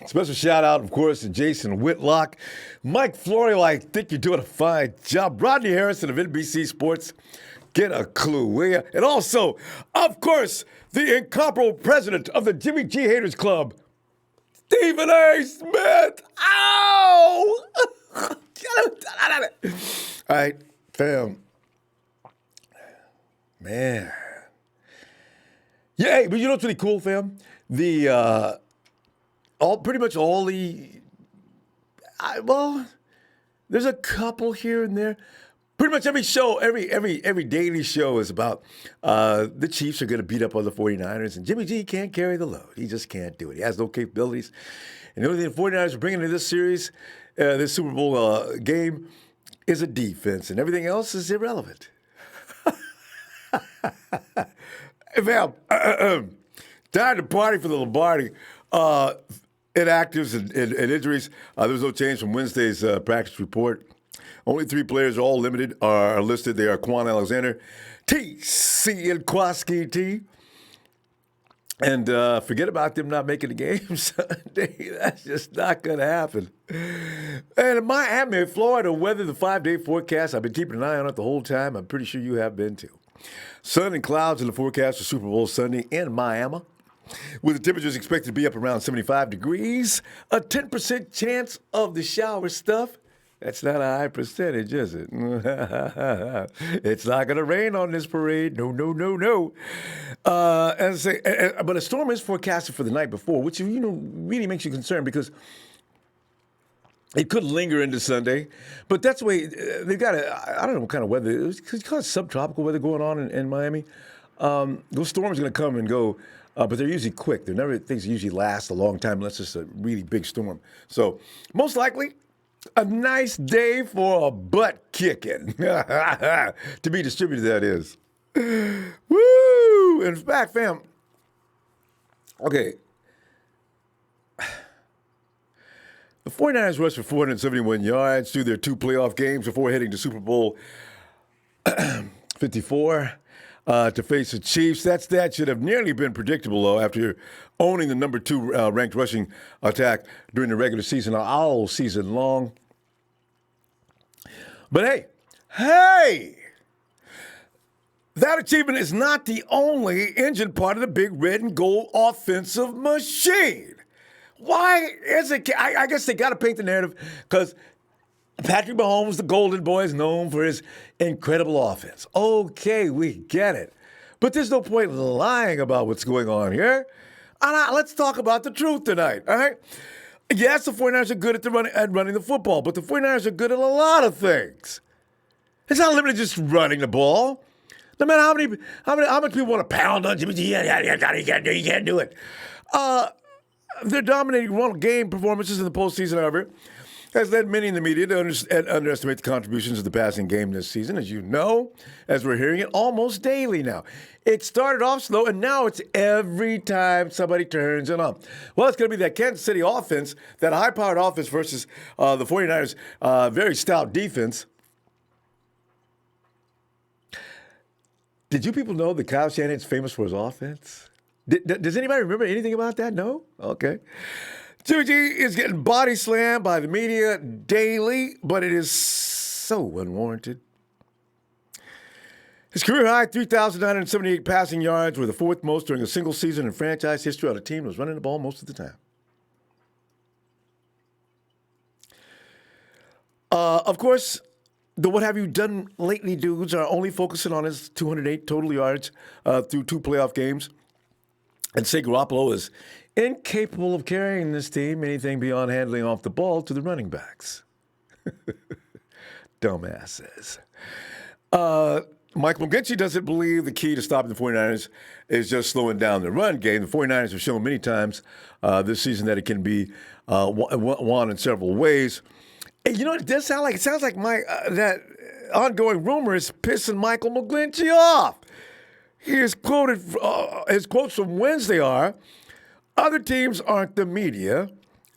Special shout out, of course, to Jason Whitlock. Mike Florio, I think you're doing a fine job. Rodney Harrison of NBC Sports, get a clue, will you? And also, of course, the incomparable president of the Jimmy G Haters Club, Stephen A. Smith. Ow! All right, fam. Man. Yeah, hey, but you know what's really cool, fam? Pretty much all the, there's a couple here and there. Pretty much every show, every daily show is about the Chiefs are going to beat up on the 49ers, and Jimmy G can't carry the load. He just can't do it. He has no capabilities. And the only thing the 49ers are bringing to this series, this Super Bowl game, is a defense, and everything else is irrelevant. Hey, fam, time to party for the Lombardi. Inactives and injuries. There was no change from Wednesday's practice report. Only 3 players, all limited, are listed. They are Quan Alexander, T.C. Nkwoski T. And forget about them not making the game Sunday. That's just not going to happen. And in Miami, Florida, weather, the 5-day forecast, I've been keeping an eye on it the whole time. I'm pretty sure you have been too. Sun and clouds in the forecast for Super Bowl Sunday in Miami, with the temperatures expected to be up around 75 degrees, a 10% chance of the shower stuff. That's not a high percentage, is it? It's not going to rain on this parade. No, no, no, no. But a storm is forecasted for the night before, which really makes you concerned because it could linger into Sunday. But that's the way they've got I don't know what kind of weather. It's kind of subtropical weather going on in Miami. Those storms are going to come and go. But they're usually quick. They're never things that usually last a long time unless it's a really big storm. So most likely, a nice day for a butt kicking. To be distributed, that is. Woo! In fact, fam, okay. The 49ers rushed for 471 yards through their 2 playoff games before heading to Super Bowl 54. To face the Chiefs. That stat should have nearly been predictable, though, after owning the number 2 ranked rushing attack during the regular season, all season long. But hey, that achievement is not the only engine part of the big red and gold offensive machine. Why is it? I guess they got to paint the narrative because Patrick Mahomes, the Golden Boy, is known for his incredible offense. Okay, we get it. But there's no point lying about what's going on here. Let's talk about the truth tonight, all right? Yes, the 49ers are good at running the football, but the 49ers are good at a lot of things. It's not limited to just running the ball. No matter how much people want to pound on Jimmy G, you can't do it. Their dominating run game performances in the postseason, however, has led many in the media to underestimate the contributions of the passing game this season, as you know, as we're hearing it almost daily now. It started off slow, and now it's every time somebody turns it on. Well, it's going to be that Kansas City offense, that high-powered offense versus the 49ers' very stout defense. Did you people know that Kyle Shanahan's famous for his offense? Does anybody remember anything about that? No? Okay. Jimmy G is getting body slammed by the media daily, but it is so unwarranted. His career high, 3,978 passing yards, were the 4th most during a single season in franchise history on a team that was running the ball most of the time. Of course, the what have you done lately dudes are only focusing on his 208 total yards through 2 playoff games. And say Garoppolo is incapable of carrying this team anything beyond handling off the ball to the running backs. Dumbasses. Mike McGlinchey doesn't believe the key to stopping the 49ers is just slowing down the run game. The 49ers have shown many times this season that it can be won in several ways. And you know what it sounds like? It sounds like that ongoing rumor is pissing Michael McGlinchey off. His quotes from Wednesday are, Other teams aren't the media,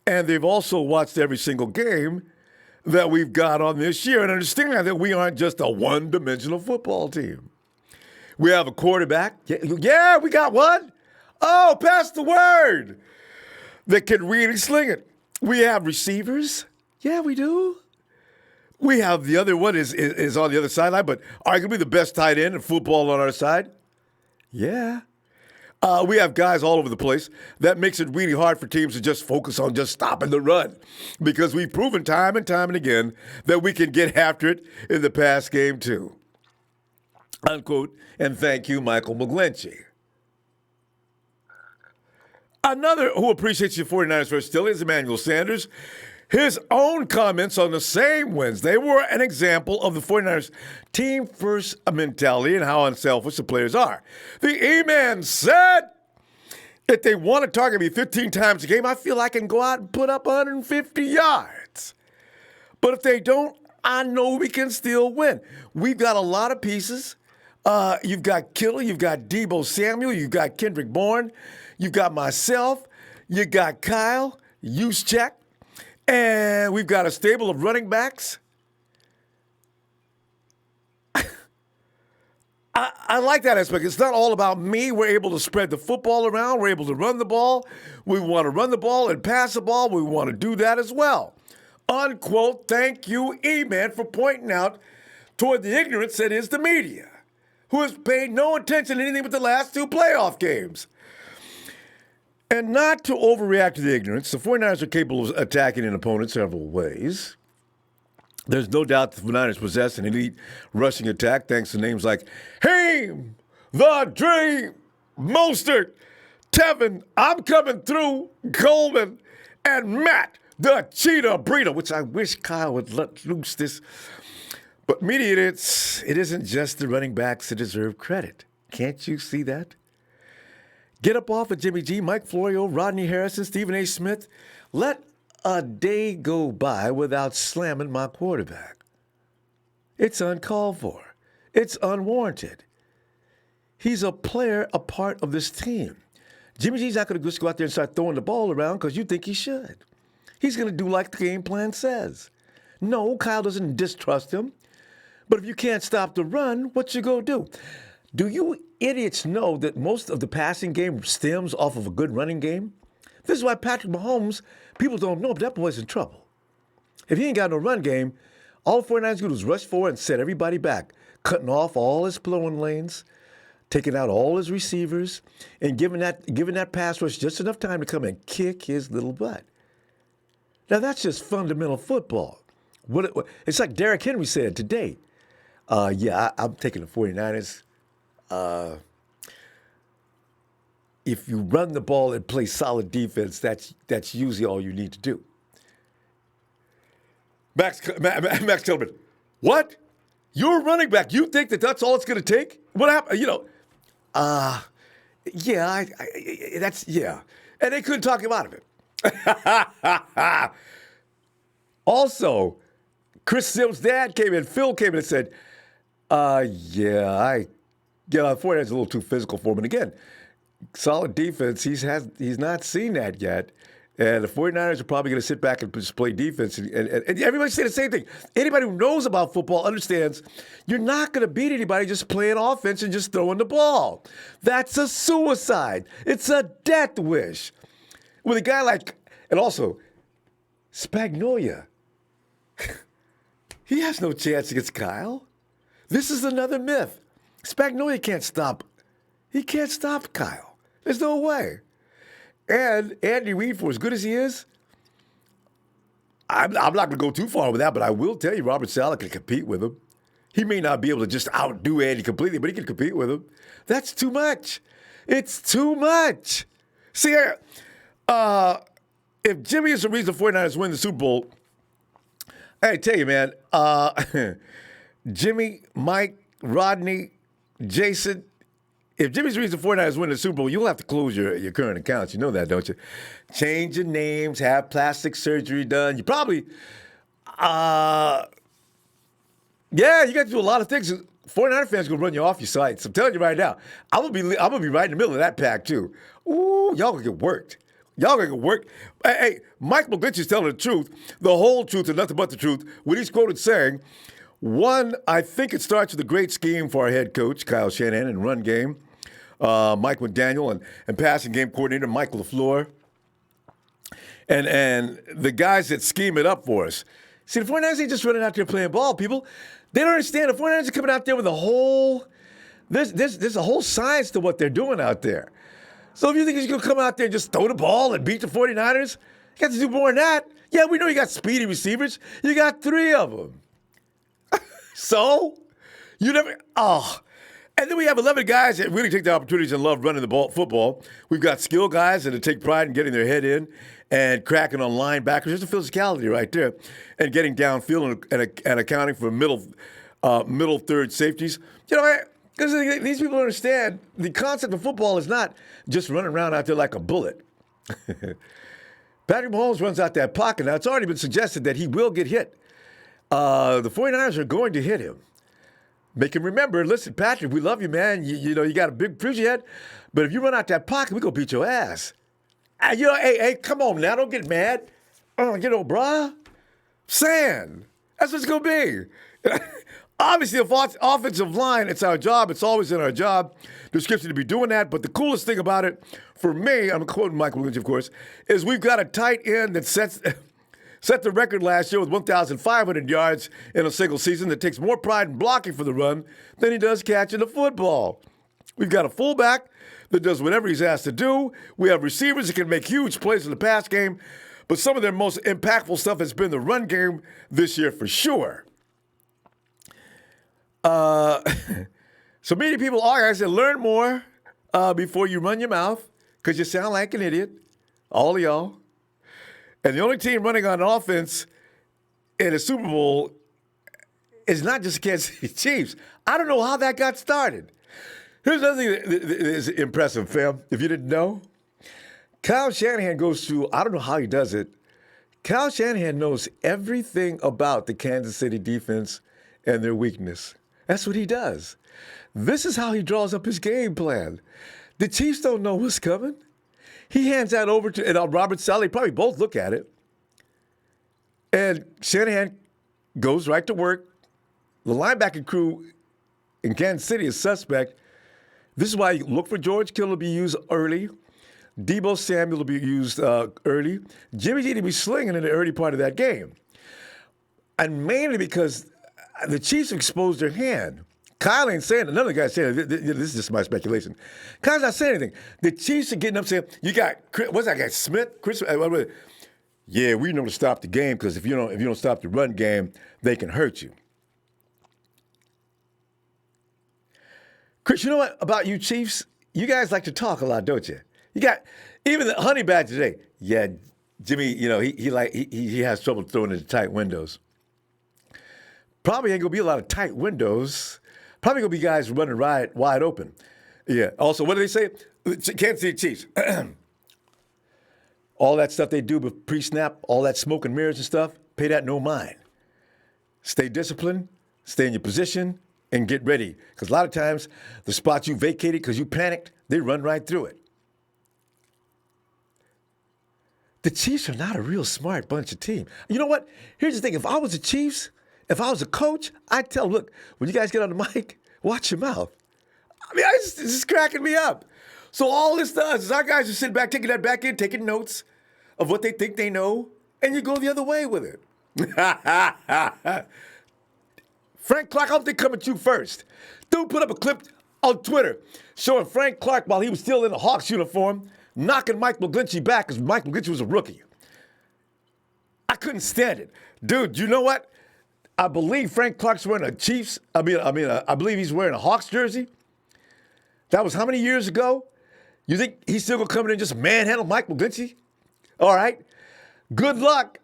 and they've also watched every single game that we've got on this year and understand that we aren't just a one-dimensional football team. We have a quarterback. Yeah, we got one. Oh, pass the word. That can really sling it. We have receivers. Yeah, we do. We have the other one is on the other sideline, but arguably the best tight end in football on our side. Yeah. We have guys all over the place. That makes it really hard for teams to just focus on just stopping the run because we've proven time and time and again that we can get after it in the pass game too. Unquote, and thank you, Michael McGlinchey. Another who appreciates your 49ers versatility is Emmanuel Sanders. His own comments on the same Wednesday were an example of the 49ers team-first mentality and how unselfish the players are. The E-Man said, if they want to target me 15 times a game, I feel I can go out and put up 150 yards. But if they don't, I know we can still win. We've got a lot of pieces. You've got Kittle, you've got Deebo Samuel, you've got Kendrick Bourne, you've got myself, you got Kyle, Juszczyk, and we've got a stable of running backs. I like that aspect. It's not all about me. We're able to spread the football around. We're able to run the ball. We want to run the ball and pass the ball. We want to do that as well. Unquote, thank you, E-Man, for pointing out toward the ignorance that is the media, who has paid no attention to anything but the last two playoff games. And not to overreact to the ignorance, the 49ers are capable of attacking an opponent several ways. There's no doubt the 49ers possess an elite rushing attack thanks to names like Haim, the Dream, Mostert, Tevin, I'm coming through, Coleman, and Matt, the Cheetah Breeder, which I wish Kyle would let loose this. But media, it isn't just the running backs that deserve credit. Can't you see that? Get up off of Jimmy G, Mike Florio, Rodney Harrison, Stephen A. Smith. Let a day go by without slamming my quarterback. It's uncalled for. It's unwarranted. He's a player, a part of this team. Jimmy G's not going to just go out there and start throwing the ball around because you think he should. He's going to do like the game plan says. No, Kyle doesn't distrust him. But if you can't stop the run, what you going to do? Do you idiots know that most of the passing game stems off of a good running game? This is why Patrick Mahomes, people don't know, but that boy's in trouble. If he ain't got no run game, all 49ers do is rush forward and set everybody back, cutting off all his flowing lanes, taking out all his receivers, and giving that pass rush just enough time to come and kick his little butt. Now, that's just fundamental football. It's like Derrick Henry said today. I'm taking the 49ers. If you run the ball and play solid defense, that's usually all you need to do. Max Kellerman, what? You're a running back. You think that's all it's going to take? What happened? Yeah. And they couldn't talk him out of it. Also, Chris Sims' dad came in, Phil came in and said, the 49ers is a little too physical for him. And again, solid defense, he's not seen that yet. And the 49ers are probably going to sit back and just play defense. And everybody say the same thing. Anybody who knows about football understands you're not going to beat anybody just playing offense and just throwing the ball. That's a suicide. It's a death wish. With a guy like, and also, Spagnolia, he has no chance against Kyle. This is another myth. Spagnolia can't stop. He can't stop Kyle. There's no way. And Andy Reid, for as good as he is, I'm not going to go too far with that, but I will tell you Robert Saleh can compete with him. He may not be able to just outdo Andy completely, but he can compete with him. That's too much. It's too much. See, if Jimmy is the reason the 49ers win the Super Bowl, I tell you, man, Jimmy, Mike, Rodney, Jason, if Jimmy's the reason the 49ers win the Super Bowl, you'll have to close your current accounts. You know that, don't you? Change your names, have plastic surgery done. You probably, you got to do a lot of things. 49er fans going to run you off your sites. I'm telling you right now. I'm gonna be right in the middle of that pack, too. Ooh, y'all gonna get worked. Y'all gonna work. Hey, Mike McGlinchey's telling the truth, the whole truth, and nothing but the truth. When he's quoted saying, one, I think it starts with a great scheme for our head coach, Kyle Shanahan, and run game. Mike McDaniel and passing game coordinator, Mike LaFleur. And the guys that scheme it up for us. See, the 49ers ain't just running out there playing ball, people. They don't understand. The 49ers are coming out there with a whole, there's a whole science to what they're doing out there. So if you think he's going to come out there and just throw the ball and beat the 49ers, you got to do more than that. Yeah, we know you got speedy receivers. You got 3 of them. So, you never, And then we have 11 guys that really take the opportunities and love running the football. We've got skill guys that take pride in getting their head in and cracking on linebackers. There's a physicality right there. And getting downfield and accounting for middle third safeties. You know, because these people understand the concept of football is not just running around out there like a bullet. Patrick Mahomes runs out that pocket. Now, it's already been suggested that he will get hit. The 49ers are going to hit him. Make him remember, listen, Patrick, we love you, man. You know, you got a big future yet. But if you run out that pocket, we're going to beat your ass. You know, hey, come on now. Don't get mad. You know, bruh. Saying. That's what it's going to be. Obviously, offensive line, it's our job. It's always in our job description to be doing that. But the coolest thing about it, for me, I'm quoting Michael Lynch, of course, is we've got a tight end that set the record last year with 1,500 yards in a single season that takes more pride in blocking for the run than he does catching the football. We've got a fullback that does whatever he's asked to do. We have receivers that can make huge plays in the pass game, but some of their most impactful stuff has been the run game this year for sure. So many people are, I said, learn more before you run your mouth because you sound like an idiot, all of y'all. And the only team running on offense in a Super Bowl is not just Kansas City Chiefs. I don't know how that got started. Here's another thing that is impressive, fam, if you didn't know. Kyle Shanahan goes through, I don't know how he does it. Kyle Shanahan knows everything about the Kansas City defense and their weakness. That's what he does. This is how he draws up his game plan. The Chiefs don't know what's coming. He hands that over to Robert Saleh. Probably both look at it. And Shanahan goes right to work. The linebacking crew in Kansas City is suspect. This is why you look for George Kittle to be used early. Deebo Samuel to be used early. Jimmy G to be slinging in the early part of that game. And mainly because the Chiefs exposed their hand. Kyle ain't saying it. Another guy saying it. This is just my speculation. Kyle's not saying anything. The Chiefs are getting up saying, you got, what's that guy, Smith? Yeah, we know to stop the game because if you don't stop the run game, they can hurt you. Chris, you know what about you Chiefs? You guys like to talk a lot, don't you? You got, even the Honey Badger today. Yeah, Jimmy, you know, he has trouble throwing into tight windows. Probably ain't going to be a lot of tight windows. Probably going to be guys running wide open. Yeah. Also, what do they say? Kansas City Chiefs. All that stuff they do with pre-snap, all that smoke and mirrors and stuff, pay that no mind. Stay disciplined, stay in your position, and get ready. Because a lot of times, the spots you vacated because you panicked, they run right through it. The Chiefs are not a real smart bunch of team. You know what? Here's the thing. If I was the Chiefs, if I was a coach, I'd tell them, look, when you guys get on the mic, watch your mouth. I mean, this is cracking me up. So all this does is our guys are sitting back, taking that back in, taking notes of what they think they know, and you go the other way with it. Frank Clark, I don't think coming to you first. Dude put up a clip on Twitter showing Frank Clark while he was still in a Hawks uniform, knocking Mike McGlinchey back because Mike McGlinchey was a rookie. I couldn't stand it. Dude, you know what? I believe Frank Clark's wearing a Chiefs. I believe he's wearing a Hawks jersey. That was how many years ago? You think he's still going to come in and just manhandle Mike McGlinchey? All right. Good luck.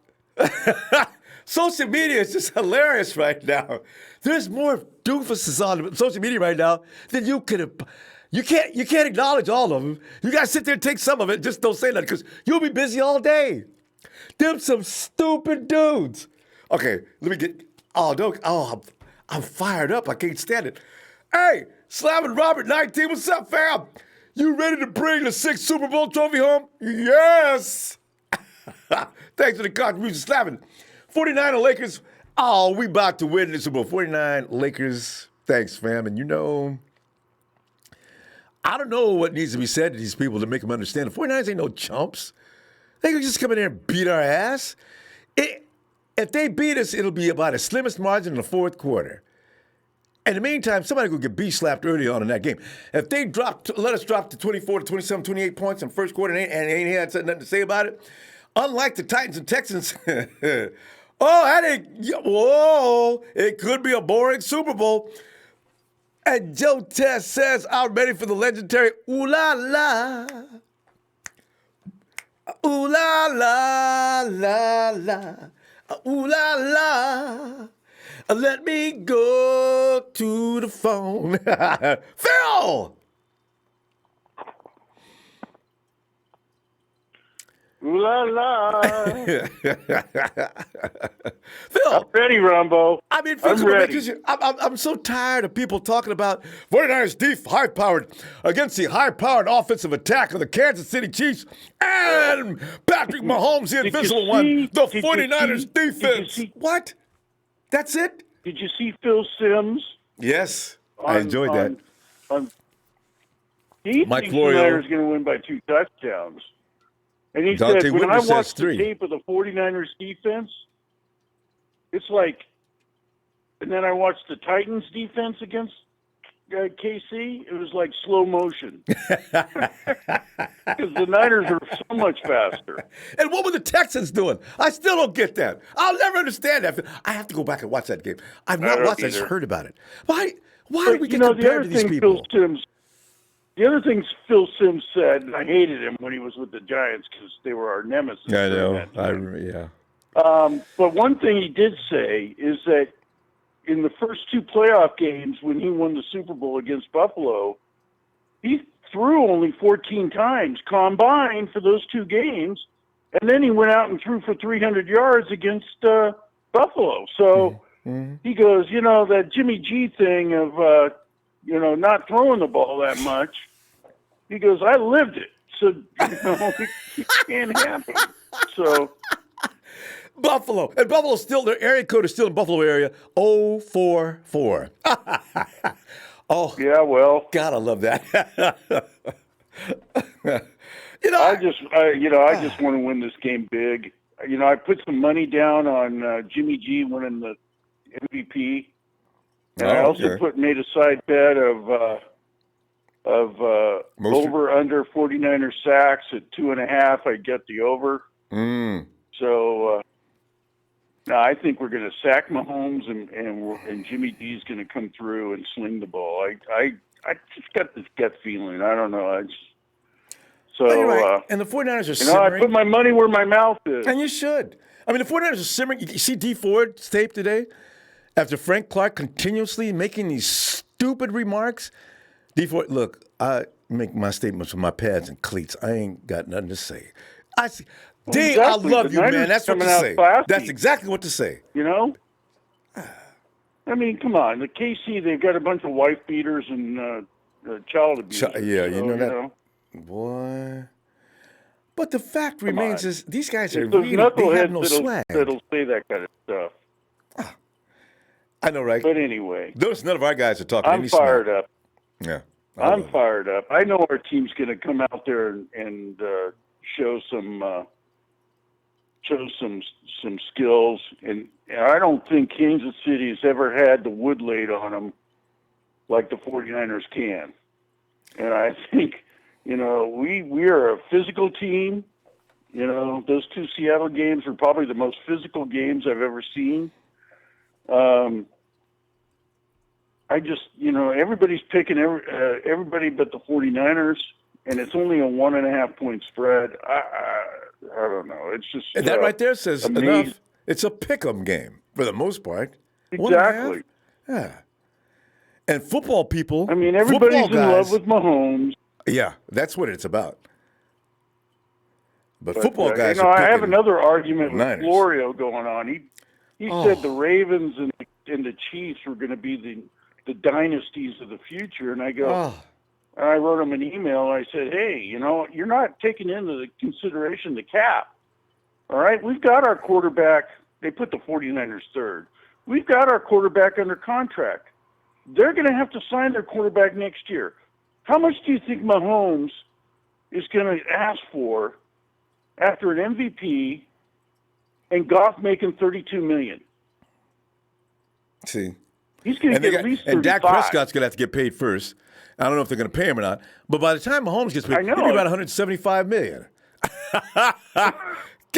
Social media is just hilarious right now. There's more doofuses on social media right now than you could have. You can't acknowledge all of them. You got to sit there and take some of it. Just don't say that because you'll be busy all day. Them some stupid dudes. Okay, let me get. I'm fired up. I can't stand it. Hey, Slamming Robert 19, what's up, fam? You ready to bring the 6th Super Bowl trophy home? Yes. Thanks for the contribution, Slavin. 49 Lakers. Oh, we about to win the Super Bowl. 49 Lakers. Thanks, fam. And you know, I don't know what needs to be said to these people to make them understand. The 49ers ain't no chumps. They can just come in there and beat our ass. If they beat us, it'll be about the slimmest margin in the fourth quarter. In the meantime, somebody could get B-slapped early on in that game. If they let us drop to 24 to 27, 28 points in the first quarter and ain't had nothing to say about it, unlike the Titans and Texans, it could be a boring Super Bowl. And Joe Test says, I'm ready for the legendary ooh la la. Ooh la la la la. Ooh la la. Let me go to the phone. Phil! Ooh la la. Phil! I'm ready, Ronbo. I mean, Phil, I'm ready. I'm so tired of people talking about 49ers high-powered against the high-powered offensive attack of the Kansas City Chiefs and Patrick Mahomes, the invisible one, the 49ers defense. What? That's it? Did you see Phil Sims? Yes, I enjoyed that. He Mike thinks Florio. the Niners are going to win by 2 touchdowns. And he Dante said, when Whitney I says watched 3. the tape of the 49ers defense, it's like, and then I watched the Titans defense against KC, it was like slow motion. Because the Niners are so much faster. And what were the Texans doing? I still don't get that. I'll never understand that. I have to go back and watch that game. I've not watched it. I just heard about it. Why do we get compared to these people? The other thing Phil Sims said, and I hated him when he was with the Giants because they were our nemesis. I know. I remember, yeah. But one thing he did say is that in the first 2 playoff games when he won the Super Bowl against Buffalo, he threw only 14 times combined for those 2 games, and then he went out and threw for 300 yards against Buffalo. So he goes, that Jimmy G thing of, not throwing the ball that much, he goes, I lived it. So, it can't happen. So... Buffalo. And Buffalo's still, their area code is still in Buffalo area, 044. Oh. Yeah, well. God, I love that. I just want to win this game big. I put some money down on Jimmy G winning the MVP. And I also made a side bet of over under 49er sacks at 2.5. I get the over. So I think we're going to sack Mahomes and Jimmy G's going to come through and sling the ball. I just got this gut feeling. I don't know. You're right. And the 49ers are simmering. I put my money where my mouth is. And you should. I mean, the 49ers are simmering. You see D Ford's tape today? After Frank Clark continuously making these stupid remarks, D Ford, look, I make my statements with my pads and cleats. I ain't got nothing to say. D, exactly. I love you, man. That's what to say. Classy. That's exactly what to say. I mean, come on. The KC, they've got a bunch of wife beaters and child abuse. That. Boy. But the fact remains is these guys are really, they have no swag. That'll say that kind of stuff. I know, right? But anyway. Notice none of our guys are talking I'm fired up. Yeah. I'm fired up. I know our team's going to come out there and show some skills. And I don't think Kansas City has ever had the wood laid on them like the 49ers can. And I think, we are a physical team. Those 2 Seattle games were probably the most physical games I've ever seen. I just, everybody's picking everybody but the 49ers, and it's only a 1.5 point spread. I don't know. It's just and that right there says amazing. Enough. It's a pick'em game for the most part. Exactly. Yeah. And football people. I mean, everybody's in love with Mahomes. Yeah, that's what it's about. But football guys. I have another argument with Florio going on. He said the Ravens and the Chiefs were going to be the dynasties of the future, and I go, And I wrote him an email. And I said, hey, you're not taking into consideration the cap. All right? We've got our quarterback. They put the 49ers third. We've got our quarterback under contract. They're going to have to sign their quarterback next year. How much do you think Mahomes is going to ask for after an MVP and Goff making $32 million? See, he's going to get at least 35. And Dak Prescott's going to have to get paid first. I don't know if they're going to pay him or not. But by the time Mahomes gets paid, he'll be about $175 million.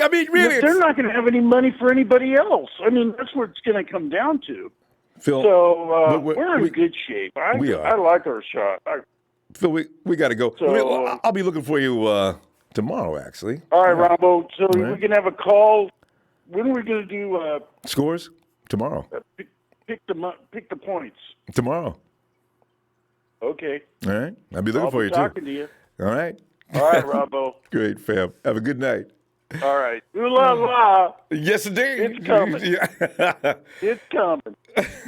I mean, really, they're not going to have any money for anybody else. I mean, that's what it's going to come down to. Phil, so we're in good shape. We are. I like our shot. Phil, we got to go. So, I'll be looking for you tomorrow, actually. All right, Ronbo. So we can have a call. When are we going to do scores? Tomorrow. Pick the points. Tomorrow. Okay. All right. I'll be looking for you, talking to you. All right. All right, Ronbo. Great, fam. Have a good night. All right. Ooh la la. Yes, indeed. It's coming. It's coming.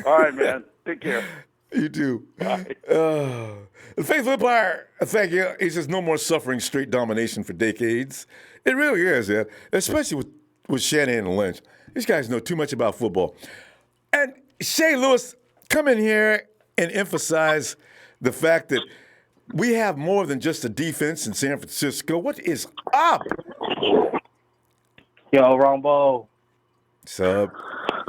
All right, man. Take care. You too. Bye. The Faithful Empire, thank you. He says no more suffering, straight domination for decades. It really is, yeah. Especially with Shanahan and Lynch. These guys know too much about football. And Shea Lewis, come in here and emphasize the fact that we have more than just a defense in San Francisco. What is up? Yo, Ronbo. What's up?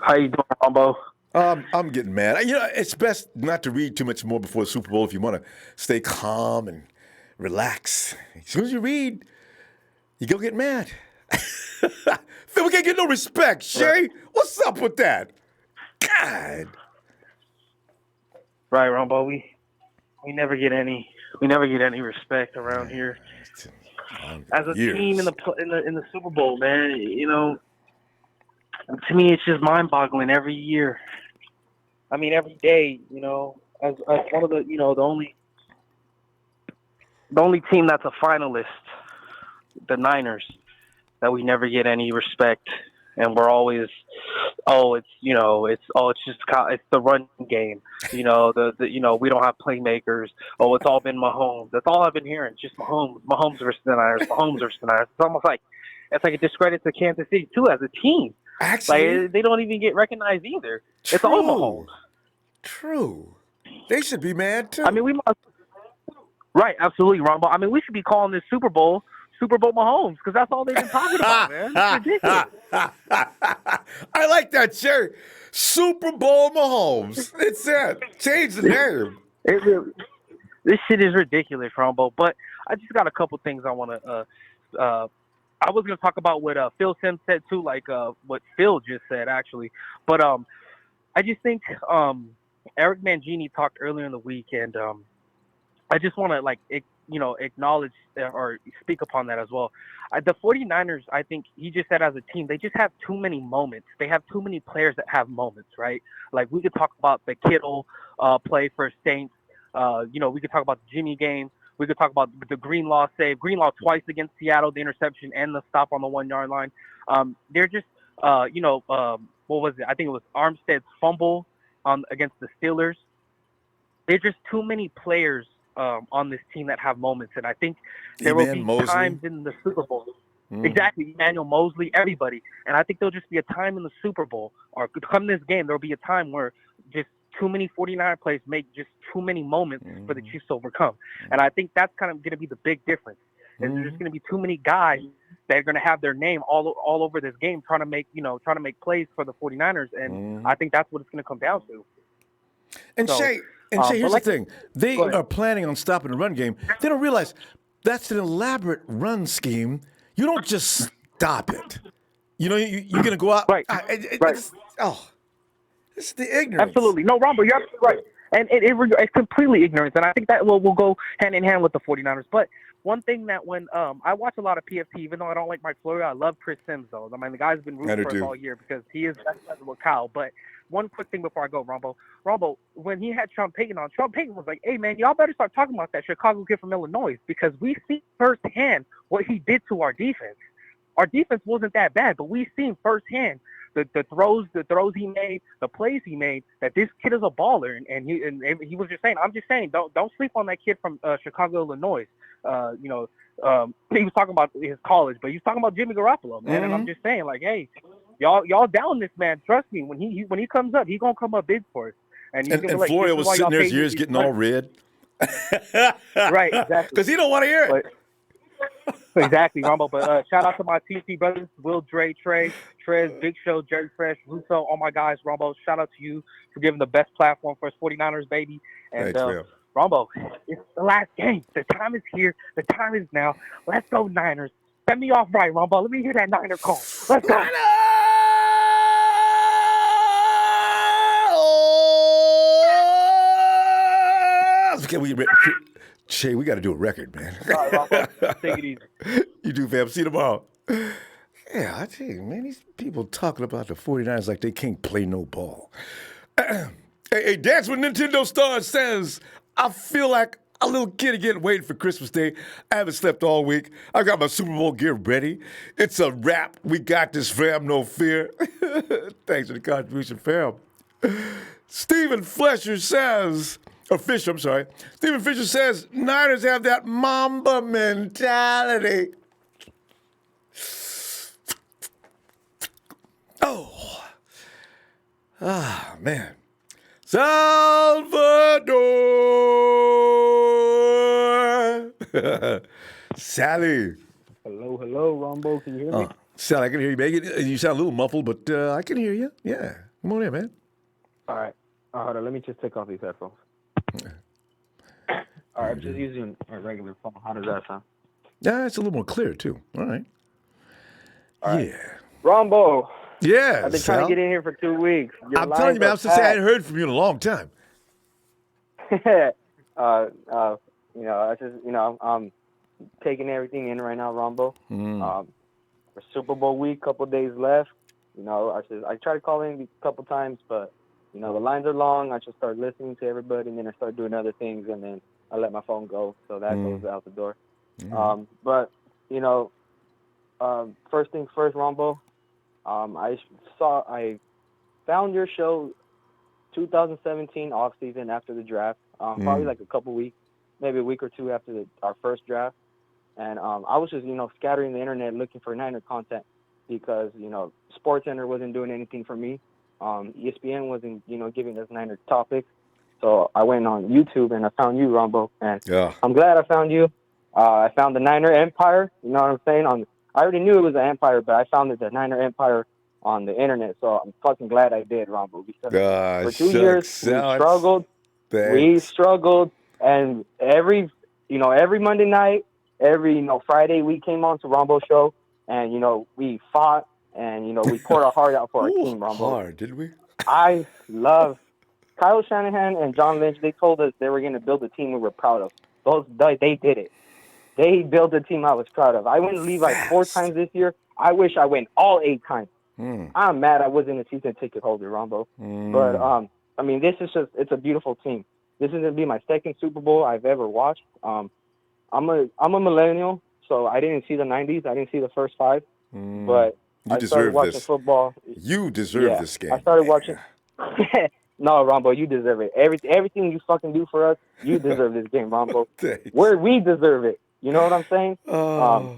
How you doing, Ronbo? I'm getting mad. It's best not to read too much more before the Super Bowl if you want to stay calm and relax. As soon as you read, you go get mad. Phil, we can't get no respect. Shay, what's up with that? God. Right, Ronbo. We never get any respect around here. As a team in the Super Bowl, man, to me it's just mind-boggling every year. I mean, every day, as one of the, the only team that's a finalist, the Niners, that we never get any respect, and we're always, it's the run game, we don't have playmakers. Oh, it's all been Mahomes. That's all I've been hearing. Just Mahomes versus the Niners. Mahomes versus the Niners. It's almost like a discredit to Kansas City too as a team. Actually, they don't even get recognized either. True. It's all Mahomes. True. They should be mad too. I mean, we must. Right, absolutely, Ronbo. I mean, we should be calling this Super Bowl Mahomes, because that's all they've been talking about, man. It's ridiculous. I like that, Jerry. Super Bowl Mahomes. It's it. Change the name. This shit is ridiculous, Ronbo. But I just got a couple things I want to. I was going to talk about what Phil Sims said too, like what Phil just said actually. But I just think Eric Mangini talked earlier in the week, and I just want to acknowledge or speak upon that as well. The 49ers, I think he just said as a team, they just have too many moments. They have too many players that have moments, right? Like we could talk about the Kittle play for Saints. We could talk about the Jimmy game. We could talk about the Greenlaw save. Greenlaw twice against Seattle, the interception and the stop on the 1 yard line. They're just, what was it? I think it was Armstead's fumble against the Steelers. There's just too many players on this team that have moments, and I think there will be times in the Super Bowl. Exactly, Emmanuel Mosley, everybody, and I think there'll just be a time in the Super Bowl or come this game. There'll be a time where just too many 49er players make just too many moments for the Chiefs to overcome, and I think that's kind of going to be the big difference. There's just going to be too many guys that are going to have their name all over this game, trying to make plays for the 49ers, and I think that's what it's going to come down to. And Shay, here's the thing. They are planning on stopping the run game. They don't realize that's an elaborate run scheme. You don't just stop it. You're going to go out. Right. This is the ignorance. Absolutely. No, Ronbo, you're absolutely right. And it's completely ignorance. And I think that will go hand in hand with the 49ers. But one thing that when I watch a lot of PFT, even though I don't like Mike Florio, I love Chris Sims, though. I mean, the guy's been rooting for us all year because he is best with Kyle. But one quick thing before I go, Ronbo, when he had Sean Payton on, Sean Payton was like, hey, man, y'all better start talking about that Chicago kid from Illinois, because we see firsthand what he did to our defense. Our defense wasn't that bad, but we seen firsthand the throws he made, the plays he made, that this kid is a baller, and he was just saying, I'm just saying, don't sleep on that kid from Chicago, Illinois. He was talking about his college, but he was talking about Jimmy Garoppolo, man. And I'm just saying, like, hey, y'all down this man. Trust me, when he comes up, he's gonna come up big for us. And he's gonna be like, Florio was sitting there, his paid ears getting all red. Right, exactly. Because he don't want to hear it. Exactly, Ronbo. But shout out to my TC brothers, Will, Dre, Trey, Trez, Big Show, Jerry Fresh, Russo, all my guys. Ronbo, shout out to you for giving the best platform for us 49ers, baby. And Thanks, Ronbo, it's the last game. The time is here. The time is now. Let's go, Niners. Send me off right, Ronbo. Let me hear that Niner call. Let's go. Shay, we got to do a record, man. All right, Ronbo. Take it easy. You do, fam. See you tomorrow. Yeah, I tell you, man, these people talking about the 49ers like they can't play no ball. Hey, Dance with Nintendo Stars says, I feel like a little kid again waiting for Christmas Day. I haven't slept all week. I got my Super Bowl gear ready. It's a wrap. We got this, fam. No fear. Thanks for the contribution, fam. Stephen Fisher says, Niners have that Mamba mentality. Oh. Ah, man. Salvador. Sally. Hello, Ronbo. Can you hear me? Sally, I can hear you, man. You sound a little muffled, but I can hear you. Yeah. Come on in, man. All right. Hold on. Let me just take off these headphones. All right. I'm just using a regular phone. How does that sound? Yeah, it's a little more clear, too. All right. Yeah. Ronbo. Yeah, I've been trying to get in here for 2 weeks. I'm telling you, man. I was just saying I hadn't heard from you in a long time. I'm taking everything in right now, Ronbo. For Super Bowl week, couple days left. I try to call in a couple times, but the lines are long. I just start listening to everybody, and then I start doing other things, and then I let my phone go, so that goes out the door. First things first, Ronbo. I found your show 2017 off season after the draft, probably like a couple weeks, maybe a week or two after our first draft. And I was just, scattering the internet looking for Niner content because, SportsCenter wasn't doing anything for me. ESPN wasn't, giving us Niner topics. So I went on YouTube and I found you, Ronbo. And I'm glad I found you. I found the Niner Empire, you know what I'm saying? I already knew it was an empire, but I found the Niner Empire on the internet. So I'm fucking glad I did, Ronbo, because for 2 years we struggled. Thanks. We struggled, and every Monday night, every Friday we came on to Ronbo show, and we fought, and we poured our heart out for our team, Ronbo. Hard, didn't we? I love Kyle Shanahan and John Lynch. They told us they were going to build a team we were proud of. They did it. They built a team I was proud of. I went Levi 4 times this year. I wish I went all 8 times. I'm mad I wasn't a season ticket holder, Ronbo. But this is it's a beautiful team. This is gonna be my second Super Bowl I've ever watched. I'm a millennial, so I didn't see the 90s. I didn't see the first 5. But I started watching football. You deserve this game. I started watching. No, Ronbo, you deserve it. Everything you fucking do for us, you deserve this game, Ronbo. We deserve it. You know what I'm saying? I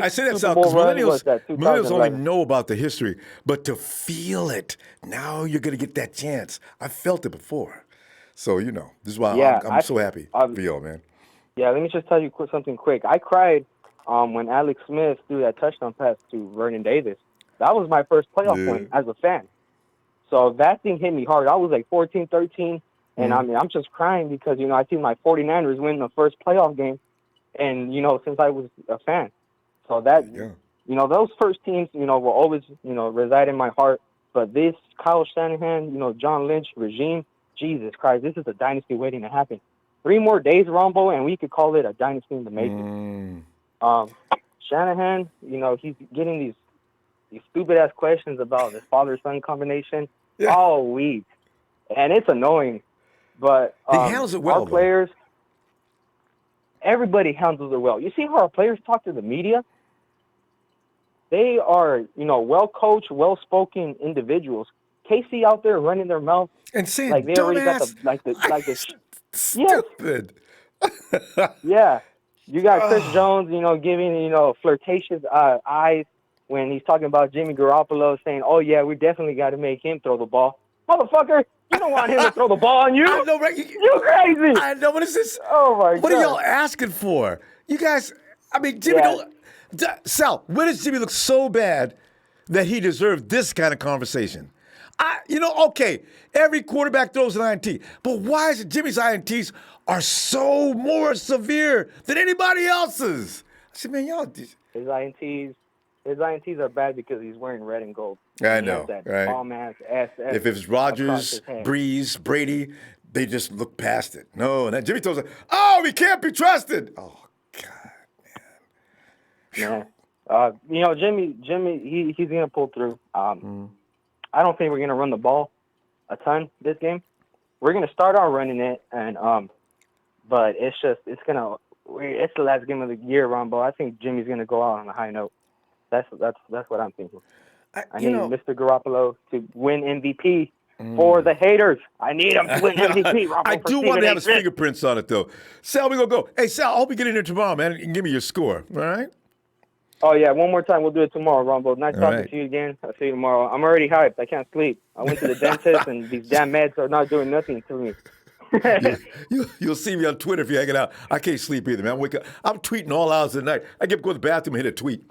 say that because millennials only know about the history, but to feel it, now you're going to get that chance. I felt it before. So, this is why I'm so happy for you, man. Yeah, let me just tell you something quick. I cried when Alex Smith threw that touchdown pass to Vernon Davis. That was my first playoff win as a fan. So that thing hit me hard. I was like 14, 13. And I'm just crying because, I see my 49ers win the first playoff game. And, since I was a fan. So that, those first teams, will always, reside in my heart. But this Kyle Shanahan, John Lynch regime, Jesus Christ, this is a dynasty waiting to happen. 3 more days, Ronbo, and we could call it a dynasty in the making. Shanahan, he's getting these stupid-ass questions about his father-son combination all week. And it's annoying. But he handles it well, our players, everybody handles it well. You see how our players talk to the media? they are, well-coached, well-spoken individuals. KC out there running their mouth And saying like they already got dumbass, yes, stupid. yeah. You got Chris Oh, Jones, giving, flirtatious eyes when he's talking about Jimmy Garoppolo, saying, "Oh yeah, we definitely got to make him throw the ball." Motherfucker, you don't want him to throw the ball on you. I know, right? You crazy? I know. What is this? Oh my What are god. y'all asking for? You guys, I mean, Jimmy Yeah. Sal, when does Jimmy look so bad that he deserved this kind of conversation? Okay, every quarterback throws an INT, but why is it Jimmy's INTs are so more severe than anybody else's? I said, man, y'all. His INTs are bad because he's wearing red and gold. I He has know, that right? bomb ass SS If it's across Rodgers, his head. Breeze, Brady, they just look past it. No, and then Jimmy throws it. Oh, he can't be trusted. Oh, God. Yeah. Jimmy, he's gonna pull through. I don't think we're gonna run the ball a ton this game. We're gonna start on running it, and but it's the last game of the year, Ronbo. I think Jimmy's gonna go out on a high note. That's what I'm thinking. I need Mr. Garoppolo to win MVP for the haters. I need him to win MVP. Ronbo, I for do want Stephen to A. have his Smith. fingerprints on it, though. Sal, we gonna go. Hey, Sal, I hope you get in here tomorrow, man, and give me your score. All right? Oh yeah, one more time. We'll do it tomorrow, Ronbo. Nice All talking right. to you again. I'll see you tomorrow. I'm already hyped. I can't sleep. I went to the dentist, and these damn meds are not doing nothing to me. You'll see me on Twitter if you're hanging out. I can't sleep either, man. I'm tweeting all hours of the night. I get to go to the bathroom and hit a tweet.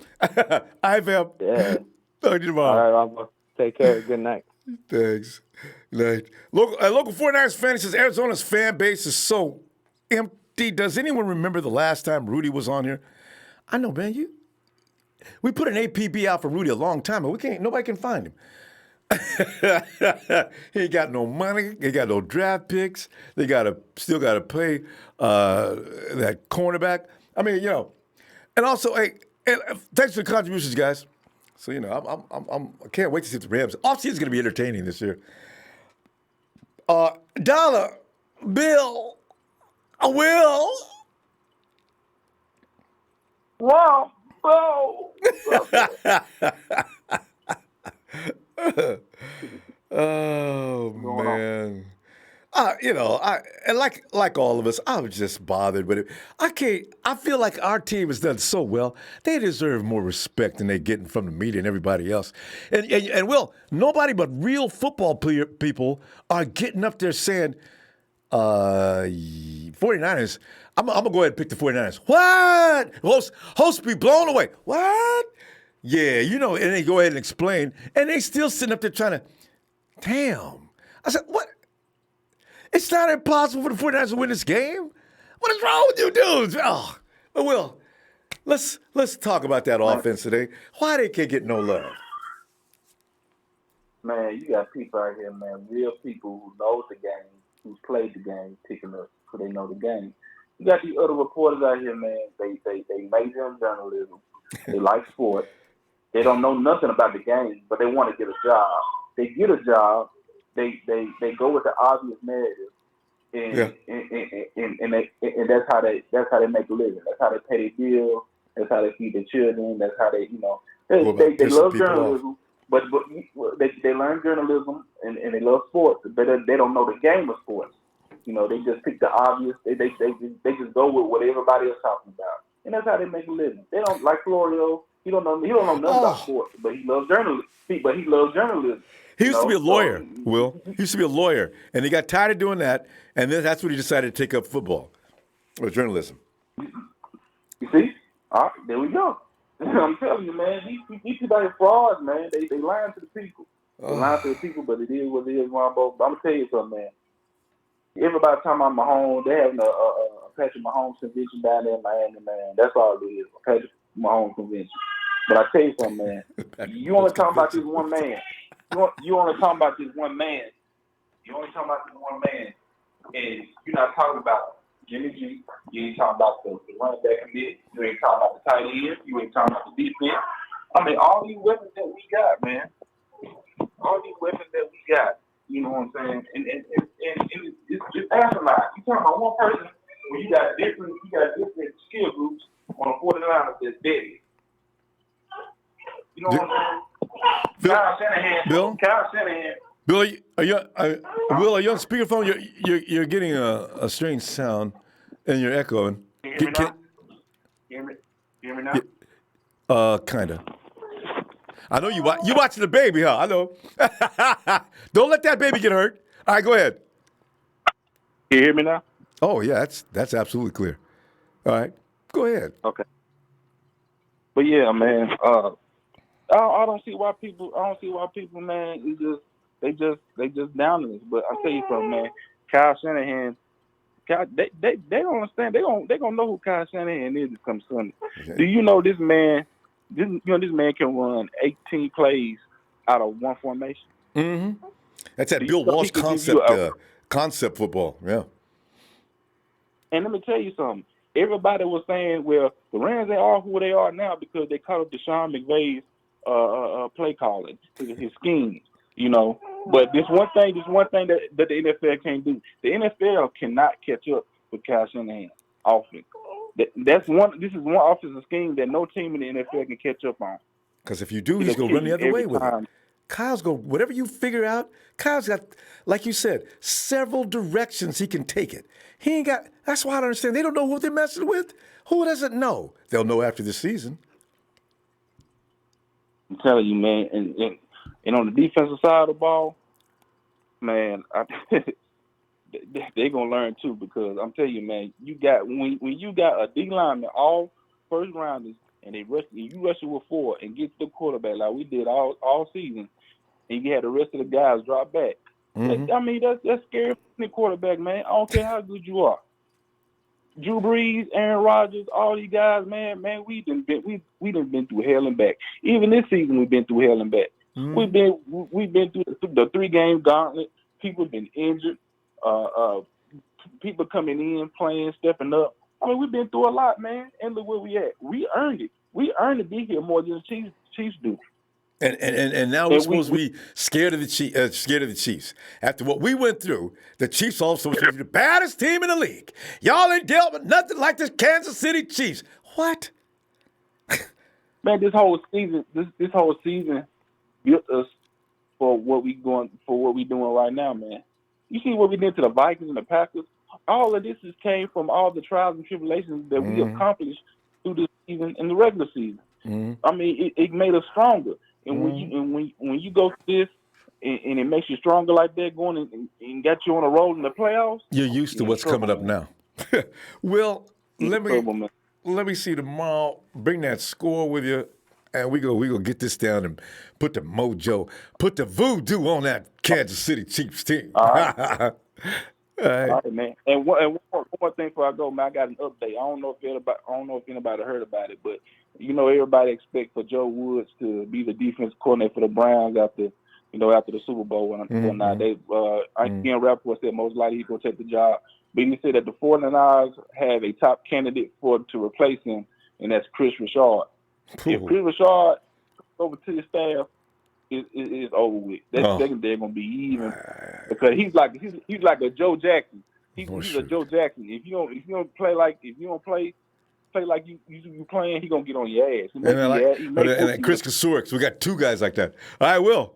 Hi, fam. Yeah. Talk to you tomorrow. All right, Ronbo. Take care. Good night. Thanks. Night. Local 49ers fan says Arizona's fan base is so empty. Does anyone remember the last time Rudy was on here? I know, man. We put an APB out for Rudy a long time, but nobody can find him. He ain't got no money. He got no draft picks. They still got to pay that cornerback. I mean, and also, hey, thanks for the contributions, guys. So I can't wait to see the Rams. Offseason's going to be entertaining this year. Dollar Bill, Will. Wow. Oh. Oh man. And like all of us, I was just bothered with it. I feel like our team has done so well. They deserve more respect than they're getting from the media and everybody else. And Will, nobody but real football people are getting up there saying, 49ers, I'm going to go ahead and pick the 49ers. What? Hosts be blown away. What? Yeah, and they go ahead and explain, and they still sitting up there trying to, damn. I said, what? It's not impossible for the 49ers to win this game? What is wrong with you dudes? Oh, but Will, let's talk about that offense today. Why they can't get no love? Man, you got people out here, man, real people who know the game, who's played the game, picking up so they know the game. You got these other reporters out here, man, they major in journalism. They like sports. They don't know nothing about the game, but they want to get a job. They get a job. They go with the obvious narrative, and that's how they make a living. That's how they pay their bills. That's how they feed their children. That's how they they love journalism, but they learn journalism and they love sports, but they don't know the game of sports. They just pick the obvious. They just go with what everybody else talking about, and that's how they make a living. They don't like Florio. He don't know nothing about sports, but he loves journalism. He loves journalism. He used to be a lawyer, Will. He used to be a lawyer, and he got tired of doing that, and then that's when he decided to take up football or journalism. You see? All right, there we go. I'm telling you, man, these people are frauds, man. They lying to the people. They lying to the people, but it is what it is, Ronbo. But I'm gonna tell you something, man. Everybody talking about Mahomes, they're having a Patrick Mahomes convention down there in Miami, man. That's all it is, a Patrick Mahomes convention. But I tell you something, man. You only talking about this one man. You only talking about this one man. You only talking about this one man. And you're not talking about Jimmy G. You ain't talking about the running back committee. You ain't talking about the tight end. You ain't talking about the defense. I mean, all these weapons that we got, man. All these weapons that we got. You know what I'm saying? And it's asinine. You talking about one person when you got different skill groups on the 49ers that's dead. You know what I'm saying? Bill, Kyle Shanahan. Bill? Kyle Shanahan. Bill, Will, are you on speakerphone? You're getting a strange sound, and you're echoing. Can you hear me now? Hear me now? Kinda. I know you watching the baby, huh? I know. Don't let that baby get hurt. All right, go ahead. Can you hear me now? Oh yeah, that's absolutely clear. All right, go ahead. Okay. But yeah, man. I don't see why people. Man, they just down in this. But I tell you something, man. Kyle Shanahan. They don't understand. They gonna know who Kyle Shanahan is this come Sunday. Okay. Do you know this man? This man can run 18 plays out of one formation. Mm-hmm. That's that Do Bill you know Walsh he could give concept. you Concept football. Yeah. And let me tell you something. Everybody was saying, well, the Rams, they are who they are now because they caught up Deshaun McVay's play calling, his schemes, you know. But this one thing that the NFL can't do. The NFL cannot catch up with Kyle Shanahan offense. This is one offensive scheme that no team in the NFL can catch up on. Because if you do, he's going to run the other way with it. Kyle's going, whatever you figure out, Kyle's got, like you said, several directions he can take it. He ain't got, that's why I don't understand. They don't know who they're messing with. Who doesn't know? They'll know after the season. I'm telling you, man, and on the defensive side of the ball, man, they're going to learn too because I'm telling you, man, you got, when you got a D lineman, all first rounders, and you rush it with 4 and get the quarterback like we did all season, and you had the rest of the guys drop back. Mm-hmm. I mean, that's scary for the quarterback, man. I don't care how good you are. Drew Brees, Aaron Rodgers, all these guys, man, we done been through hell and back. Even this season, we've been through hell and back. Mm-hmm. We've been through the 3-game gauntlet. People have been injured. People coming in, playing, stepping up. I mean, we've been through a lot, man. And look where we at. We earned it. We earned to be here more than the Chiefs do. And now we're supposed to be scared of the Chiefs. After what we went through, the Chiefs also supposed to be the baddest team in the league. Y'all ain't dealt with nothing like this Kansas City Chiefs. What? Man, this whole season built us for what we doing right now, man. You see what we did to the Vikings and the Packers? All of this came from all the trials and tribulations that we accomplished through this season and the regular season. Mm-hmm. I mean, it made us stronger. And when you go through this and it makes you stronger like that, going and got you on a roll in the playoffs, you're used to what's coming up now. Will, let me see tomorrow. Bring that score with you, and we go get this down and put the mojo, put the voodoo on that Kansas City Chiefs team. All right. All right, man. And one more thing before I go, man, I got an update. I don't know if anybody heard about it, but you know, everybody expect for Joe Woods to be the defense coordinator for the Browns after the Super Bowl. Ian Rappaport said most likely he's gonna take the job. But he said that the 49ers have a top candidate to replace him, and that's Chris Richard. If Chris Richard over to the staff, is over with. That secondary gonna be even because he's like a Joe Jackson. He's a Joe Jackson. If you don't play like you playing, he gonna get on your ass. And Chris Kasurix, we got 2 guys like that. I will.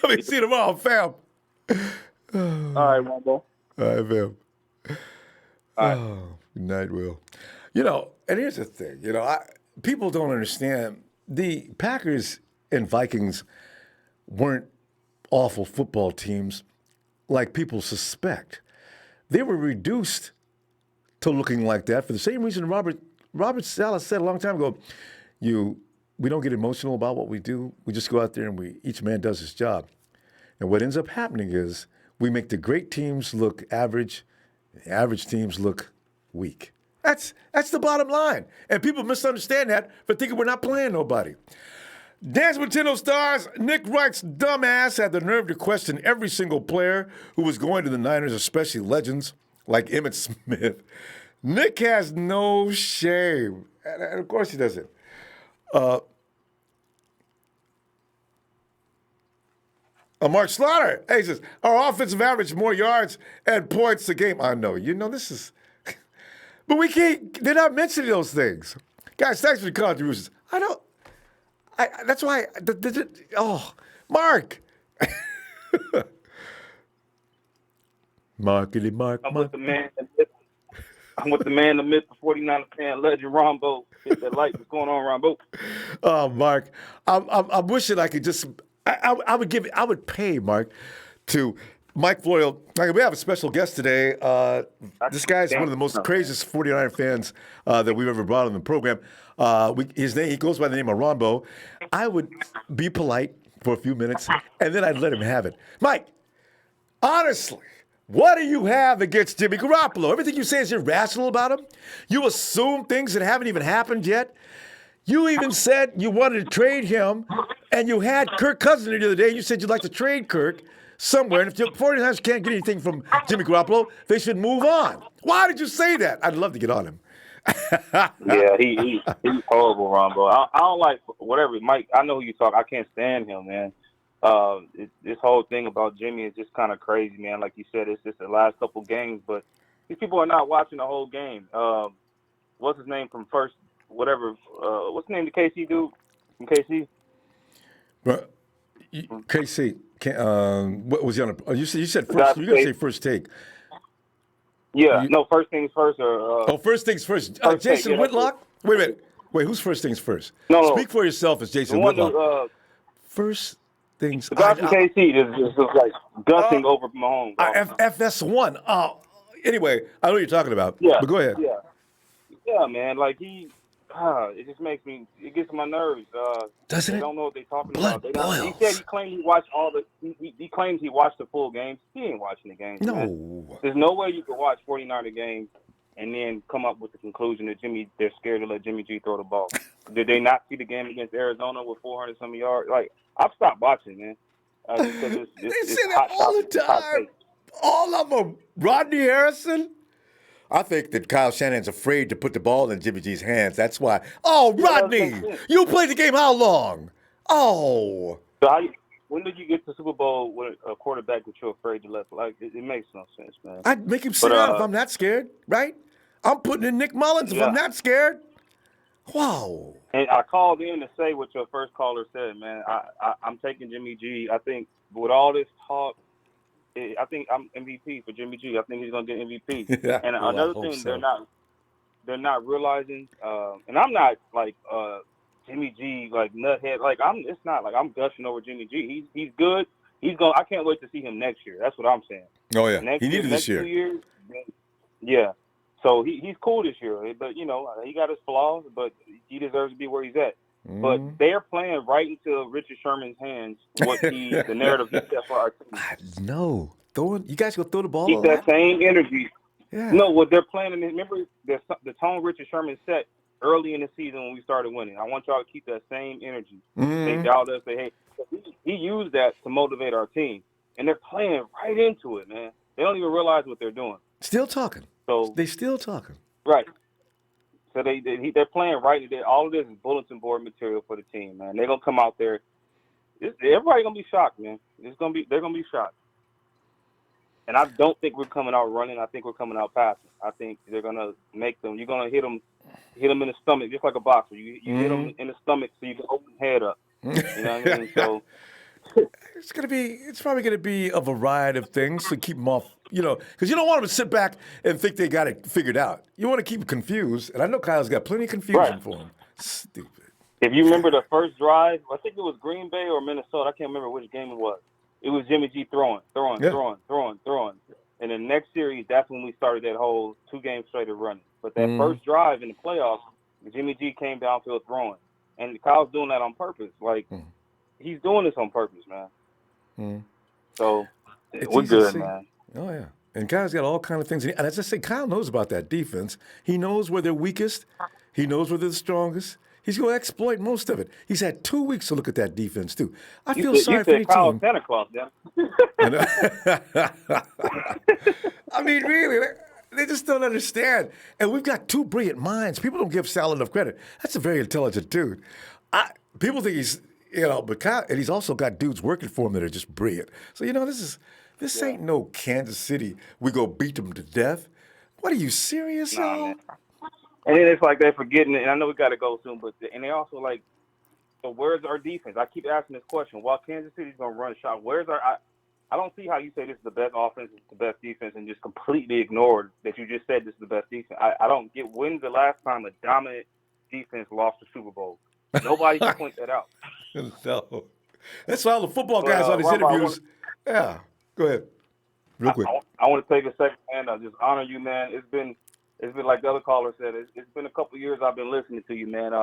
Let me see them all, fam. All right, Ronbo. All right, fam. All right. Oh, good night, Will. You know, and here's the thing. You know, people don't understand. The Packers and Vikings weren't awful football teams like people suspect. They were reduced to looking like that for the same reason Robert Saleh said a long time ago, we don't get emotional about what we do. We just go out there and each man does his job. And what ends up happening is we make the great teams look average, the average teams look weak. That's the bottom line. And people misunderstand that for thinking we're not playing nobody. Dance with Nintendo stars Nick Wright's dumbass had the nerve to question every single player who was going to the Niners, especially legends like Emmitt Smith. Nick has no shame. And of course he doesn't. Mark Slaughter, he says, our offensive average more yards and points a game. I know, this is, but we can't, they're not mentioning those things. Guys, thanks for the contributions. I That's why. Mark. Markety Mark. I'm with the man. I'm with the man, the myth, the 49er fan, legend Ronbo. Hit that light. What's going on, Ronbo? Oh, Mark, I'm wishing I could just. I would pay Mark to Mike Floyd. Like, we have a special guest today. This guy's one of the most craziest 49er fans that we've ever brought on the program. He goes by the name of Ronbo. I would be polite for a few minutes, and then I'd let him have it. Mike, honestly, what do you have against Jimmy Garoppolo? Everything you say is irrational about him. You assume things that haven't even happened yet. You even said you wanted to trade him, and you had Kirk Cousins the other day, and you said you'd like to trade Kirk somewhere. And if the 49ers can't get anything from Jimmy Garoppolo, they should move on. Why did you say that? I'd love to get on him. Yeah, he's horrible, Ronbo. I don't like whatever. Mike, I know who you talk. I can't stand him, man. This whole thing about Jimmy is just kind of crazy, man. Like you said, it's just the last couple games, but these people are not watching the whole game. What's his name from first, whatever, what's the name of the KC dude from KC? But KC, what was he on? You said first. You gotta say first take. Yeah, no, first things first. Or first things first. First Jason take, yeah, Whitlock. Wait a minute. Wait, who's first things first? No. Speak for yourself as Jason the one Whitlock. that, first things. the guy from KC is just like gushing over Mahomes. FS1. Anyway, I know what you're talking about. Yeah, But go ahead. Yeah, man. Like it just makes me. It gets on my nerves. Doesn't they it? don't know what they're talking Blood about. boils. He claimed he watched all the. He claims he watched the full games. He ain't watching the games. No. Man. There's no way you can watch 49er games and then come up with the conclusion that they're scared to let Jimmy G throw the ball. Did they not see the game against Arizona with 400 some yards? Like, I've stopped watching, man. Because They say that all the time. All of them. Rodney Harrison. I think that Kyle Shanahan's afraid to put the ball in Jimmy G's hands. That's why. Oh, Rodney, you played the game how long? Oh. So when did you get to Super Bowl with a quarterback that you're afraid to let? Like, it makes no sense, man. I'd make him sit out if I'm not scared, right? I'm putting in Nick Mullins if I'm not scared. Wow. And I called in to say what your first caller said, man. I'm taking Jimmy G. I think with all this talk, I think I'm MVP for Jimmy G. I think he's gonna get MVP. Yeah, and another thing they're not realizing, and I'm not like Jimmy G like nuthead. Like it's not like I'm gushing over Jimmy G. He's good. I can't wait to see him next year. That's what I'm saying. Oh yeah, Next he needed year, this year. 2 years, yeah. So he's cool this year, but he got his flaws, but he deserves to be where he's at. But they're playing right into Richard Sherman's hands the narrative he set for our team. No. You guys go throw the ball. Keep that same energy. Yeah. No, what they're playing, remember the tone Richard Sherman set early in the season when we started winning. I want y'all to keep that same energy. They dialed us, say, hey, he used that to motivate our team. And they're playing right into it, man. They don't even realize what they're doing. Still talking. So they still talking. Right. So they're playing right there. All of this is bulletin board material for the team, man. They're gonna come out there. Everybody gonna be shocked, man. They're gonna be shocked. And I don't think we're coming out running. I think we're coming out passing. I think they're gonna make them. You're gonna hit them in the stomach, just like a boxer. You hit them in the stomach so you can open the head up. You know what I mean? So it's probably gonna be a variety of things to keep them off. Because you don't want them to sit back and think they got it figured out. You want to keep them confused, and I know Kyle's got plenty of confusion for him. Stupid. If you remember the first drive, I think it was Green Bay or Minnesota. I can't remember which game it was. It was Jimmy G throwing. And the next series, that's when we started that whole 2 games straight of running. But that first drive in the playoffs, Jimmy G came downfield throwing. And Kyle's doing that on purpose. Like, he's doing this on purpose, man. So, we're good, man. Oh, yeah. And Kyle's got all kinds of things. And as I say, Kyle knows about that defense. He knows where they're weakest. He knows where they're the strongest. He's going to exploit most of it. He's had 2 weeks to look at that defense, too. I feel sorry for any Kyle's team. Santa Claus, yeah. I mean, really, they just don't understand. And we've got 2 brilliant minds. People don't give Sal enough credit. That's a very intelligent dude. People think he's, but Kyle, and he's also got dudes working for him that are just brilliant. So, this ain't no Kansas City. We go beat them to death. What are you serious, y'all? Man. And then it's like they're forgetting it. And I know we got to go soon, but they also like So where's our defense? I keep asking this question. While Kansas City's going to run a shot, where's our I don't see how you say this is the best offense, it's the best defense, and just completely ignored that you just said this is the best defense. I don't get when's the last time a dominant defense lost the Super Bowl? Nobody can point that out. No. That's why all the football guys on these Ronbo, interviews. Yeah. Go ahead. Real quick. I want to take a second and just honor you, man. It's been like the other caller said. It's been a couple of years I've been listening to you, man.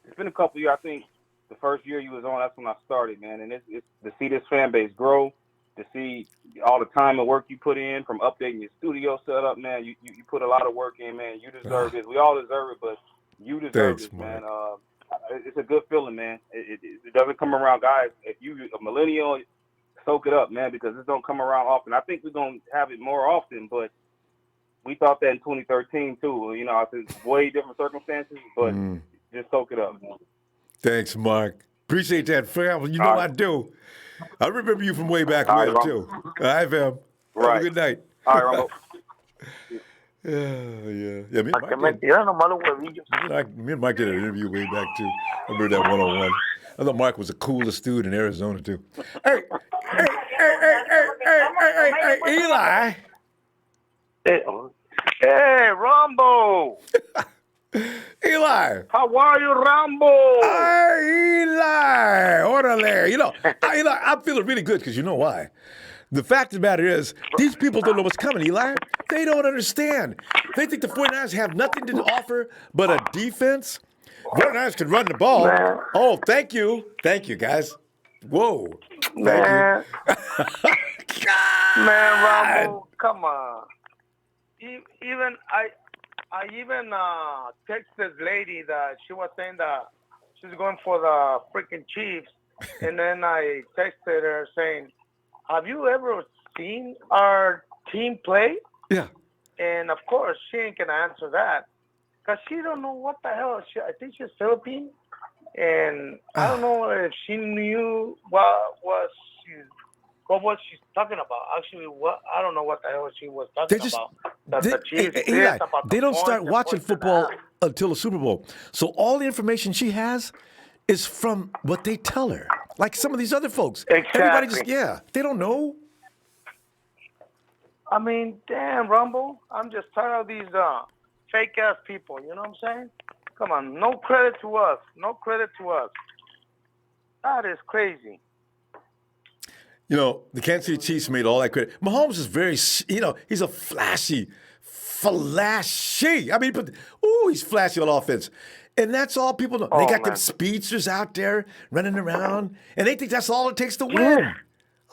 It's been a couple of years. I think the first year you was on, that's when I started, man. And it's to see this fan base grow, to see all the time and work you put in from updating your studio setup, man. You put a lot of work in, man. You deserve this. We all deserve it, but you deserve this, man. It's a good feeling, man. It doesn't come around, guys. If you a millennial, soak it up, man, because this don't come around often. I think we're going to have it more often, but we thought that in 2013, too. You know, it's way different circumstances, but just soak it up, man. Thanks, Mark. Appreciate that, fam. You know All right. I do. I remember you from way back All when, right, too. All right, fam. Right. Have a good night. All right, Ronbo. Yeah, me and Que Mike me did. tiraron nomás los huevillos. Me and Mike did an interview way back, too. I remember that one-on-one. I thought Mark was the coolest dude in Arizona, too. Hey, Eli. Hey, Ronbo. Eli. How are you, Ronbo? Hey, Eli. Orale. You know, Eli, I'm feeling really good because you know why. The fact of the matter is, these people don't know what's coming, Eli. They don't understand. They think the 49ers have nothing to offer but a defense. 49ers can run the ball. Man. Oh, thank you. Thank you, guys. Whoa. Thank Man, you. man, Ronbo, come on. Even I even text this lady that she was saying that she's going for the freaking Chiefs, and then I texted her saying, "Have you ever seen our team play?" Yeah. And of course, she ain't gonna answer that because she don't know what the hell. I think she's Philippine, and I don't know if she knew what she's talking about. Actually, I don't know what the hell she was talking about. The Chiefs, Eli, about they the don't points start and watching points and football that. until the Super Bowl. So all the information she has is from what they tell her. Like some of these other folks. Everybody just, Exactly. they don't know. I mean, damn, Rumble. I'm just tired of these fake ass people. You know what I'm saying? Come on, no credit to us. No credit to us. That is crazy. You know, the Kansas City Chiefs made all that credit. Mahomes is very, he's a flashy. I mean, he's flashy on offense. And that's all people know. They got them speedsters out there running around, and they think that's all it takes to win. Yeah.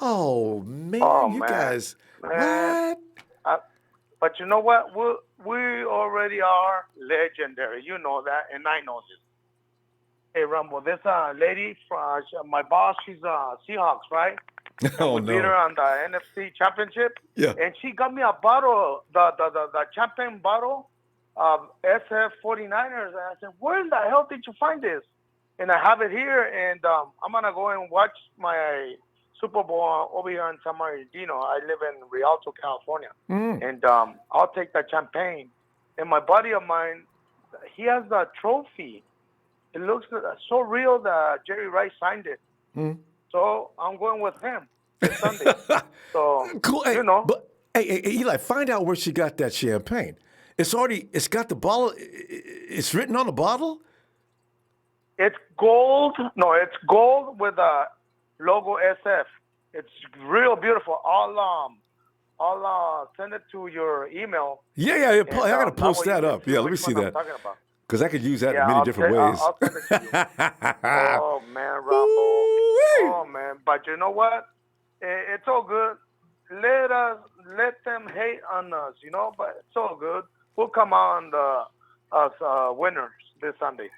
Oh, man, you guys. Man. What? But you know what? We already are legendary. You know that, and I know this. Hey, Rumble, this lady from my boss, she's Seahawks, right? Oh, we beat her on the NFC Championship. Yeah. And she got me a bottle, the champagne bottle of SF 49ers. And I said, where in the hell did you find this? And I have it here, and I'm going to go and watch my Super Bowl over here in San Bernardino. I live in Rialto, California. And I'll take that champagne. And my buddy of mine, he has the trophy. It looks so real that Jerry Rice signed it. So I'm going with him this Sunday. So, cool. Hey, you know. But, hey, Eli, find out where she got that champagne. It's got the bottle. It's written on the bottle? It's gold. No, it's gold with a logo SF. It's real beautiful. I'll send it to your email. Yeah. I got to post that up. Yeah, let me see that. Because I could use that in many different ways. I'll send it to you. Oh, man, Ronbo. Oh, man. But you know what? It's all good. Let them hate on us, but it's all good. We'll come on as winners this Sunday.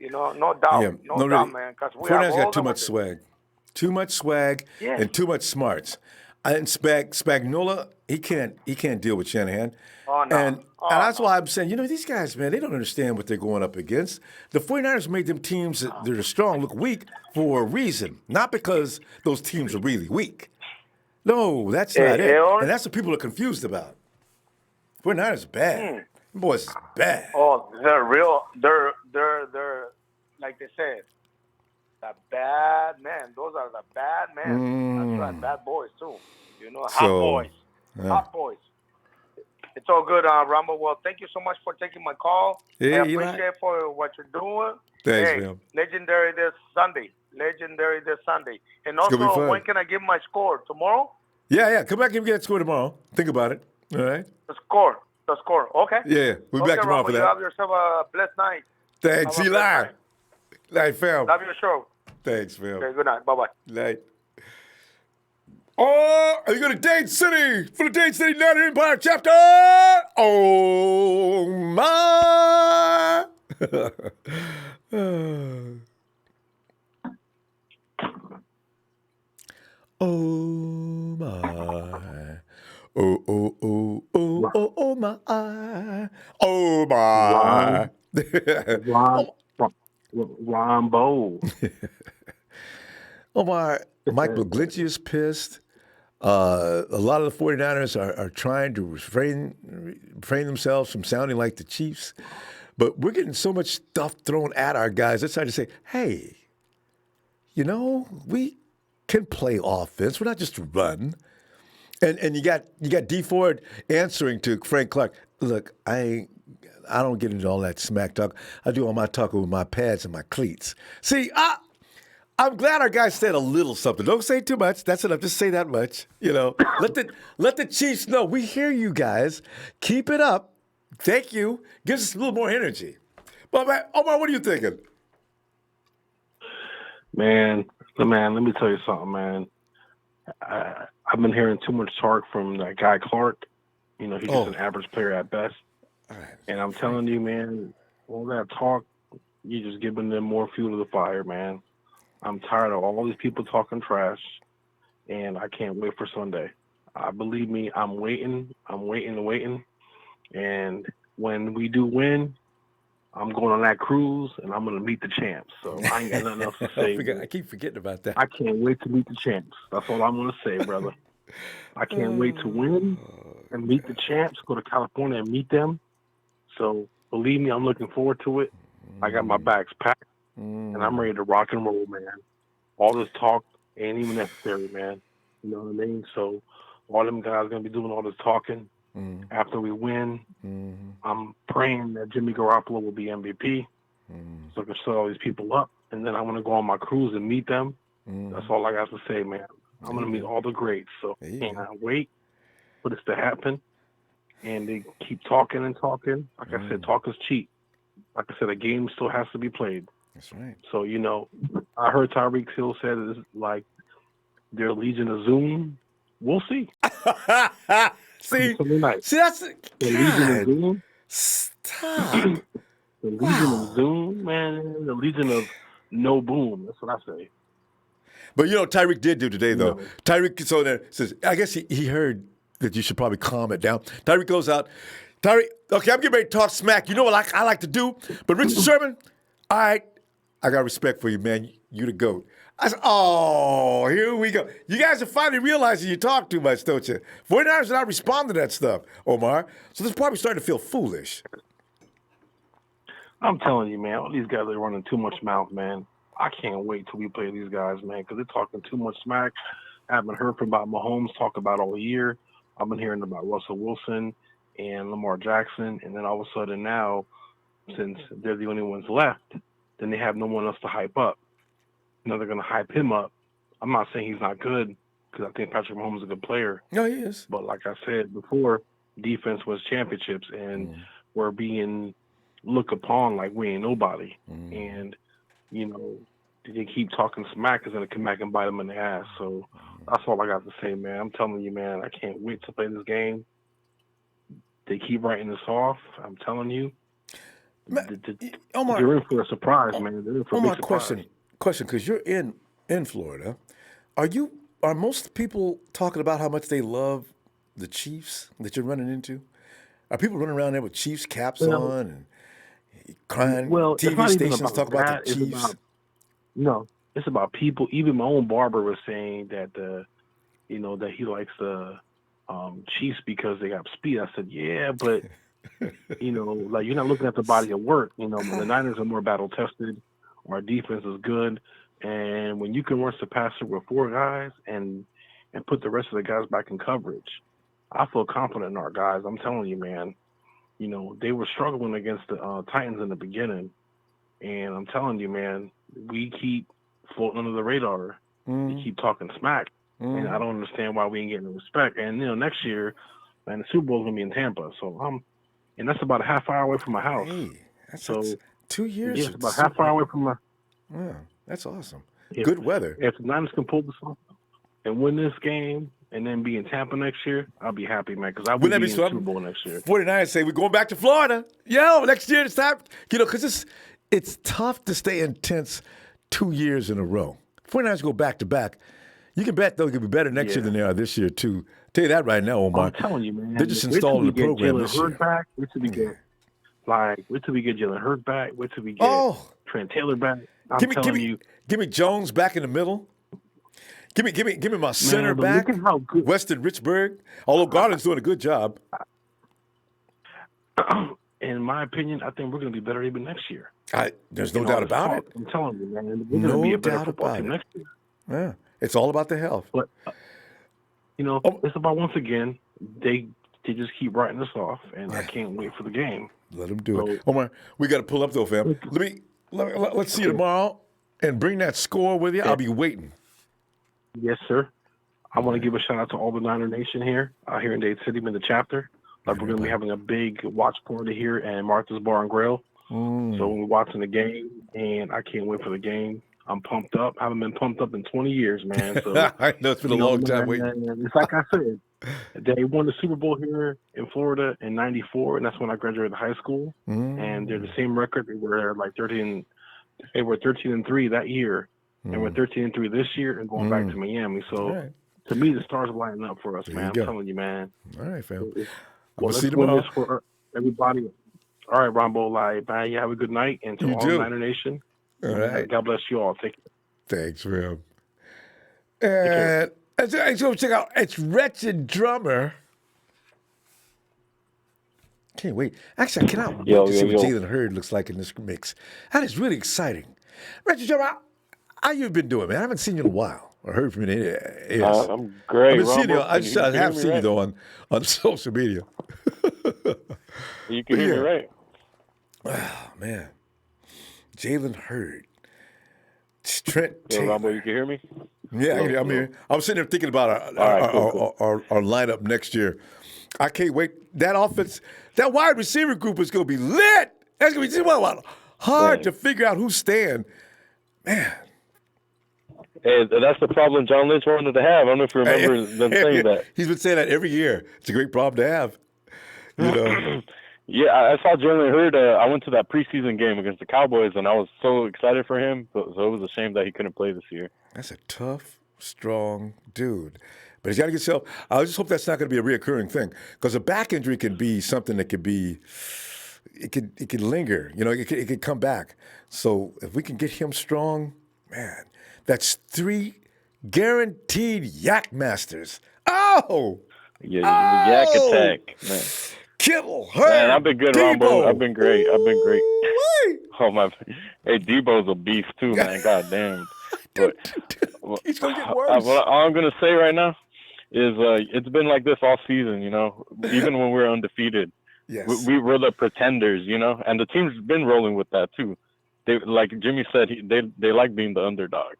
No doubt. Yeah, no doubt, man. Because we have got too much swag. Too much swag and too much smarts. And Spagnuolo, he can't deal with Shanahan. Oh, no. And that's why I'm saying, these guys, man, they don't understand what they're going up against. The 49ers made them teams that are strong look weak for a reason, not because those teams are really weak. No, that's not it. And that's what people are confused about. 49ers are bad. Boys is bad. Oh, they're real. They're like they said. The bad men. Those are the bad men. That's right. Bad boys, too. Hot boys. Hot boys. It's all good, Ronbo. Well, thank you so much for taking my call. Hey, I appreciate for what you're doing. Thanks, hey, man. Legendary this Sunday. And It's gonna be also, fun. when can I give my score? Tomorrow? Yeah. Come back and get that score tomorrow. Think about it. All right. The score. Okay. Yeah, we'll be back tomorrow Ronbo, for you that. have yourself a blessed night. Thanks, Have a Eli. blessed Night, fam. Love your show. Thanks, fam. Okay, good night. Bye-bye. Night. Oh, are you going to Dade City for the Dade City Night Empire chapter? Oh, my. Oh, my. Oh, my. Oh, my. Ronbo. Omar, Mike McGlinchey is pissed. A lot of the 49ers are trying to refrain themselves from sounding like the Chiefs. But we're getting so much stuff thrown at our guys. They're trying to say, hey, we can play offense. We're not just run. And you got D Ford answering to Frank Clark. Look, I don't get into all that smack talk. I do all my talking with my pads and my cleats. See, I'm glad our guys said a little something. Don't say too much. That's enough. Just say that much. Let the Chiefs know we hear you guys. Keep it up. Thank you. Gives us a little more energy. But Omar, what are you thinking? Man, let me tell you something, man. I've been hearing too much talk from that guy Clark. He's just an average player at best. All right. And I'm telling you, man, all that talk, you're just giving them more fuel to the fire, man. I'm tired of all these people talking trash, and I can't wait for Sunday. Believe me, I'm waiting. And when we do win, I'm going on that cruise, and I'm going to meet the champs. So I ain't got nothing else to say. I keep forgetting about that. I can't wait to meet the champs. That's all I'm going to say, brother. I can't wait to win and meet the champs, go to California and meet them. So believe me, I'm looking forward to it. I got my bags packed, and I'm ready to rock and roll, man. All this talk ain't even necessary, man. You know what I mean? So all them guys are going to be doing all this talking. After we win, I'm praying that Jimmy Garoppolo will be MVP so I can set all these people up. And then I'm going to go on my cruise and meet them. That's all I got to say, man. I'm going to meet all the greats. So I can't wait for this to happen. And they keep talking and talking. Like I said, talk is cheap. Like I said, a game still has to be played. That's right. So, I heard Tyreek Hill said it's like their Legion of Zoom. We'll see. See, that's the Legion of Zoom. Stop. The Legion of Zoom, man. The Legion of No Boom. That's what I say. But Tyreek did do today, though. Tyreek says, I guess he heard that you should probably calm it down. Tyreek goes out. Tyreek, okay, I'm getting ready to talk smack. You know what I like to do? But Richard Sherman, all right, I got respect for you, man. You the GOAT. I said, oh, here we go. You guys are finally realizing you talk too much, don't you? 49ers are not responding to that stuff, Omar. So this is probably starting to feel foolish. I'm telling you, man, all these guys are running too much mouth, man. I can't wait till we play these guys, man, because they're talking too much smack. I haven't heard about Mahomes talk about all year. I've been hearing about Russell Wilson and Lamar Jackson, and then all of a sudden now, since they're the only ones left, then they have no one else to hype up. They're going to hype him up. I'm not saying he's not good, because I think Patrick Mahomes is a good player. No, he is. But like I said before, defense wins championships, and we're being looked upon like we ain't nobody. And, they keep talking smack, is going to come back and bite them in the ass. So that's all I got to say, man. I'm telling you, man, I can't wait to play this game. They keep writing this off. I'm telling you. Omar, they're in for a surprise, man. They're in for a big surprise. Question, because you're in Florida. Are most people talking about how much they love the Chiefs that you're running into? Are people running around there with Chiefs caps on and crying? Well, TV stations talk about the Chiefs. It's about people. Even my own barber was saying that that he likes the Chiefs because they got speed. I said, yeah, but you're not looking at the body of work. The Niners are more battle tested. Our defense is good, And when you can rush the passer with 4 guys and put the rest of the guys back in coverage, I feel confident in our guys. I'm telling you, man. You know, they were struggling against the Titans in the beginning. And I'm telling you, man, we keep floating under the radar. We keep talking smack. And I don't understand why we ain't getting the respect. And, you know, next year, man, the Super Bowl's going to be in Tampa. So and that's about a half hour away from my house. Hey, that's 2 years. Yeah, it's about a half hour away from my. Yeah, that's awesome. If, Good weather. If the Niners can pull this off and win this game and then be in Tampa next year, I'll be happy, man, because I will be in the Super Bowl next year. 49ers say we're going back to Florida. Yo, next year it's time. You know, because it's tough to stay intense 2 years in a row. 49ers go back to back. You can bet they'll be better next year than they are this year, too. Tell you that right now, Omar. I'm telling you, man. They're just installing the program this year. Back. Wait till we get Jalen Hurts back. Wait till we get Trent Taylor back. I'm telling you. Give me Jones back in the middle. Give me my center back. Look at how good Weston Richburg. Although Garland's doing a good job. In my opinion, I think we're going to be better even next year. There's no doubt about it. I'm telling you, man. We're going to be a better football team next year. Yeah, it's all about the health. But you know, it's about, once again, they just keep writing us off, and I can't wait for the game. Let them do it. Omar, we got to pull up though, fam. Let's see you tomorrow, and bring that score with you. I'll be waiting. Yes, sir. I want to give a shout out to all the Niner Nation here in Dade City, in the chapter. We're going to be having a big watch party here at Martha's Bar and Grill. So we're watching the game, and I can't wait for the game. I'm pumped up. I haven't been pumped up in 20 years, man. So I know it's been a long time waiting. It's like I said, they won the Super Bowl here in Florida in '94, and that's when I graduated high school. And they're the same record. They were like 13. They were 13-3 that year, and we're 13-3 this year, and going back to Miami. So to me, the stars are lining up for us, man. I'm telling you, man. All right, fam. Well, let's win this for everybody. All right, Ronbo Live. Man, you have a good night, and to all Niner Nation. All right. God bless you all. Take care. Thanks, man. And so check out, it's Wretched Drummer. Can't wait. Actually, I cannot wait to see what Jalen Hurd looks like in this mix. That is really exciting. Wretched Drummer, how you been doing, man? I haven't seen you in a while or heard from you in years. I'm great. I have seen you, though, on social media. You can hear me right. Oh, man. Jalen Hurd. Trent Taylor. Ronbo, you can hear me? Yeah, I'm here. I was sitting there thinking about our lineup next year. I can't wait. That offense, that wide receiver group is going to be lit. That's going to be hard to figure out who's staying. Man. Hey, that's the problem John Lynch wanted to have. I don't know if you remember them saying that. He's been saying that every year. It's a great problem to have. You know. Yeah, I saw Jalen Hurd. I went to that preseason game against the Cowboys, and I was so excited for him. So it was a shame that he couldn't play this year. That's a tough, strong dude. But he's got to get himself. I just hope that's not going to be a reoccurring thing, because a back injury can be something that could be. It could linger. You know, it could come back. So if we can get him strong, man, that's 3 guaranteed Yak Masters. Oh, yeah, the Yak attack, man. Kittle, Hurd, man, I've been good, Debo. Ronbo. I've been great. Oh my! Hey, Debo's a beast too, man. God damn. But he's gonna get worse. All I'm gonna say right now is it's been like this all season. You know, even when we're undefeated, we were the pretenders. You know, and the team's been rolling with that too. They, like Jimmy said, they like being the underdog.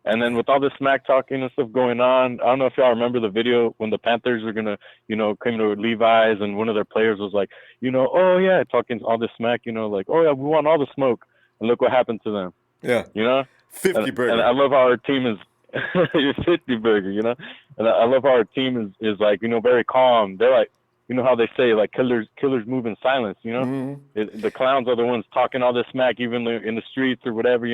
And then with all this smack talking and stuff going on, I don't know if y'all remember the video when the Panthers were gonna, come to Levi's, and one of their players was like, oh yeah, talking all this smack, like, oh yeah, we want all the smoke, and look what happened to them. Yeah. 50 burger. And I love how our team is 50 burger, and I love how our team is like, very calm. They're like, how they say, like, killers move in silence, The clowns are the ones talking all this smack, even in the streets or whatever,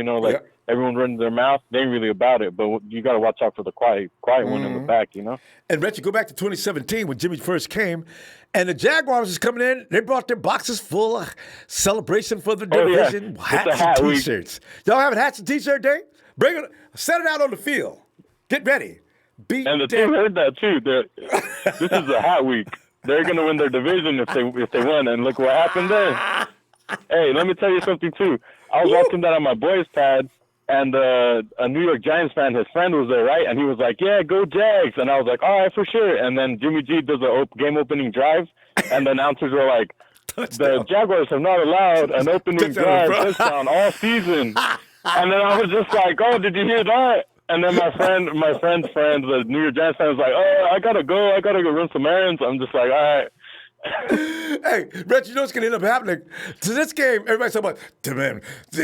everyone running their mouth. They ain't really about it, but you got to watch out for the quiet one in the back, And Rich, you go back to 2017 when Jimmy first came, and the Jaguars was coming in. They brought their boxes full of celebration for the division, hats and T-shirts. Y'all having hats and T-shirt day? Bring it, set it out on the field. Get ready. And the team heard that too. This is a hat week. They're gonna win their division if they win, and look what happened there. Hey, let me tell you something too. I was watching that on my boys' pad, and a New York Giants fan, his friend was there, right? And he was like, "Yeah, go Jags!" And I was like, "All right, for sure." And then Jimmy G does a game-opening drive, and the announcers were like, "The Jaguars have not allowed an opening drive touchdown all season." And then I was just like, "Oh, did you hear that?" And then my friend's friend, the New York Giants fan, was like, "Oh, I gotta go run some errands." I'm just like, "All right." Hey, Reg, you know what's going to end up happening? To this game, everybody's talking about, man,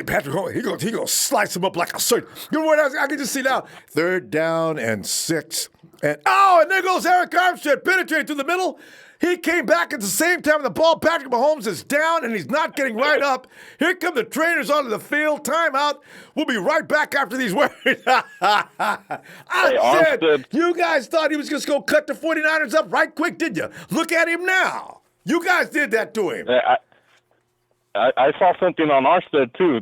Patrick Mahomes, he gonna slice him up like a sword. You know what else I can just see now? 3rd down and 6. And there goes Eric Armstead penetrating through the middle. He came back at the same time the ball. Patrick Mahomes is down, and he's not getting right up. Here come the trainers onto the field. Timeout. We'll be right back after these words. I said, you guys thought he was just going to cut the 49ers up right quick, did you? Look at him now. You guys did that to him. I saw something on Armstead, too.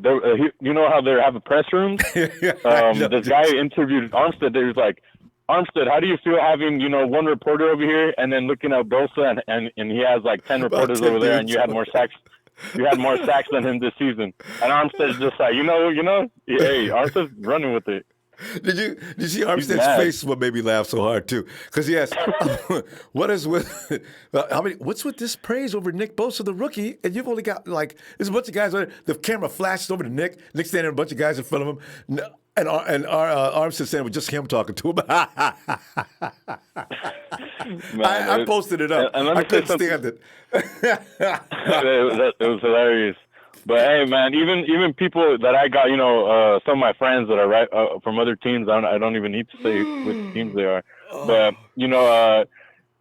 You know how they have a press room? This guy interviewed Armstead. He was like, "Armstead, how do you feel having, one reporter over here and then looking at Bosa and he has like 10 reporters over there and you had more sacks than him this season?" And Armstead's just like, hey, Armstead's running with it. Did you see Armstead's face? What made me laugh so hard too? Because he asked, what's with this praise over Nick Bosa, the rookie? And you've only got there's a bunch of guys on there. The camera flashes over to Nick. Nick's standing, a bunch of guys in front of him. And Armstead saying it was just him talking to him. I posted it up. I couldn't stand it. It was hilarious. But hey, man, even people that I got, some of my friends that are from other teams, I don't even need to say which teams they are. But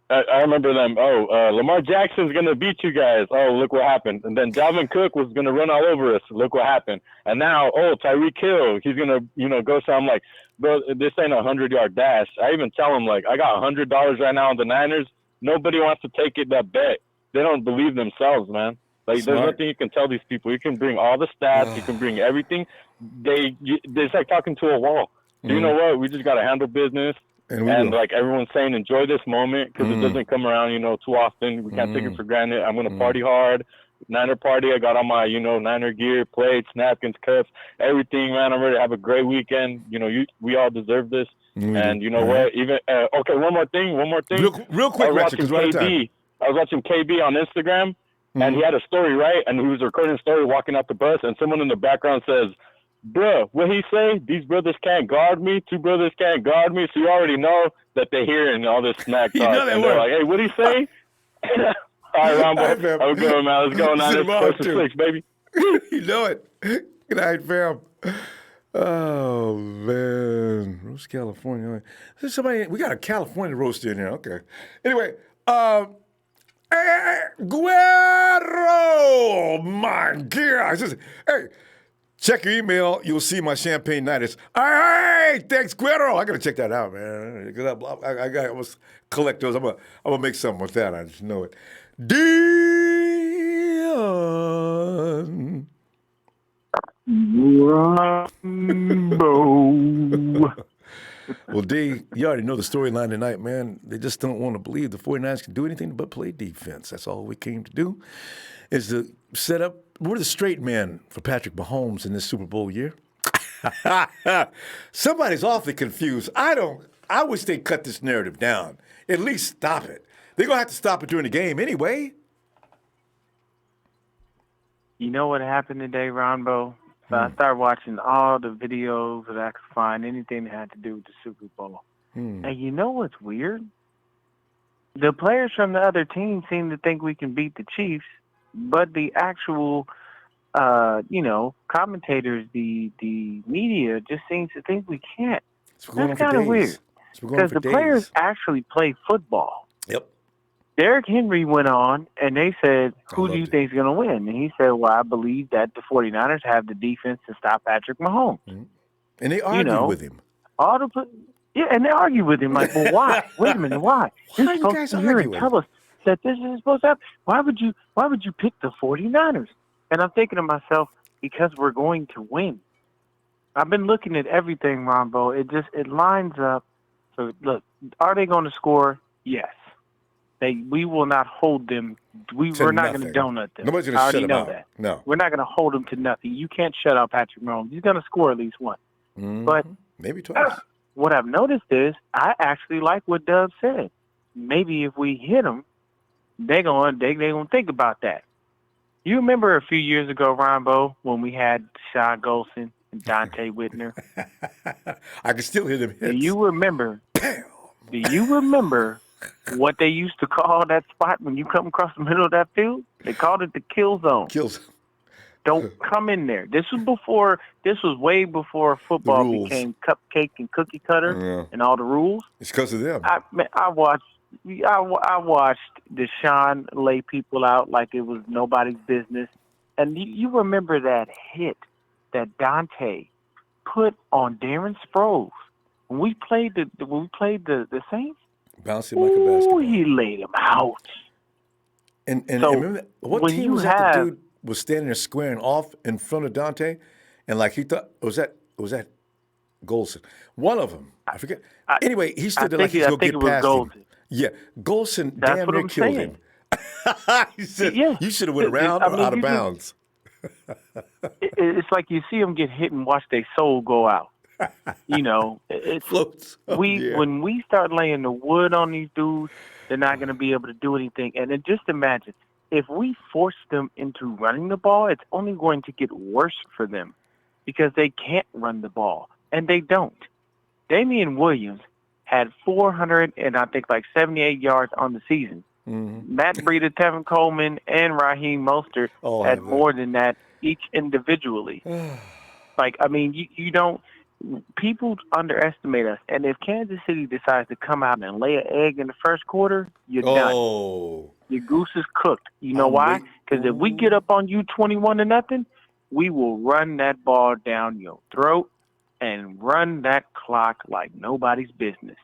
I remember them. Lamar Jackson's gonna beat you guys. Oh, look what happened. And then Dalvin Cook was gonna run all over us. Look what happened. And now, Tyreek Hill, he's gonna, go. So I'm like, bro, this ain't a 100-yard dash. I even tell him like, I got $100 right now on the Niners. Nobody wants to take it that bet. They don't believe themselves, man. Like, there's nothing you can tell these people. You can bring all the stats. You can bring everything. It's like talking to a wall. You know what? We just got to handle business. And like everyone's saying, enjoy this moment because it doesn't come around, too often. We can't take it for granted. I'm going to party hard. Niner party. I got all my, Niner gear, plates, napkins, cups, everything, man. I'm ready to have a great weekend. We all deserve this. And you know what? Even one more thing. Real quick, Richard, because we're out of time. I was watching KB on Instagram. And he had a story, right? And he was recording a story walking out the bus, and someone in the background says, "Bruh, what he say? These brothers can't guard me. 2 brothers can't guard me." So you already know that they're hearing all this smack talk. And they're like, "Hey, what he say?" All right, Ronbo. I'm good, man. Let's go now. It's 6, baby. You know it. Good night, fam. Oh, man. Roast California. We got a California roaster in here. Okay. Anyway, Guerrero, my God. Hey, check your email. You'll see my Champagne Nights. All right, thanks, Guerrero. I got to check that out, man. Because I must collect those. I'm gonna make something with that. I just know it. Dion. Ronbo. Well, D, you already know the storyline tonight, man. They just don't want to believe the 49ers can do anything but play defense. That's all we came to do, is to set up. We're the straight man for Patrick Mahomes in this Super Bowl year. Somebody's awfully confused. I wish they'd cut this narrative down. At least stop it. They're going to have to stop it during the game anyway. You know what happened today, Ronbo? So I started watching all the videos that I could find, anything that had to do with the Super Bowl. And you know what's weird? The players from the other team seem to think we can beat the Chiefs, but the actual, commentators, the media just seems to think we can't. That's kind of weird. Because the players actually play football. Yep. Derrick Henry went on, and they said, who do you think is going to win? And he said, well, I believe that the 49ers have the defense to stop Patrick Mahomes. And they argued with him. And they argued with him like, well, why? Wait a minute, why? You're supposed to hear and tell us that this is supposed to happen. Why would you pick the 49ers? And I'm thinking to myself, because we're going to win. I've been looking at everything, Ronbo. It lines up. So, look, are they going to score? Yes. We will not hold them. We're not going to donut them. Nobody's going to shut them out. That. No. We're not going to hold them to nothing. You can't shut out Patrick Mahomes. He's going to score at least one. But maybe twice. What I've noticed is I actually like what Dub said. Maybe if we hit them, they gonna think about that. You remember a few years ago, Ronbo, when we had Sean Golson and Dante Whitner? I can still hear them hits. Do you remember? Do you remember what they used to call that spot when you come across the middle of that field? They called it the kill zone. Kill zone. Don't come in there. This was way before football became cupcake and cookie cutter and all the rules. It's because of them. I watched Deshaun lay people out like it was nobody's business. And you remember that hit that Dante put on Darren Sproles when we played the Saints? Bouncing like a basketball. He laid him out. And so remember what team was that the dude was standing there squaring off in front of Dante? And like he thought, was that Golson? One of them. I forget. Anyway, he stood there like he's going to get past him. Yeah, Golson damn near killed him. He said, you should have went around or out of bounds. It's like you see them get hit and watch their soul go out. You know, it floats. When we start laying the wood on these dudes, they're not going to be able to do anything. And then just imagine, if we force them into running the ball, it's only going to get worse for them because they can't run the ball, and they don't. Damian Williams had 400 and I think like 78 yards on the season. Matt Breida, Tevin Coleman, and Raheem Mostert had more than that each individually. Like, I mean, you don't. People underestimate us, and if Kansas City decides to come out and lay an egg in the first quarter, you're done. Your goose is cooked. You know why? Because if we get up on you 21-0, we will run that ball down your throat and run that clock like nobody's business.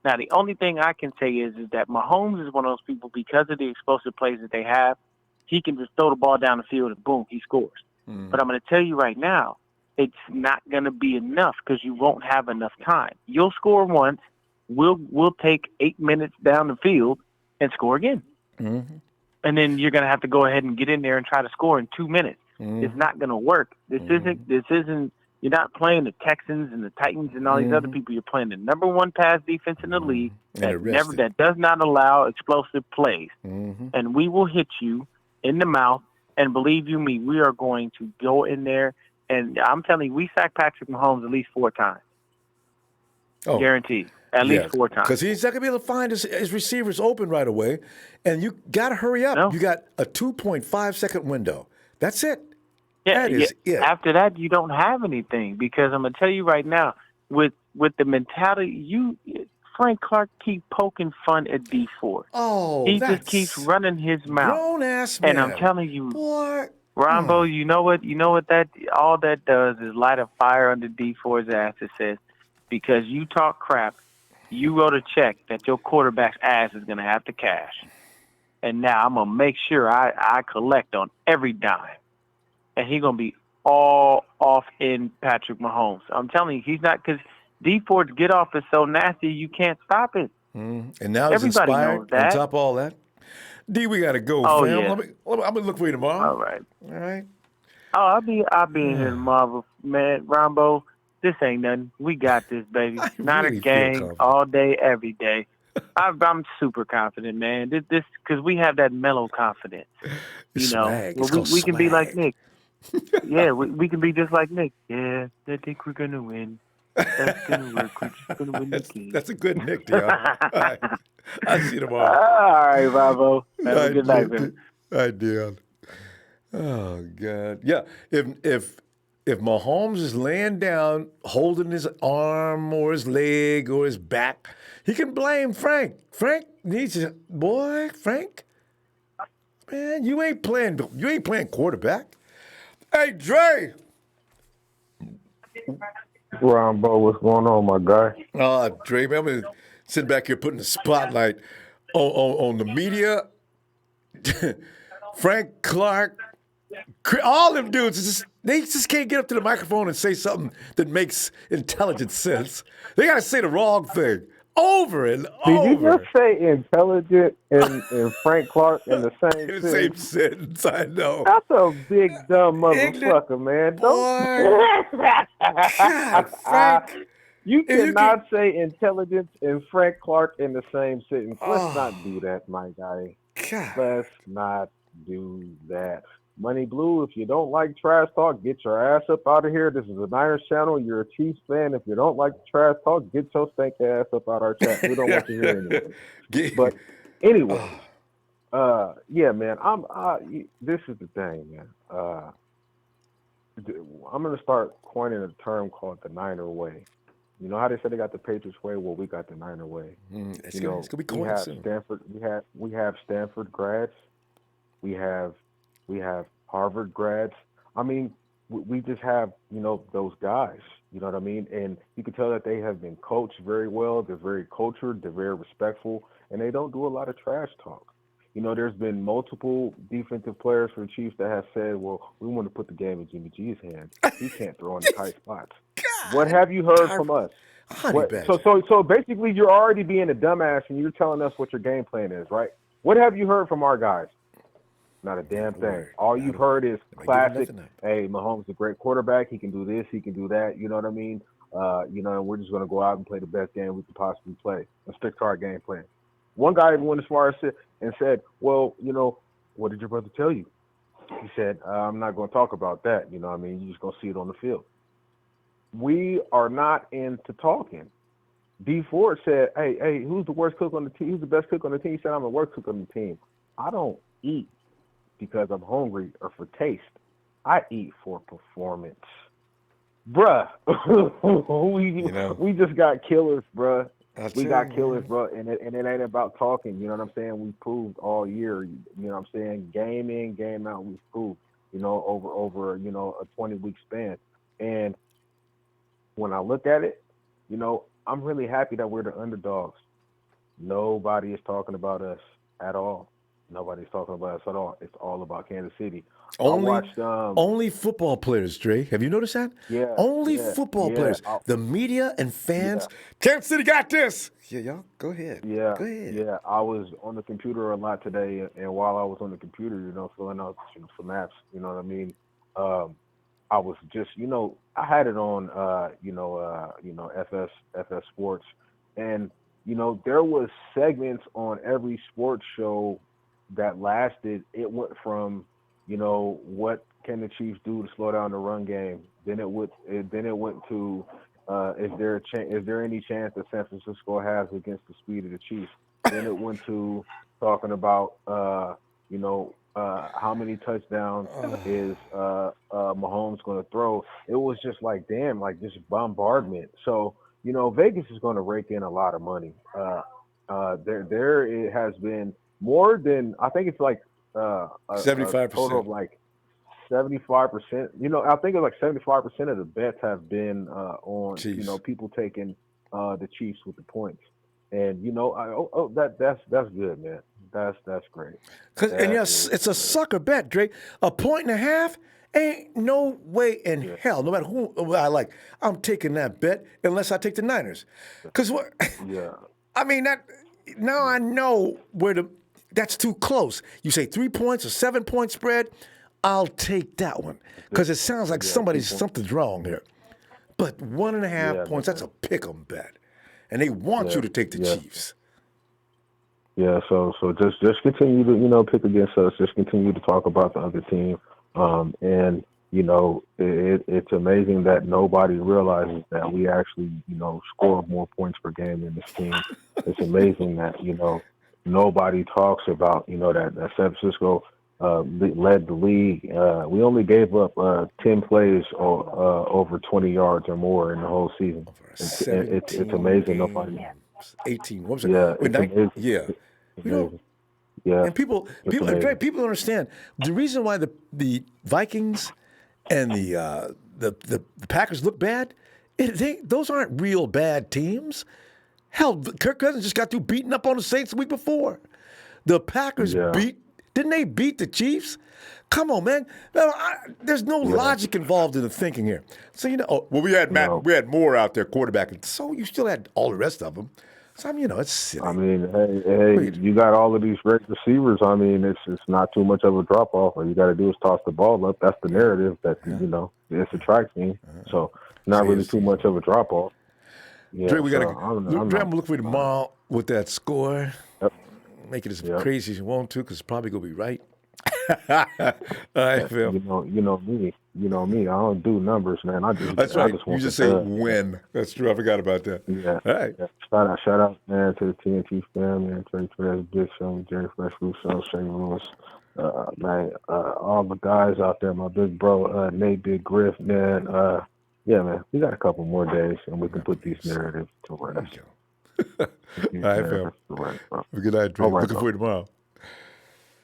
Now, the only thing I can say is that Mahomes is one of those people, because of the explosive plays that they have, he can just throw the ball down the field and boom, he scores. But I'm going to tell you right now, it's not going to be enough because you won't have enough time. You'll score once. We'll take 8 minutes down the field and score again. And then you're going to have to go ahead and get in there and try to score in 2 minutes. It's not going to work. This isn't. You're not playing the Texans and the Titans and all these other people. You're playing the number one pass defense in the league that does not allow explosive plays. And we will hit you in the mouth. And believe you me, we are going to go in there. And I'm telling you, we sacked Patrick Mahomes at least 4 times. Guaranteed. At least 4 times. Because he's not going to be able to find his receivers open right away. And you got to hurry up. No. You got a 2.5-second window. That's it. Yeah, after that, you don't have anything. Because I'm going to tell you right now, with the mentality, Frank Clark keep poking fun at D Ford. He just keeps running his mouth. Grown-ass man. And I'm telling you, what? Ronbo, you know what that all that does is light a fire under D Ford's ass. It says, because you talk crap, you wrote a check that your quarterback's ass is going to have to cash. And now I'm going to make sure I collect on every dime. And he's going to be all off in Patrick Mahomes. I'm telling you, he's not, because D Ford's get off is so nasty, you can't stop it. And now he's inspired on top of all that. D, we got to go, fam. Yeah. I'm going to look for you tomorrow. All right. All right. Oh, I'll be in here tomorrow, man. Ronbo, this ain't nothing. We got this, baby. Not really a gang, all day, every day. I'm super confident, man. This because we have that mellow confidence. You know, we can be like Nick. Yeah, we can be just like Nick. Yeah, I think we're gonna win. That's gonna work. We're just gonna win the game. That's a good Nick, Dion. Right. I'll see you tomorrow. All right, Bravo. Have a good night, man. All right, Dion. Oh God, yeah. If Mahomes is laying down, holding his arm or his leg or his back, he can blame Frank. Frank needs to, boy, Frank. Man, you ain't playing quarterback. Hey, Dre. Ronbo, what's going on, my guy? Dre, man, I'm sitting back here putting the spotlight on the media. Frank Clark, all them dudes, they just can't get up to the microphone and say something that makes intelligent sense. They got to say the wrong thing over and Did you over. just say intelligent and Frank Clark in the same In the sentence? same sentence, I know. That's a big dumb Ignorant motherfucker, man. God, Frank. You If you cannot say intelligence and Frank Clark in the same sentence. Let's not Oh, do that, my guy. God. Let's not do that. Money Blue, if you don't like trash talk, get your ass up out of here. This is a Niners channel. You're a Chiefs fan. If you don't like trash talk, get your stank ass up out our chat. We don't want you here anyway. But anyway, yeah, man. This is the thing, man. I'm gonna start coining a term called the Niner way. You know how they said they got the Patriots way? Well, we got the Niner way. It's gonna be coined we have soon. Stanford. We have Stanford grads. We have Harvard grads. I mean, we just have those guys. You know what I mean? And you can tell that they have been coached very well. They're very cultured. They're very respectful, and they don't do a lot of trash talk. There's been multiple defensive players for the Chiefs that have said, "Well, we want to put the game in Jimmy G's hands. He can't throw in the tight spots." What have you heard from us? So basically, you're already being a dumbass, and you're telling us what your game plan is, right? What have you heard from our guys? Not a damn thing. All you've heard is classic. Hey, Mahomes is a great quarterback. He can do this. He can do that. You know what I mean? And we're just going to go out and play the best game we can possibly play and stick to our game plan. One guy even went as far as and said, "Well, what did your brother tell you?" He said, "I'm not going to talk about that. You know what I mean? You're just going to see it on the field." We are not into talking. D Ford said, hey, who's the worst cook on the team? Who's the best cook on the team? He said, I'm the worst cook on the team. I don't eat because I'm hungry or for taste. I eat for performance. Bruh, we just got killers, bruh. We got killers, bro, and it ain't about talking. You know what I'm saying? We proved all year. You know what I'm saying? Game in, game out, we proved. Over a 20-week span. And when I look at it, I'm really happy that we're the underdogs. Nobody is talking about us at all. Nobody's talking about us at all. It's all about Kansas City. Only football players, Dre. Have you noticed that? Yeah. Only football players. The media and fans. Yeah. Kansas City got this. Yeah, y'all. Go ahead. Yeah. Go ahead. Yeah. I was on the computer a lot today, and while I was on the computer, filling out some apps, you know what I mean? I was just, I had it on, FS Sports, and there was segments on every sports show that lasted. It went from, what can the Chiefs do to slow down the run game? Then it went to, is there any chance that San Francisco has against the speed of the Chiefs? Then it went to talking about, how many touchdowns is Mahomes going to throw? It was just like, damn, like just bombardment. So, Vegas is going to rake in a lot of money. There it has been more than, I think it's like 75%. Total of like 75%. I think it's like 75% of the bets have been on Chiefs. People taking the Chiefs with the points. And that's good, man. That's great. And yes, it's a sucker bet, Drake. 1.5 ain't no way in hell. No matter who I like, I'm taking that bet unless I take the Niners. Because what? Yeah. I mean that. Now I know that's too close. You say 3 points or 7-point spread, I'll take that one because it sounds like something's wrong here. But 1.5 points, that's a pick 'em bet, and they want you to take the Chiefs. Yeah, so just continue to pick against us. Just continue to talk about the other team, and it's amazing that nobody realizes that we actually score more points per game than this team. It's amazing that nobody talks about that San Francisco led the league. We only gave up 10 plays over 20 yards or more in the whole season. It's amazing. Nobody. 18. What was it? Yeah, it's amazing. Yeah. Yeah. And people don't understand the reason why the Vikings and the Packers look bad. Those aren't real bad teams. Hell, Kirk Cousins just got through beating up on the Saints the week before. The Packers didn't they beat the Chiefs? Come on, man. There's no logic involved in the thinking here. So we had we had Moore out there quarterbacking. So you still had all the rest of them. So, it's silly. I mean, hey, you got all of these great receivers. I mean, it's not too much of a drop off. All you got to do is toss the ball up. That's the narrative that it's a track team. So not really too much of a drop off. Yeah, Dre, we so gotta. I'm Dre, I'm not. gonna look for you tomorrow with that score. Yep. Make it as Yep. crazy as you want to, because it's probably gonna be right. All right, Phil. You know me. You know me. I don't do numbers, man. That's right. I just You want just the say dub. when. That's true. I forgot about that. Yeah. All right. Yeah. Shout out, man, to the TNT family, man, Trey Perez, Big Show, Jerry Fresh, Russo, Shay Lewis, man, all the guys out there, my big bro, Nate Big Griff, man. Yeah, man, we got a couple more days, and we can put these narratives to rest. All right, Phil. Good night, Dre. Looking for you tomorrow.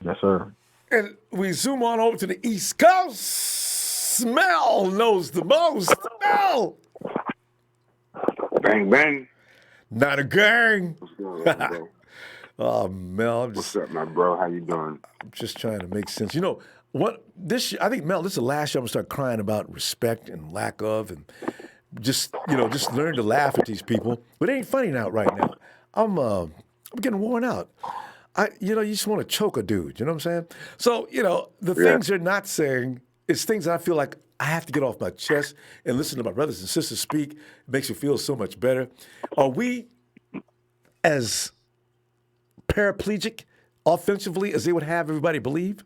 Yes, sir. And we zoom on over to the East Coast. Smell knows the most. Smell. Bang, bang. Not a gang. What's going on, bro? Oh, Mel. What's up, my bro? How you doing? I'm just trying to make sense. What this year, I think, Mel, this is the last year I'm going to start crying about respect and lack of, and just learn to laugh at these people. But it ain't funny now, right now. I'm getting worn out. You just want to choke a dude. You know what I'm saying? So, the things they're not saying is things that I feel like I have to get off my chest and listen to my brothers and sisters speak. It makes me feel so much better. Are we as paraplegic offensively as they would have everybody believe?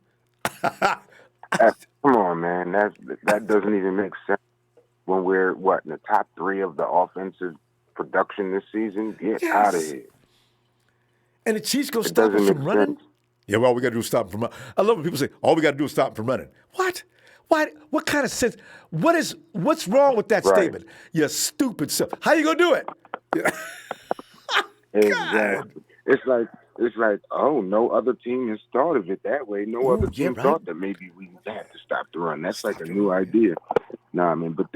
Come on, man. That doesn't even make sense. When we're, in the top 3 of the offensive production this season? Get out of here. And the Chiefs go stop him from running? Yeah, well, all we got to do is stop him from running. I love when people say, all we got to do is stop him from running. What? Why? What kind of sense? What's wrong with that statement? You stupid self. How you going to do it? Exactly. It's like, oh, no other team has thought of it that way. No other team thought that maybe we have to stop the run. That's like a new idea. Nah, I mean, but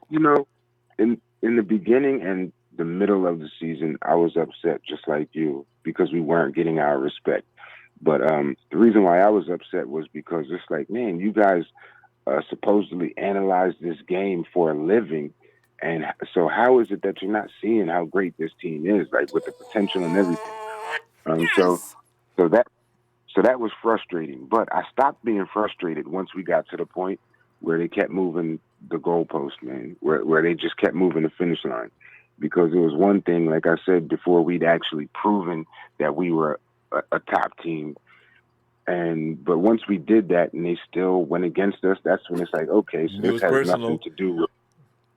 in the beginning and the middle of the season, I was upset just like you because we weren't getting our respect. But the reason why I was upset was because it's like, man, you guys supposedly analyze this game for a living. And so how is it that you're not seeing how great this team is, like with the potential and everything? So that was frustrating. But I stopped being frustrated once we got to the point where they kept moving the goalpost, man, where they just kept moving the finish line. Because it was one thing, like I said before, we'd actually proven that we were a top team. But once we did that and they still went against us, that's when it's like, okay, so this has nothing to do with,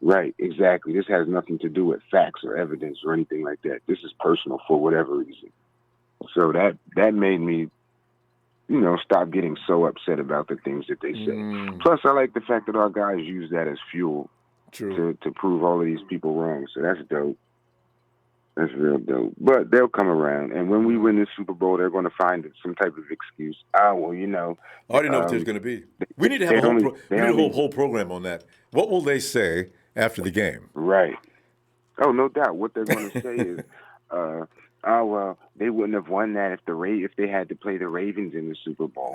right, exactly. This has nothing to do with facts or evidence or anything like that. This is personal for whatever reason. So that made me, stop getting so upset about the things that they say. Plus, I like the fact that our guys use that as fuel to prove all of these people wrong. So that's dope. That's real dope. But they'll come around. And when we win this Super Bowl, they're going to find some type of excuse. I already know what there's going to be. We need to have a whole program on that. What will they say after the game? Right. Oh, no doubt. What they're going to say is, oh, well, they wouldn't have won that if they had to play the Ravens in the Super Bowl.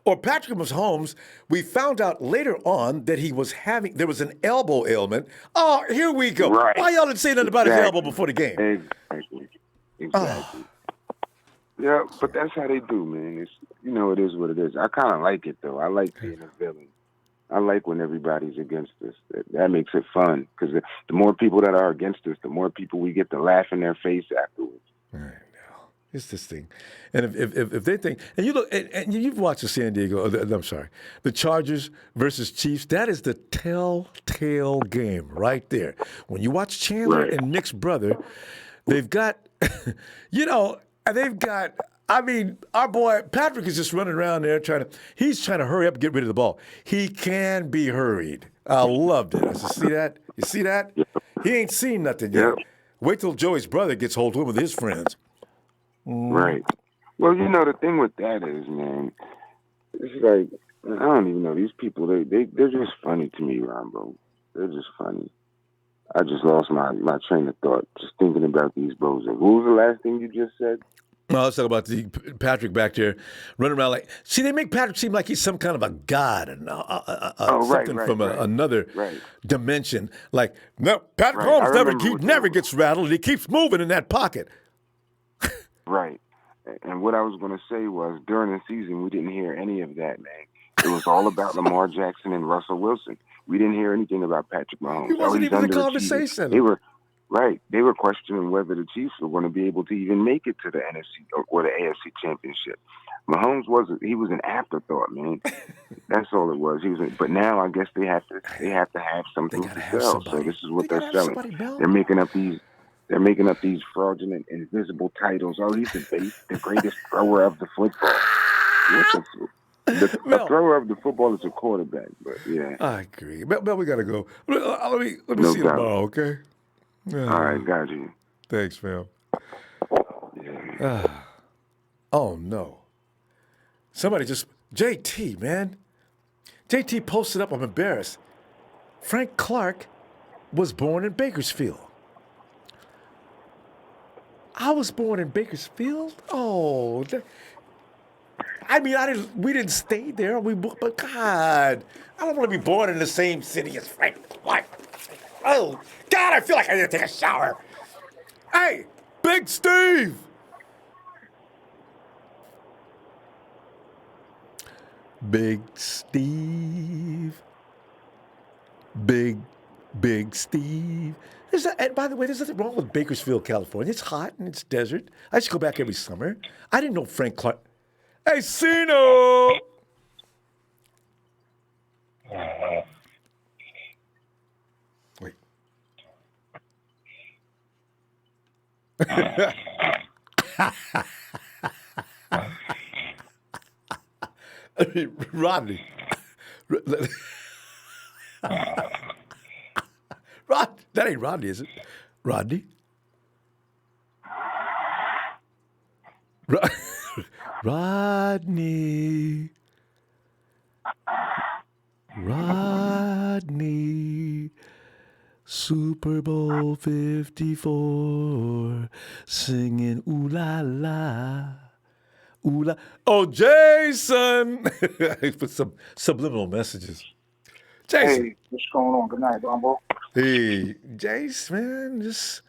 Or Patrick Mahomes, we found out later on that there was an elbow ailment. Oh, here we go. Right. Why y'all didn't say nothing about his elbow before the game? Exactly. Yeah, but that's how they do, man. It's, it is what it is. I kind of like it, though. I like being a villain. I like when everybody's against us. That makes it fun because the more people that are against us, the more people we get to laugh in their face afterwards. I know. It's this thing. And if they think, and you look, and you've watched the Chargers versus Chiefs, that is the telltale game right there. When you watch Chandler and Nick's brother, they've got, our boy Patrick is just running around there he's trying to hurry up and get rid of the ball. He can be hurried. I loved it. I said, see that? You see that? He ain't seen nothing yet. Wait till Joey's brother gets hold of him with his friends. Right. Well, the thing with that is, man, it's like, I don't even know. These people, they're just funny to me, Ronbo. They're just funny. I just lost my train of thought just thinking about these bozos. What was the last thing you just said? No, I was talking about the Patrick back there running around like. See, they make Patrick seem like he's some kind of a god and something from another dimension. Like, no, Patrick Mahomes never gets rattled. He keeps moving in that pocket. Right. And what I was going to say was, during the season, we didn't hear any of that, man. It was all about Lamar Jackson and Russell Wilson. We didn't hear anything about Patrick Mahomes. He wasn't even in the conversation. They were questioning whether the Chiefs were going to be able to even make it to the NFC or the AFC Championship. Mahomes he was an afterthought, man. That's all it was. But now I guess they have to have something to sell. So this is what they're selling. They're making up these fraudulent, invisible titles. Oh, he's the greatest thrower of the football. A thrower of the football is a quarterback, but yeah. I agree. But we got to go. Let me see you tomorrow, okay? All right, got you. Thanks, fam. Oh, no. Somebody JT, man. JT posted up, I'm embarrassed. Frank Clark was born in Bakersfield. I was born in Bakersfield? Oh, we didn't stay there. But God, I don't want to be born in the same city as Frank Clark. Oh, God, I feel like I need to take a shower. Hey, Big Steve. Big Steve. Big Steve. And by the way, there's nothing wrong with Bakersfield, California. It's hot and it's desert. I used to go back every summer. I didn't know Frank Clark. Hey, Sino! Wait. Rodney. That ain't Rodney, is it? Rodney? Rodney. Super Bowl 54, singing ooh la la. Ooh la. Oh, Jason! Put some subliminal messages. Jason. Hey, what's going on? Good night, Ronbo. Hey, Jace, man, just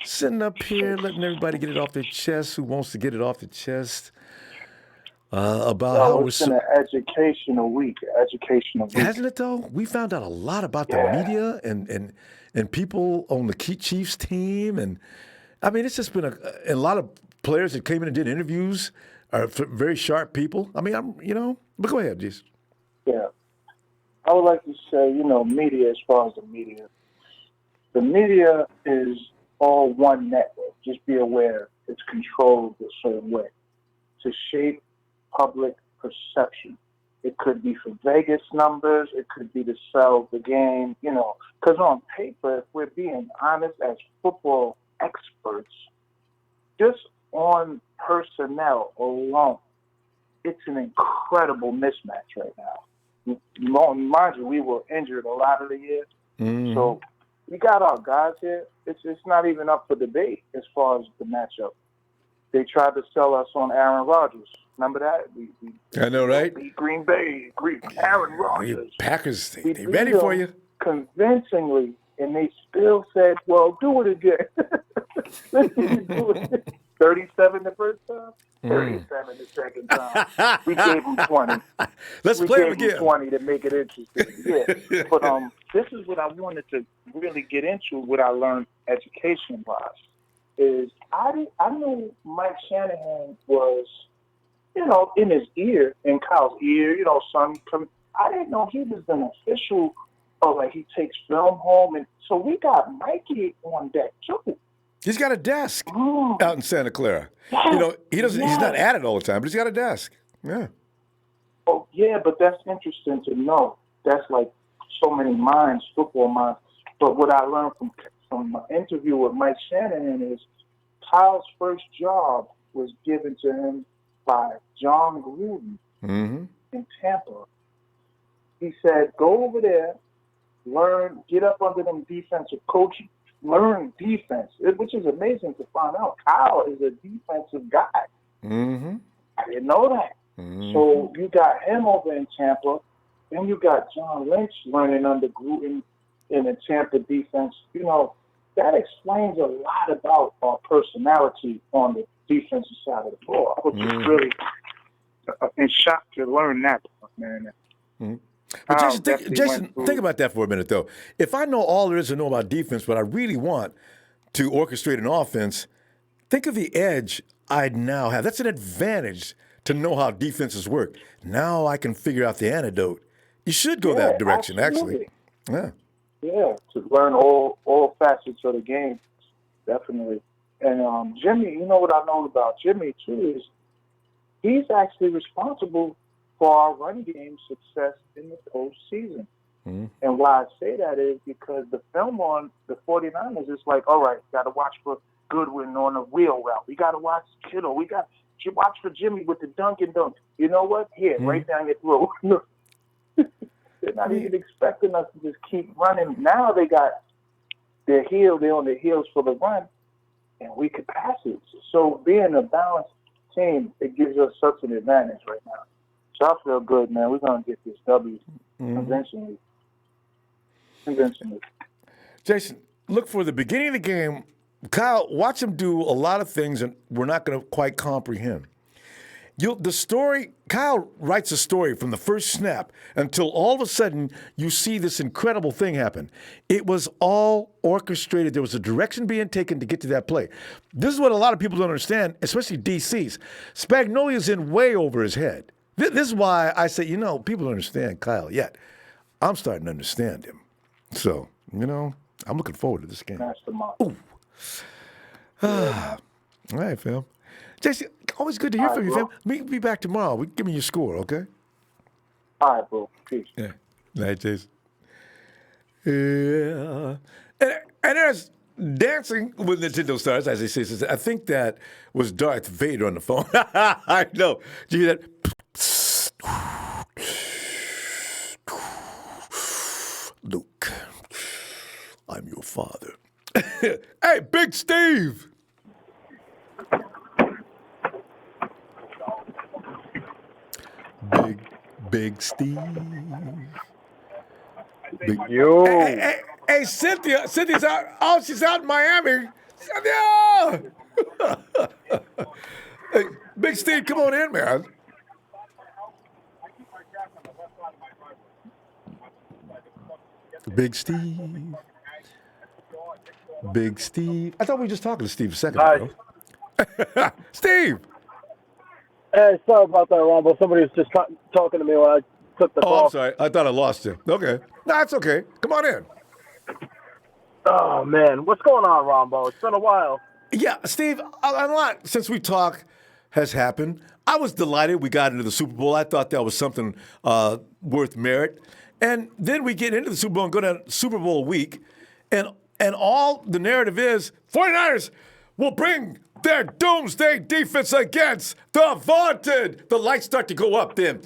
sitting up here, letting everybody get it off their chest who wants to get it off their chest. About how it's been an educational week. Hasn't it, though? We found out a lot about the media and people on the Chiefs team. And, I mean, it's just been a lot of players that came in and did interviews are very sharp people. I mean, but go ahead, Jace. Yeah. I would like to say, media, as far as the media is all one network. Just be aware it's controlled a certain way to shape public perception. It could be for Vegas numbers. It could be to sell the game, because on paper, if we're being honest as football experts, just on personnel alone, it's an incredible mismatch right now. Mind you, we were injured a lot of the year. Mm-hmm. So we got our guys here. It's not even up for debate as far as the matchup. They tried to sell us on Aaron Rodgers. Remember that? I know, right? Beat Green Bay. Aaron Rodgers. Packers, they ready for you. Convincingly, and they still said, well, do it again. Do it. 37 the first time, 37 the second time. We gave them 20. Let's play it again. 20 to make it interesting. Yeah. But this is what I wanted to really get into, what I learned education-wise, is I knew Mike Shanahan was, in his ear, in Kyle's ear, son. I didn't know he was an official, he takes film home. And so we got Mikey on deck, too. He's got a desk out in Santa Clara. Yes. He's not at it all the time, but he's got a desk. Yeah. Oh, yeah, but that's interesting to know. That's like so many minds, football minds. But what I learned from my interview with Mike Shanahan is Kyle's first job was given to him by John Gruden in Tampa. He said, go over there, learn, get up under them defensive coaching. Learn defense, which is amazing to find out. Kyle is a defensive guy. Mm-hmm. I didn't know that. Mm-hmm. So you got him over in Tampa. Then you got John Lynch running under Gruden in the Tampa defense. You know, that explains a lot about our personality on the defensive side of the ball. I was just really in shock to learn that, man. Mm-hmm. But Jason, think about that for a minute, though. If I know all there is to know about defense, but I really want to orchestrate an offense, think of the edge I now have. That's an advantage to know how defenses work. Now I can figure out the antidote. You should go that direction, absolutely. actually. Yeah, to learn all facets of the game, definitely. And Jimmy, you know what I know about Jimmy, too, is he's actually responsible for our run game success in the postseason. Mm-hmm. And why I say that is because the film on the 49ers is like, all right, got to watch for Goodwin on the wheel route. We got to watch Kittle. We got to watch for Jimmy with the dunk and dunk. You know what? Here, right down your throat. They're not even expecting us to just keep running. Now they got they're on their heels for the run, and we could pass it. So being a balanced team, it gives us such an advantage right now. So I feel good, man. We're going to get this W convincingly. Jason, look for the beginning of the game. Kyle, watch him do a lot of things and we're not going to quite comprehend. Kyle writes a story from the first snap until all of a sudden you see this incredible thing happen. It was all orchestrated. There was a direction being taken to get to that play. This is what a lot of people don't understand, especially DCs. Spagnolia's in way over his head. This is why I say, people don't understand Kyle yet. I'm starting to understand him. So, I'm looking forward to this game. Ooh. All right, fam. Jason, always good to hear from you, fam. Be back tomorrow. Give me your score, okay? All right, bro. Peace. Yeah. Night, Jason. Yeah. And there's Dancing with Nintendo Stars, as they say. I think that was Darth Vader on the phone. I know. Did you hear that? Luke, I'm your father. Hey, Big Steve! Big Steve. Hey, Cynthia. Cynthia's out. Oh, she's out in Miami. Cynthia! Hey, Big Steve, come on in, man. Big Steve. Big Steve. I thought we were just talking to Steve a second ago. Steve! Hey, sorry about that, Ronbo. Somebody was just talking to me when I took the call. Oh, I'm sorry. I thought I lost you. Okay. No, it's okay. Come on in. Oh, man. What's going on, Ronbo? It's been a while. Yeah, Steve, a lot since we talked has happened. I was delighted we got into the Super Bowl. I thought that was something worth merit. And then we get into the Super Bowl and go to Super Bowl week, and all the narrative is 49ers will bring their doomsday defense against the vaunted. The lights start to go up then.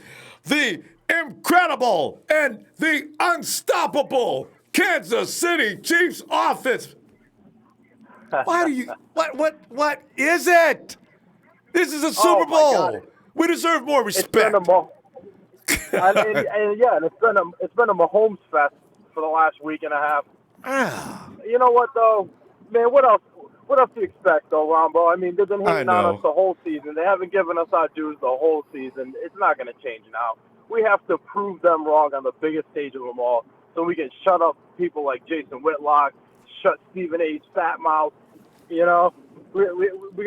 The incredible and the unstoppable Kansas City Chiefs offense. Why do you, what is it? This is a Super Bowl. We deserve more respect. It's been a Mahomes fest for the last week and a half. You know what, though? Man, what else do you expect, though, Ronbo? I mean, they've been hating on us the whole season. They haven't given us our dues the whole season. It's not going to change now. We have to prove them wrong on the biggest stage of them all so we can shut up people like Jason Whitlock, shut Stephen A's fat mouth. We got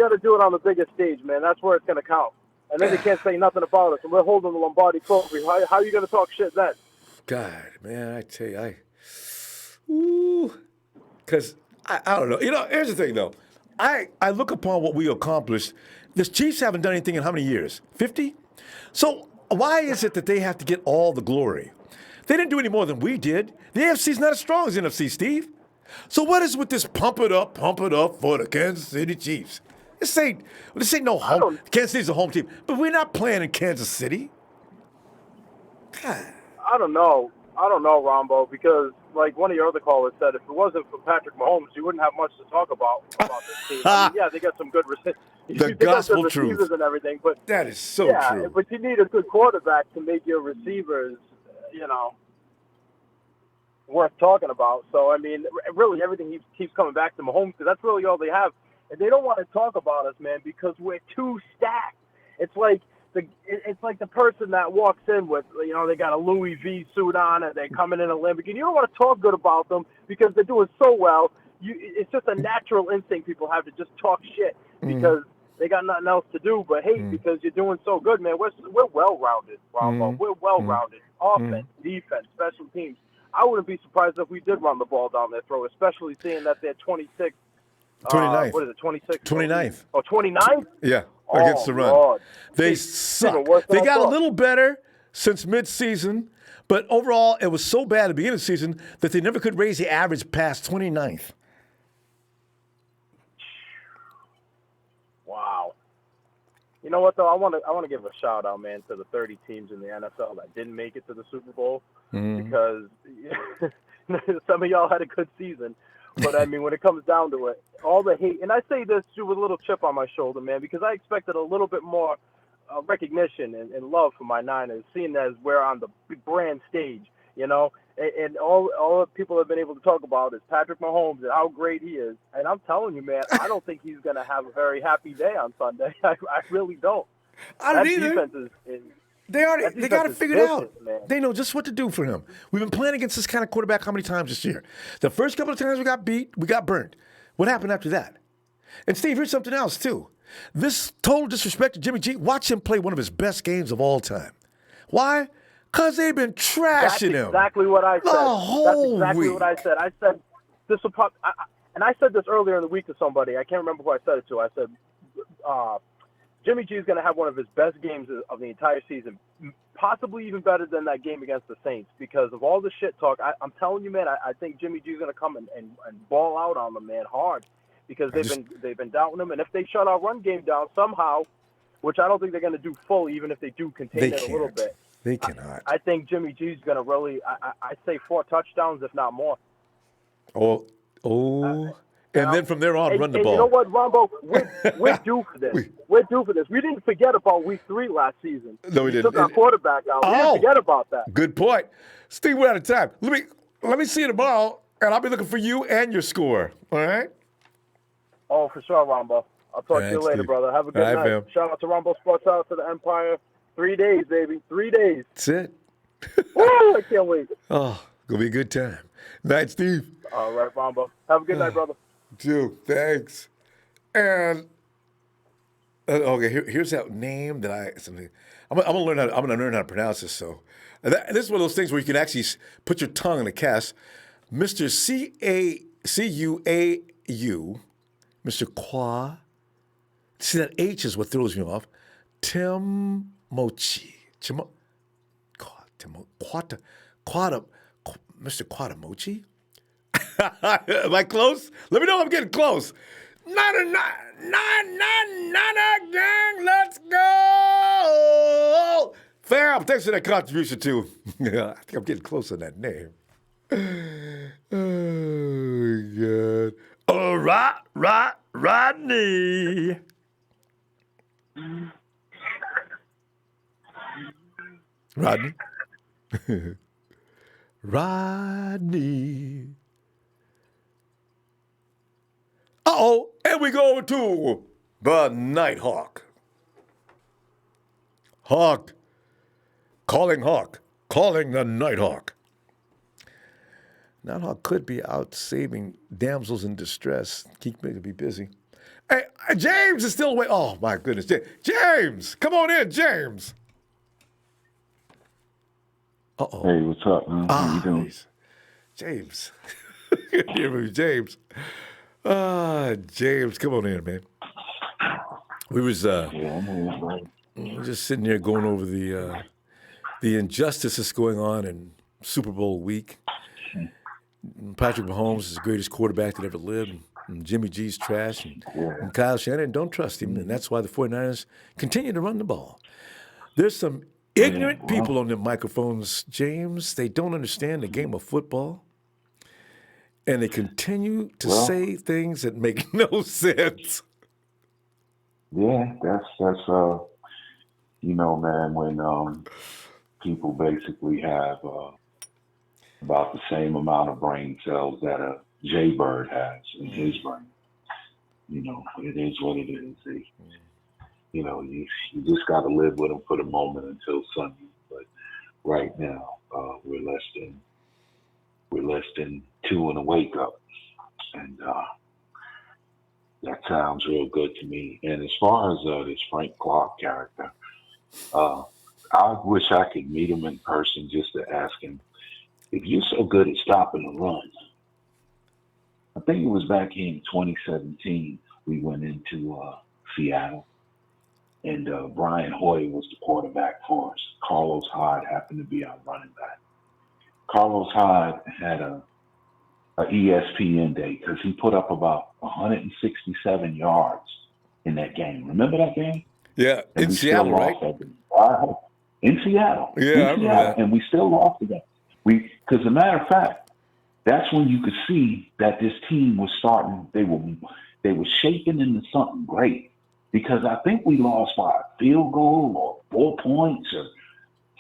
to do it on the biggest stage, man. That's where it's going to count. And then they can't say nothing about us, and we're holding the Lombardi Trophy. How are you going to talk shit then? God, man, I tell you, because I don't know. Here's the thing, though. I look upon what we accomplished. The Chiefs haven't done anything in how many years? 50? So why is it that they have to get all the glory? They didn't do any more than we did. The AFC's not as strong as the NFC, Steve. So what is with this pump it up for the Kansas City Chiefs? This ain't no home. Kansas City's a home team, but we're not playing in Kansas City. God. I don't know, Ronbo, because like one of your other callers said, if it wasn't for Patrick Mahomes, you wouldn't have much to talk about this team. I mean, yeah, they got some good the gospel receivers truth and everything, but that is so true. But you need a good quarterback to make your receivers, worth talking about. So I mean, really, everything keeps coming back to Mahomes because that's really all they have, and they don't want to talk about us, man, because we're too stacked. It's like the person that walks in with, they got a Louis V suit on and they're coming in a Lamborghini. You don't want to talk good about them because they're doing so well. It's just a natural instinct people have to just talk shit because they got nothing else to do but hate because you're doing so good, man. We're well-rounded, Ronbo. We're well-rounded. Offense, defense, special teams. I wouldn't be surprised if we did run the ball down their throat, especially seeing that they're 26th. 29th. What is it, 26th? 29th. Oh, 29th? Yeah, against the run. Lord. They suck. They got a little better since mid-season, but overall it was so bad at the beginning of the season that they never could raise the average past 29th. Wow. You know what, though? I want to give a shout-out, man, to the 30 teams in the NFL that didn't make it to the Super Bowl because some of y'all had a good season. But, I mean, when it comes down to it, all the hate – and I say this with a little chip on my shoulder, man, because I expected a little bit more recognition and love for my Niners, seeing as we're on the brand stage, and all people have been able to talk about is Patrick Mahomes and how great he is. And I'm telling you, man, I don't think he's going to have a very happy day on Sunday. I really don't. I don't either. They got it figured out. Man. They know just what to do for him. We've been playing against this kind of quarterback how many times this year? The first couple of times we got beat, we got burnt. What happened after that? And Steve, here's something else too. This total disrespect to Jimmy G. Watch him play one of his best games of all time. Why? Because they've been trashing him. That's exactly what I said. That's exactly what I said. I said this will probably, and I said this earlier in the week to somebody. I can't remember who I said it to. I said Jimmy G is going to have one of his best games of the entire season, possibly even better than that game against the Saints because of all the shit talk. I'm telling you, man, I think Jimmy G is going to come and ball out on them, man, hard because they've been doubting him. And if they shut our run game down somehow, which I don't think they're going to do full, even if they do contain it a little bit. They cannot. I think Jimmy G's going to really, I say 4 touchdowns, if not more. And then from there on, run the ball. You know what, Ronbo? We're due for this. We're due for this. We didn't forget about week 3 last season. No, we didn't. Took our quarterback out. We didn't forget about that. Good point. Steve, we're out of time. Let me see you tomorrow, and I'll be looking for you and your score. All right? Oh, for sure, Ronbo. I'll talk to you later, Steve. brother. Have a good night. Fam. Shout out to Ronbo Sports, out to the Empire. 3 days, baby. 3 days. That's it. Woo! I can't wait. Oh, gonna be a good time. Night, Steve. All right, Ronbo. Have a good night, brother. Dude, thanks. And okay, here's that name that I'm gonna learn how to pronounce this. So this is one of those things where you can actually put your tongue in the cast. Mr. Cuau, Mr. Qua. See, that H is what throws me off. Timochi. Mr. Quatamochi? Am I close? Let me know if I'm getting close. Nana gang, let's go! Fam, thanks for that contribution, too. I think I'm getting close on that name. Oh, God. All right, Rodney. Rodney? Rodney. Uh-oh, and we go to the Nighthawk. Hawk. Calling the Nighthawk. Nighthawk could be out saving damsels in distress. Keep me to be busy. Hey, James is still away. Oh, my goodness. James, come on in, James. Uh-oh. Hey, what's up, man? How you doing? James. James. James, come on in, man. We was just sitting there going over the injustice that's going on in Super Bowl week. Patrick Mahomes is the greatest quarterback that ever lived. And Jimmy G's trash. And Kyle Shanahan don't trust him. And that's why the 49ers continue to run the ball. There's some ignorant people on the microphones, James. They don't understand the game of football. and they continue to say things that make no sense. Yeah, that's you know, man, when people basically have about the same amount of brain cells that a jaybird has in his brain. You know, it is what it is. You know, you just got to live with them for the moment until Sunday. But right now, we're less than 2 in a wake up, and that sounds real good to me. And as far as this Frank Clark character, I wish I could meet him in person just to ask him, if you're so good at stopping the run. I think it was back in 2017 we went into Seattle, and Brian Hoyer was the quarterback for us. Carlos Hyde happened to be our running back. Carlos Hyde had a ESPN day because he put up about 167 yards in that game. Remember that game? Yeah, and in we Seattle, still right? lost that game. Wow. In Seattle. Yeah, in I remember Seattle, that. and we still lost the game. Because as a matter of fact, that's when you could see that this team was starting. They were shaking into something great. Because I think we lost by a field goal or 4 points or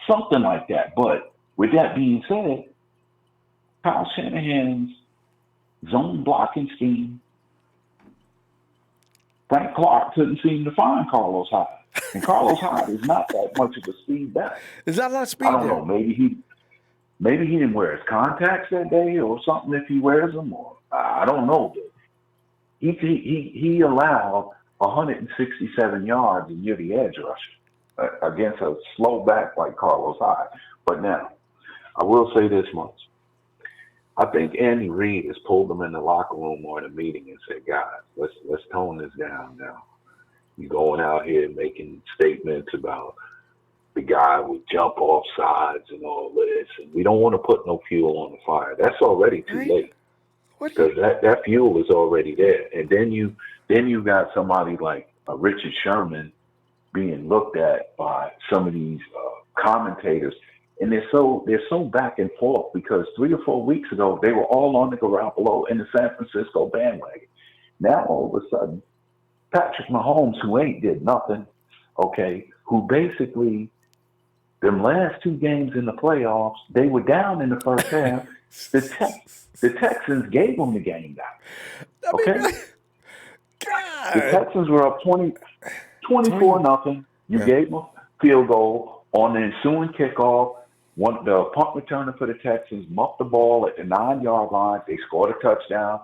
something like that. But with that being said, Kyle Shanahan's zone blocking scheme, Frank Clark couldn't seem to find Carlos Hyde. And Carlos Hyde is not that much of a speed back. Is that a lot of speed I don't there? know. Maybe he didn't wear his contacts that day or something if he wears them. Or I don't know. But he allowed 167 yards and you're the edge rusher against a slow back like Carlos Hyde. But now, I will say this much. I think Andy Reid has pulled them in the locker room or in a meeting and said, guys, let's tone this down now. You're going out here making statements about the guy would jump off sides and all this, and we don't want to put no fuel on the fire. That's already too late. Because that fuel is already there. And then you got somebody like Richard Sherman being looked at by some of these commentators, and they're so back and forth because 3 or 4 weeks ago they were all on the Garoppolo in the San Francisco bandwagon. Now all of a sudden, Patrick Mahomes, who ain't did nothing, okay, who basically them last 2 games in the playoffs, they were down in the first half. The Texans gave them the game back. Okay? The Texans were up 24-0. You gave them a field goal on the ensuing kickoff. The punt returner for the Texans muffed the ball at the 9-yard line. They scored a touchdown.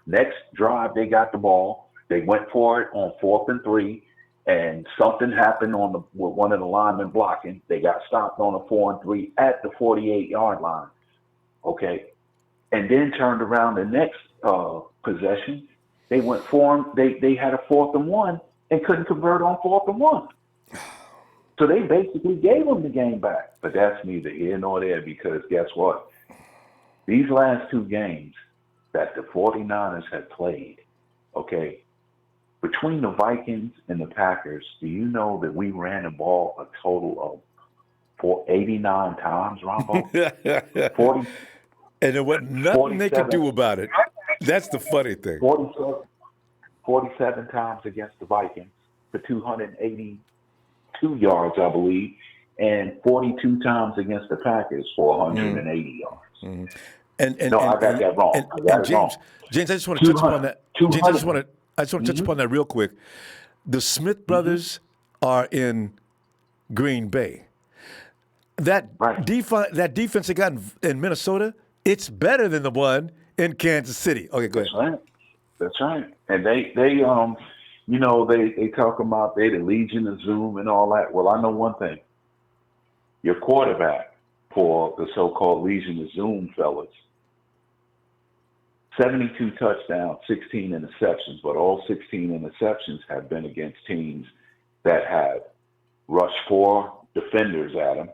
Next drive, they got the ball. They went for it on 4th and 3, and something happened with one of the linemen blocking. They got stopped on a 4 and 3 at the 48-yard line. Okay, and then turned around the next possession. They went for them. They had a 4th and 1 and couldn't convert on 4th and 1. So they basically gave them the game back. But that's neither here nor there because guess what? These last 2 games that the 49ers have played, okay, between the Vikings and the Packers, do you know that we ran the ball a total of 89 times, Ronbo? 40. And there wasn't nothing they could do about it. That's the funny thing. 47 times against the Vikings for 282 yards, I believe, and 42 times against the Packers for 180 yards. Mm-hmm. I got that wrong. James, I just want to touch upon that. James, I just want to touch upon that real quick. The Smith brothers are in Green Bay. That defense they got in Minnesota, it's better than the one in Kansas City. Okay, go ahead. That's right. And they talk about they the Legion of Zoom and all that. Well, I know one thing. Your quarterback for the so-called Legion of Zoom fellas, 72 touchdowns, 16 interceptions, but all 16 interceptions have been against teams that have rushed 4 defenders at them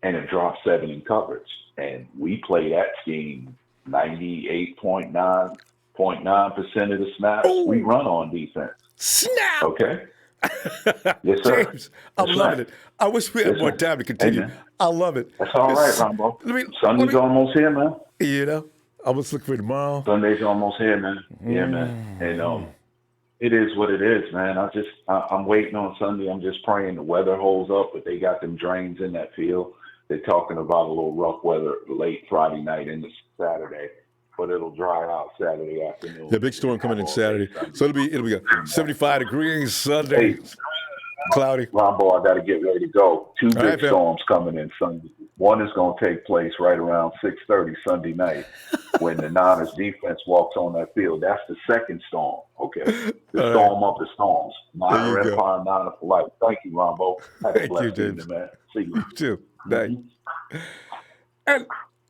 and have dropped 7 in coverage. And we play that scheme 98.9% of the snaps. We run on defense. Snap! Okay? Yes, sir. James, I'm loving it. I wish we had more time to continue. Hey, I love it. That's all right, Ronbo. Sunday's almost here, man. You know? I was looking for tomorrow. Sunday's almost here, man. Yeah, man. And it is what it is, man. I'm waiting on Sunday. I'm just praying the weather holds up, but they got them drains in that field. They're talking about a little rough weather late Friday night into Saturday, but it'll dry out Saturday afternoon. The big storm coming in Saturday, so it'll be 75 degrees Sunday. Hey, cloudy. Ronbo, I got to get ready to go. Two big storms coming in Sunday. One is going to take place right around 6:30 Sunday night when the Niners defense walks on that field. That's the second storm, okay? The storm of the storms. Niner Empire, Niner for life. Thank you, Ronbo. Have a blessed evening, man. See you. You too. Thanks. And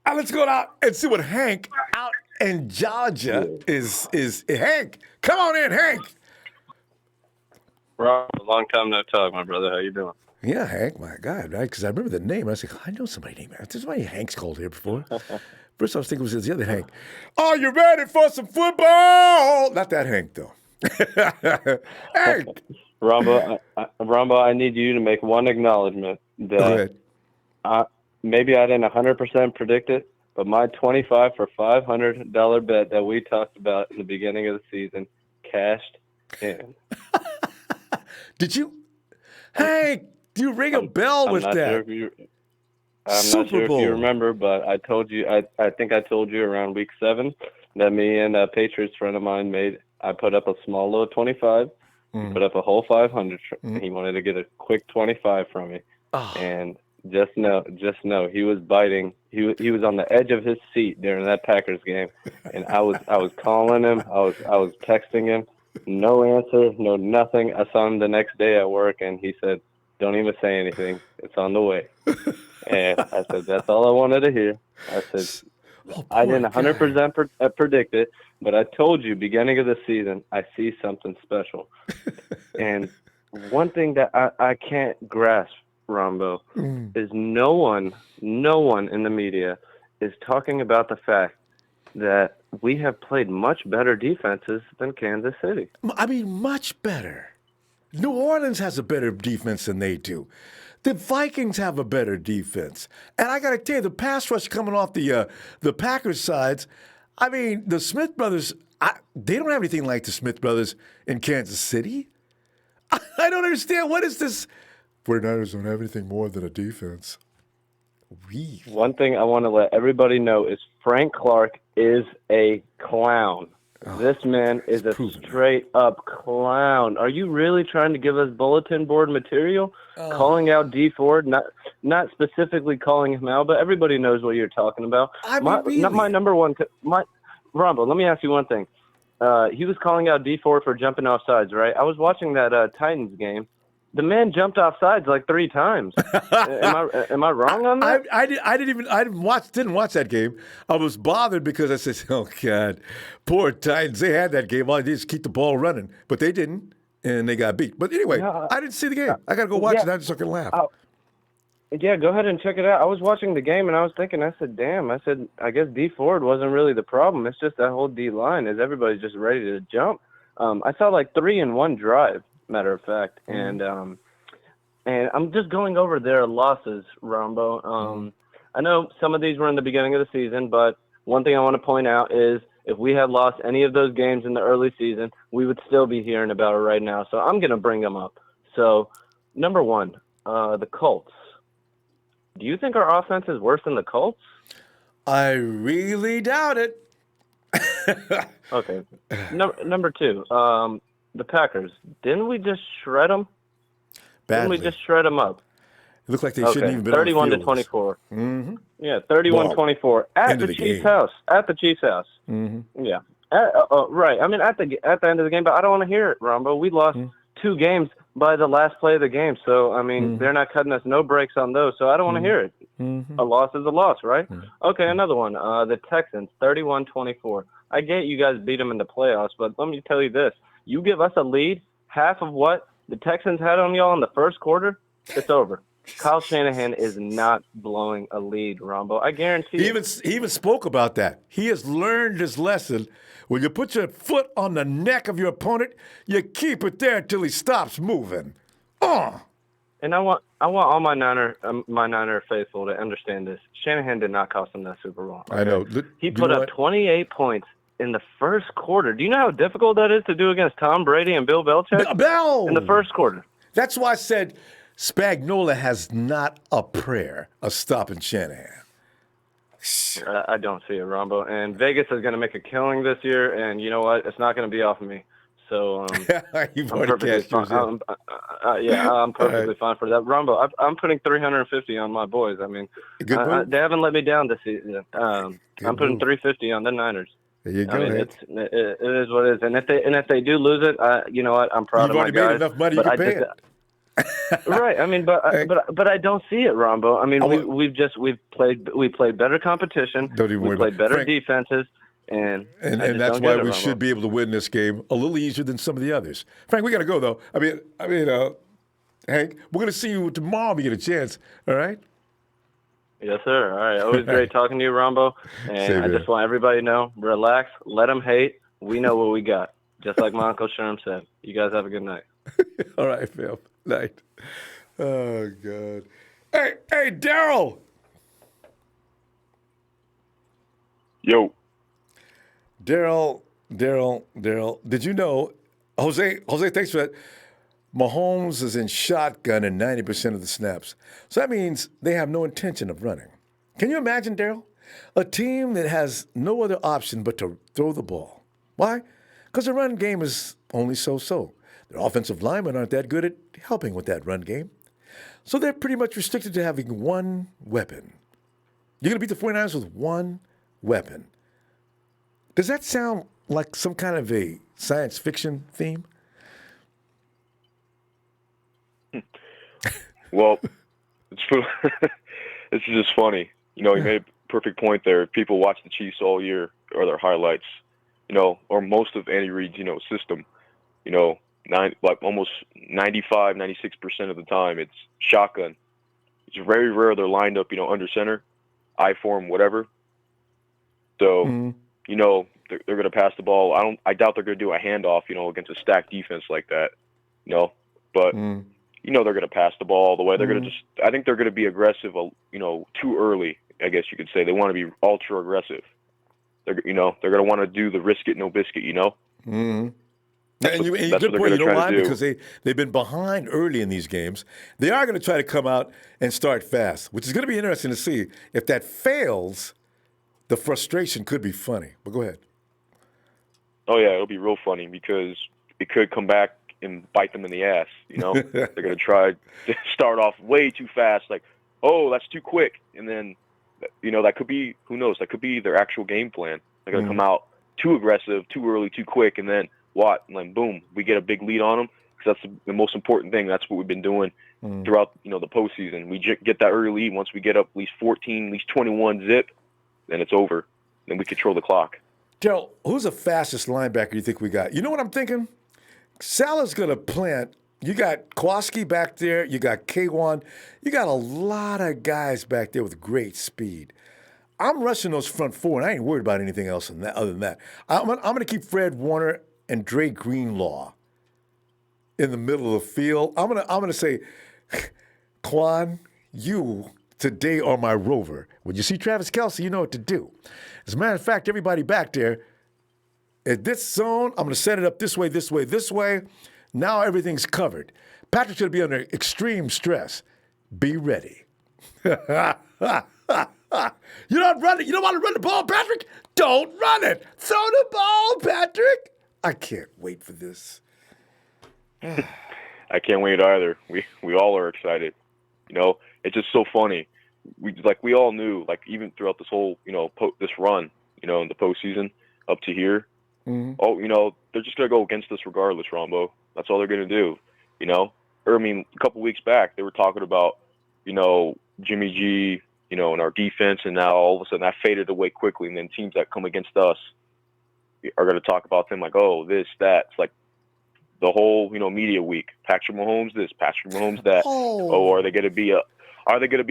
let's go out and see what Hank out in Georgia is. Hank, come on in, Hank. Rob, a long time no talk, my brother. How you doing? Yeah, Hank, my God, right? Because I remember the name. I was like, I know somebody named Hank. There's somebody Hank's called here before. First I was thinking it was the other Hank. Are you ready for some football? Not that Hank, though. Hank. Ronbo, I need you to make one acknowledgement that maybe I didn't 100% predict it, but my $25 for $500 bet that we talked about in the beginning of the season cashed in. Did you? Hey, do you ring a bell with that? I'm not sure if you remember, but I told you. I think I told you around week 7 that me and a Patriots friend of mine made. I put up a small little 25, put up a whole 500. He wanted to get a quick 25 from me, and just know he was biting. He was on the edge of his seat during that Packers game, and I was calling him. I was texting him. No answer, no nothing. I saw him the next day at work, and he said, "Don't even say anything. It's on the way." And I said, "That's all I wanted to hear." I said, "I didn't 100% predict it, but I told you beginning of the season, I see something special." And one thing that I can't grasp, Ronbo, is no one in the media is talking about the fact that we have played much better defenses than Kansas City. I mean, much better. New Orleans has a better defense than they do. The Vikings have a better defense. And I got to tell you, the pass rush coming off the Packers sides, I mean, the Smith brothers, they don't have anything like the Smith brothers in Kansas City. I don't understand. What is this? 49ers don't have anything more than a defense. One thing I want to let everybody know is Frank Clark is a clown. This man is a straight-up clown. Are you really trying to give us bulletin board material? Calling out D Ford, not specifically calling him out, but everybody knows what you're talking about. Not my number one. Ronbo, let me ask you one thing. He was calling out D Ford for jumping off sides, right? I was watching that Titans game. The man jumped off sides like 3 times. Am I wrong on that? I didn't watch that game. I was bothered because I said, "Oh God, poor Titans. They had that game. All they did is keep the ball running, but they didn't, and they got beat." But anyway, I didn't see the game. I got to go watch it. I just can laugh. Yeah, go ahead and check it out. I was watching the game and I was thinking. I said, "Damn." I said, "I guess D Ford wasn't really the problem. It's just that whole D line is everybody's just ready to jump." I saw like 3 in one drive. Matter of fact, and I'm just going over their losses, Ronbo. I know some of these were in the beginning of the season, but one thing I want to point out is if we had lost any of those games in the early season, we would still be hearing about it right now. So I'm going to bring them up. So, number 1, the Colts. Do you think our offense is worse than the Colts? I really doubt it. Okay. Number 2, the Packers. Didn't we just shred them? Badly. Didn't we just shred them up? It looked like they shouldn't even been 31 on to 24. Mm-hmm. Yeah, 31-24 at the Chiefs' house. At the Chiefs' house. Mm-hmm. Yeah. Right. I mean, at the end of the game, but I don't want to hear it, Ronbo. We lost 2 games by the last play of the game. So, I mean, they're not cutting us no breaks on those. So I don't want to hear it. A loss is a loss, right? Okay, another one. The Texans, 31-24. I get you guys beat them in the playoffs, but let me tell you this. You give us a lead, half of what the Texans had on y'all in the first quarter, it's over. Kyle Shanahan is not blowing a lead, Ronbo. I guarantee you. He even spoke about that. He has learned his lesson. When you put your foot on the neck of your opponent, you keep it there until he stops moving. And I want all my Niner faithful to understand this. Shanahan did not cost them that Super Bowl. Okay? I know. He put up 28 points in the first quarter. Do you know how difficult that is to do against Tom Brady and Bill Belichick? In the first quarter. That's why I said Spagnuolo has not a prayer of stopping Shanahan. I don't see it, Ronbo. And Vegas is going to make a killing this year, and you know what? It's not going to be off of me. So You've I'm already perfectly cashed yours fine. in. I'm perfectly fine for that. Ronbo, I'm putting 350 on my boys. I mean, they haven't let me down this season. I'm putting 350 on the Niners. There you go. I mean, it is what it is. And if they do lose it, you know what? I'm proud You've of my already guys. made enough money you can pay it. Right. I mean, but I don't see it, Ronbo. I mean, we've played better competition. Don't even worry we played about it. better Frank, defenses, and that's why we should be able to win this game a little easier than some of the others. Frank, we got to go though. I mean, Hank, we're going to see you tomorrow if you get a chance. All right. Yes, sir. All right. Always great talking to you, Ronbo. And I just want everybody to know, relax, let them hate. We know what we got. Just like my Uncle Sherm said. You guys have a good night. All right, Phil. Night. Oh, God. Hey, Daryl. Yo. Daryl. Did you know, Jose, thanks for that. Mahomes is in shotgun in 90% of the snaps. So that means they have no intention of running. Can you imagine, Daryl? A team that has no other option but to throw the ball. Why? Because the run game is only so-so. Their offensive linemen aren't that good at helping with that run game. So they're pretty much restricted to having one weapon. You're going to beat the 49ers with one weapon. Does that sound like some kind of a science fiction theme? Well, it's just funny. You know, you made a perfect point there. People watch the Chiefs all year or their highlights, you know, or most of Andy Reid's, system, almost 95, 96% of the time it's shotgun. It's very rare they're lined up, under center, I form, whatever. So, they're going to pass the ball. I doubt they're going to do a handoff, against a stacked defense like that, but they're going to pass the ball all the way. They're going to I think they're going to be aggressive, too early, I guess you could say. They want to be ultra aggressive. They're going to want to do the risk it, no biscuit, Mm-hmm. And you good point. You know why? Because they've been behind early in these games. They are going to try to come out and start fast, which is going to be interesting to see. If that fails, the frustration could be funny. But go ahead. Oh, yeah, it'll be real funny because it could come back and bite them in the ass, They're going to try to start off way too fast, like, oh, that's too quick. And then, that could be, who knows, that could be their actual game plan. They're going to come out too aggressive, too early, too quick, and then what? And then boom, we get a big lead on them because that's the most important thing. That's what we've been doing throughout, the postseason. We get that early lead. Once we get up at least 14, at least 21 zip, then it's over. Then we control the clock. Daryl, who's the fastest linebacker you think we got? You know what I'm thinking? Salah's going to plant. You got Kowalski back there. You got K1. You got a lot of guys back there with great speed. I'm rushing those front four, and I ain't worried about anything else other than that. I'm going to keep Fred Warner and Dre Greenlaw in the middle of the field. I'm gonna say, Quan, you today are my rover. When you see Travis Kelce, you know what to do. As a matter of fact, everybody back there, at this zone, I'm going to set it up this way, this way, this way. Now everything's covered. Patrick's going to be under extreme stress. Be ready. You don't run it. You don't want to run the ball, Patrick? Don't run it. Throw the ball, Patrick. I can't wait for this. I can't wait either. We all are excited. It's just so funny. We all knew, even throughout this whole, this run, in the postseason up to here. Oh, they're just going to go against us regardless, Ronbo. That's all they're going to do, a couple weeks back, they were talking about, Jimmy G, and our defense, and now all of a sudden that faded away quickly, and then teams that come against us are going to talk about them like, oh, this, that. It's like the whole, media week. Patrick Mahomes this, Patrick Mahomes that. Oh, are they going to be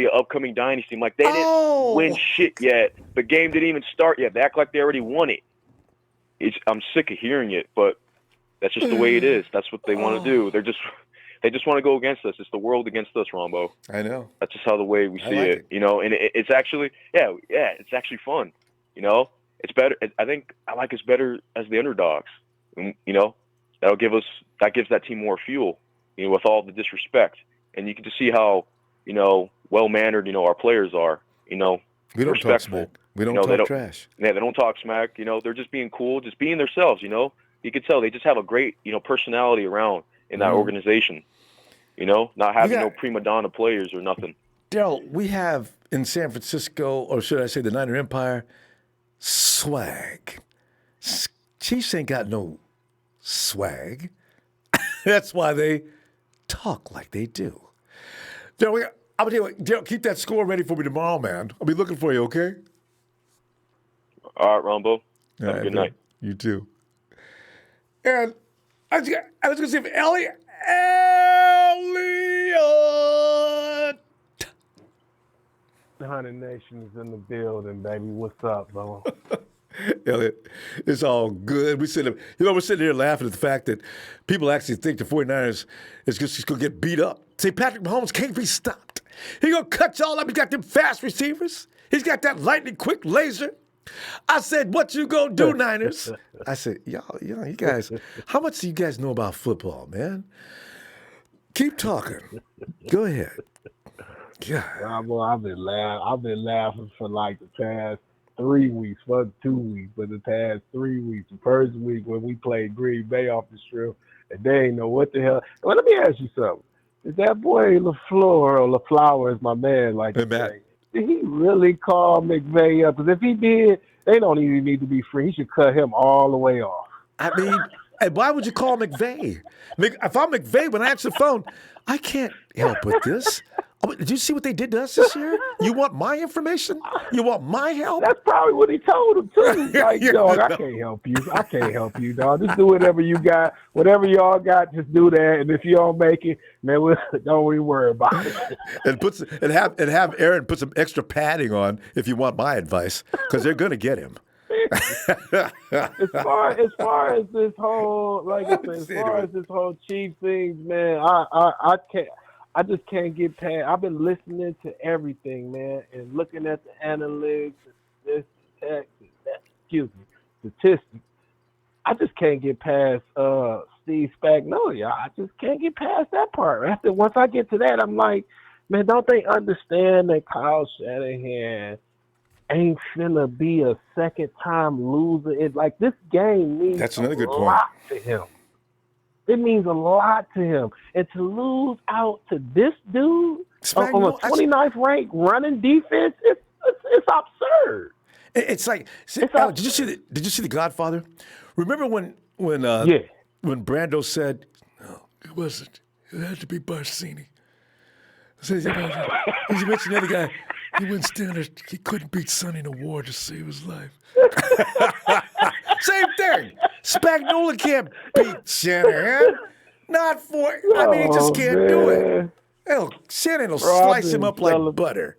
an upcoming dynasty? I'm like, they didn't win shit yet. The game didn't even start yet. They act like they already won it. I'm sick of hearing it, but that's just the way it is. That's what they want to do. They just want to go against us. It's the world against us, Ronbo. I know. That's just how the way we see like it, you know. And it's actually, it's actually fun, you know. It's better. I think I like us better as the underdogs, and, you know. That gives that team more fuel, you know, with all the disrespect, and you can just see how, you know, well mannered, you know, our players are, you know, we don't respectful. Talk smack. We don't talk trash. Yeah, they don't talk smack. You know, they're just being cool, just being themselves. You know, you can tell they just have a great, you know, personality around in that organization. You know, not having no prima donna players or nothing. Daryl, we have in San Francisco, or should I say the Niner Empire, swag. Chiefs ain't got no swag. That's why they talk like they do. Daryl, I'm gonna tell you what, Daryl, keep that score ready for me tomorrow, man. I'll be looking for you, okay? All right, Ronbo. Have a good night. You too. And I was gonna say, Elliot. The 100 Nation is in the building, baby. What's up, bro? Elliot, it's all good. We're sitting here laughing at the fact that people actually think the 49ers is just going to get beat up. Say Patrick Mahomes can't be stopped. He's going to cut y'all up. He's got them fast receivers. He's got that lightning quick laser. I said, what you going to do, Niners? I said, y'all, you guys, how much do you guys know about football, man? Keep talking. Go ahead. Yeah. Well, I've been laughing for like the past 3 weeks, for 2 weeks, but the past 3 weeks. The first week when we played Green Bay off the strip, and they ain't know what the hell. Well, let me ask you something. Is that boy LaFleur is my man, like you say, did he really call McVay up? Because if he did, they don't even need to be free. He should cut him all the way off. I mean, and why would you call McVay? If I'm McVay, when I answer the phone, I can't help with this. Did you see what they did to us this year? You want my information? You want my help? That's probably what he told him, too. Like, dog, I can't help you. I can't help you, dog. Just do whatever you got. Whatever y'all got, just do that. And if you don't make it, man, don't even worry about it. and have Aaron put some extra padding on if you want my advice, because they're going to get him. As far as this whole, like I said, as far as this whole Chief thing, man, I can't. I just can't get past. I've been listening to everything, man, and looking at the analytics, statistics. I just can't get past Steve Spagnuolo. I just can't get past that part. Once I get to that, I'm like, man, don't they understand that Kyle Shanahan ain't finna be a second-time loser? It's like this game means That's another good lot to him. It means a lot to him. And to lose out to this dude on a 29th ranked running defense, it's absurd. It's like, did you see The Godfather? Remember when Brando said, "No, it wasn't. It had to be Barsini." So he mentioned the other guy. He wouldn't stand there. He couldn't beat Sonny in a war to save his life. Same thing. Spagnuolo can't beat Shanahan. Not for. I mean, he just can't do it. Hell, Shanahan will slice him up like butter.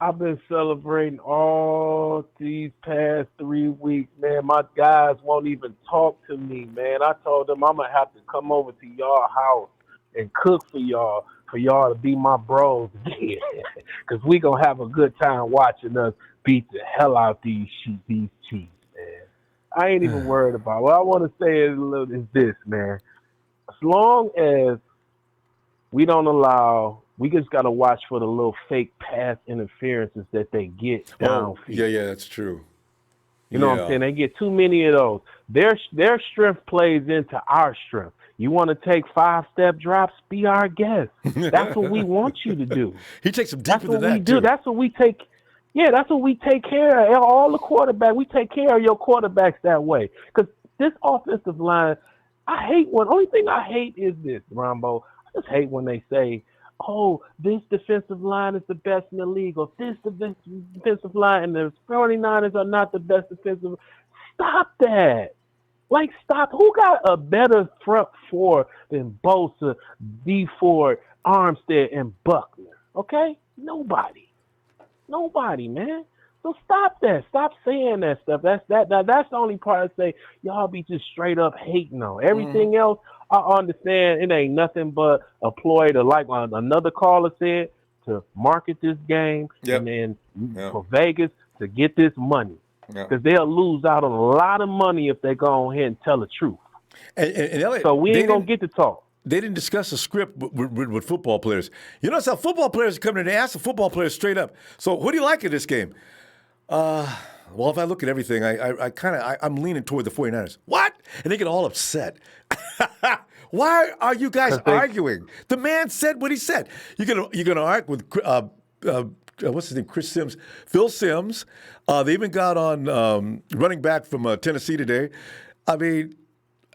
I've been celebrating all these past 3 weeks, man. My guys won't even talk to me, man. I told them I'm gonna have to come over to y'all house and cook for y'all to be my bros again, because we gonna have a good time watching us beat the hell out these Chiefs, man. I ain't even worried about it. What I want to say is this, man. As long as we don't allow, we just got to watch for the little fake pass interferences that they get downfield. Yeah, that's true. You know what I'm saying? They get too many of those. Their strength plays into our strength. You want to take 5-step drops? Be our guest. That's what we want you to do. He takes them deeper than that, we do. That's what we take. Yeah, that's what we take care of. All the quarterbacks, we take care of your quarterbacks that way. Because this offensive line, only thing I hate is this, Ronbo. I just hate when they say, oh, this defensive line is the best in the league, or this defensive line and the 49ers are not the best defensive. Stop that. Like, stop. Who got a better front four than Bosa, D Ford, Armstead, and Buckner? Okay? Nobody, man. So stop that. Stop saying that stuff. That's the only part I say y'all be just straight up hating on. Everything else, I understand it ain't nothing but a ploy to, like another caller said, to market this game and then for Vegas to get this money. Because they'll lose out on a lot of money if they go ahead and tell the truth. And Elliot, so we ain't going to get to talk. They didn't discuss the script with football players. You notice how football players come in and they ask the football players straight up, so who do you like in this game? Well, if I look at everything, I'm leaning toward the 49ers. What? And they get all upset. Why are you guys arguing? The man said what he said. You're gonna argue with what's his name? Chris Sims, Phil Sims. They even got on running back from Tennessee today. I mean,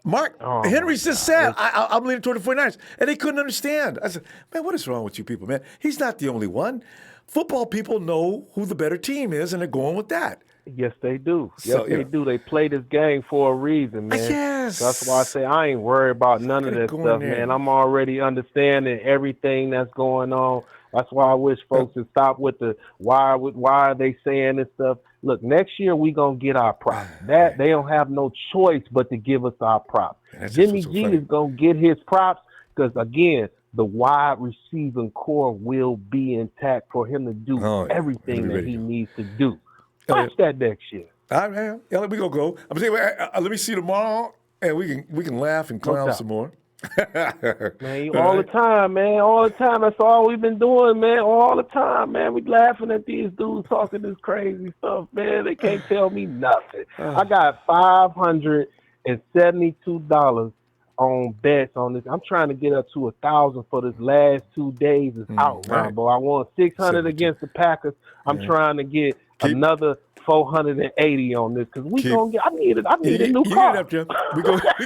Mark Henry just said, I'm leaning toward the 49ers, and they couldn't understand. I said, man, what is wrong with you people, man? He's not the only one. Football people know who the better team is, and they're going with that. Yes, they do. They do. They play this game for a reason, man. Yes. That's why I say I ain't worried about none of that stuff, man. I'm already understanding everything that's going on. That's why I wish folks would stop with the why are they saying this stuff. Look, next year we gonna get our props. That they don't have no choice but to give us our props. Jimmy G is gonna get his props because again, the wide receiving core will be intact for him to do everything that he needs to do. Watch that next year. All right, man. Yeah, we gonna go. I'm saying, let me see you tomorrow, and we can laugh and clown some more. Man, all the time, man. All the time. That's all we've been doing, man. All the time, man. We laughing at these dudes talking this crazy stuff, man. They can't tell me nothing. I got $572 on bets on this. I'm trying to get up to 1,000 for this last 2 days. It's out, Ronbo. I won 600 against the Packers. I'm trying to get another 480 on this because we gonna get. I need a new car. We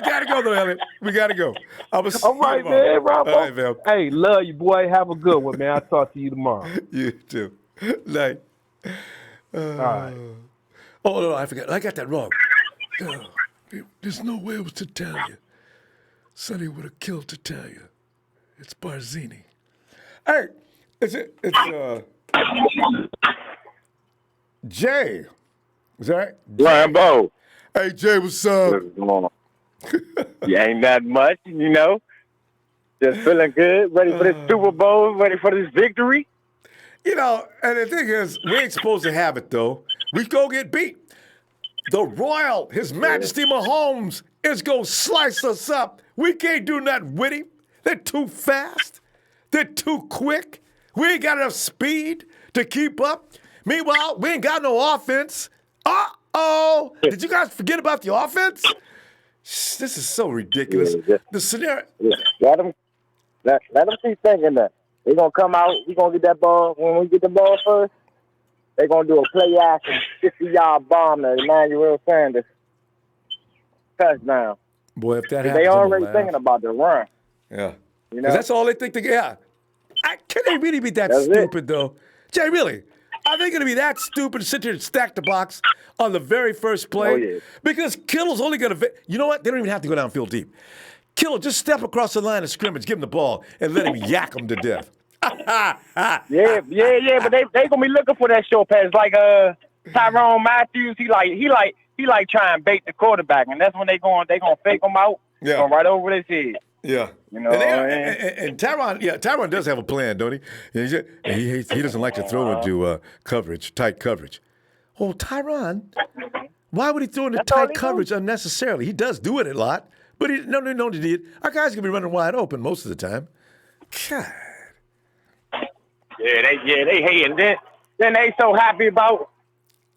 gotta go though, Elliot. We gotta go. All right, man, Ronbo. All right, man. Hey, love you, boy. Have a good one, man. I'll talk to you tomorrow. You too. Night. All right. Oh no, I forgot. I got that wrong. There's no way it was Tatalia. Sonny would have killed Tatalia. It's Barzini. Hey, it's Jay. Is that right? Ronbo. Hey, Jay, what's up? What's going on? You ain't that much, you know. Just feeling good, ready for this Super Bowl, ready for this victory. You know, and the thing is, we ain't supposed to have it, though. We go get beat. The Royal, His Majesty Mahomes, is going to slice us up. We can't do nothing with him. They're too fast. They're too quick. We ain't got enough speed to keep up. Meanwhile, we ain't got no offense. Uh-oh. Did you guys forget about the offense? This is so ridiculous. The scenario. Let them keep thinking that. They're going to come out. We're going to get that ball. When we get the ball first, they're going to do a play action 50-yard bomb to Emmanuel Sanders. Touchdown. Boy, if that happens, they already thinking about the run. Yeah. You know? That's all they think. Can they really be that stupid, though? Jay, really? Are they going to be that stupid to sit there and stack the box on the very first play? Oh, yeah. Because Kittle's only going to... You know what? They don't even have to go downfield deep. Kittle, just step across the line of scrimmage, give him the ball, and let him yak him to death. Yeah, but they gonna be looking for that short pass like Tyrone Matthews. He like try and bait the quarterback, and that's when they gonna fake him out, going right over his head. Yeah, you know. And Tyron does have a plan, don't he? He doesn't like to throw into tight coverage. Oh, Tyron, why would he throw into tight coverage unnecessarily? He does do it a lot, but no, he did. Our guys gonna be running wide open most of the time. God. They hate it. Then they so happy about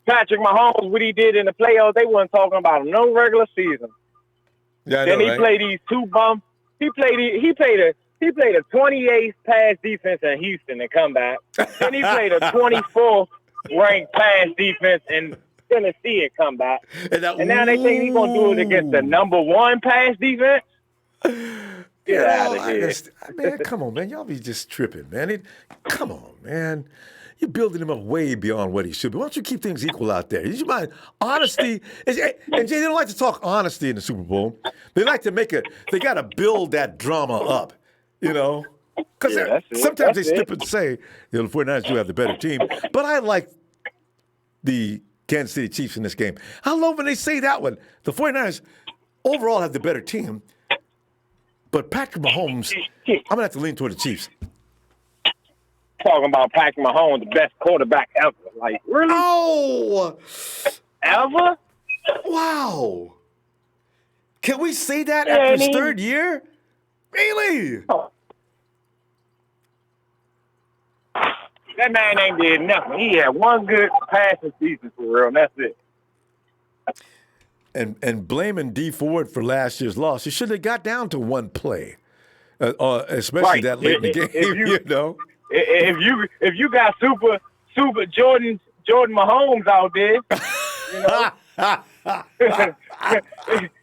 Patrick Mahomes, what he did in the playoffs. They wasn't talking about him no regular season. Yeah, I then know, he right? played these two bums. He played a 28th pass defense in Houston and come back. Then he played a 24th ranked pass defense in Tennessee and come back. And now they think he's gonna do it against the number one pass defense. Get out of here. Man, come on, man. Y'all be just tripping, man. Come on, man. You're building him up way beyond what he should be. Why don't you keep things equal out there? You mind honesty? And Jay, they don't like to talk honesty in the Super Bowl. They like to they got to build that drama up, you know? Because sometimes they slip and say, the 49ers do have the better team. But I like the Kansas City Chiefs in this game. I love when they say that one. The 49ers overall have the better team. But Patrick Mahomes, I'm going to have to lean toward the Chiefs. Talking about Patrick Mahomes, the best quarterback ever. Like, really? Oh! Ever? Wow. Can we say that after his third year? Really? Oh. That man ain't did nothing. He had one good passing season for real, and that's it. And blaming D Ford for last year's loss, you should have got down to one play, especially that late in the game. You know, if you got super Jordan Mahomes out there, you know,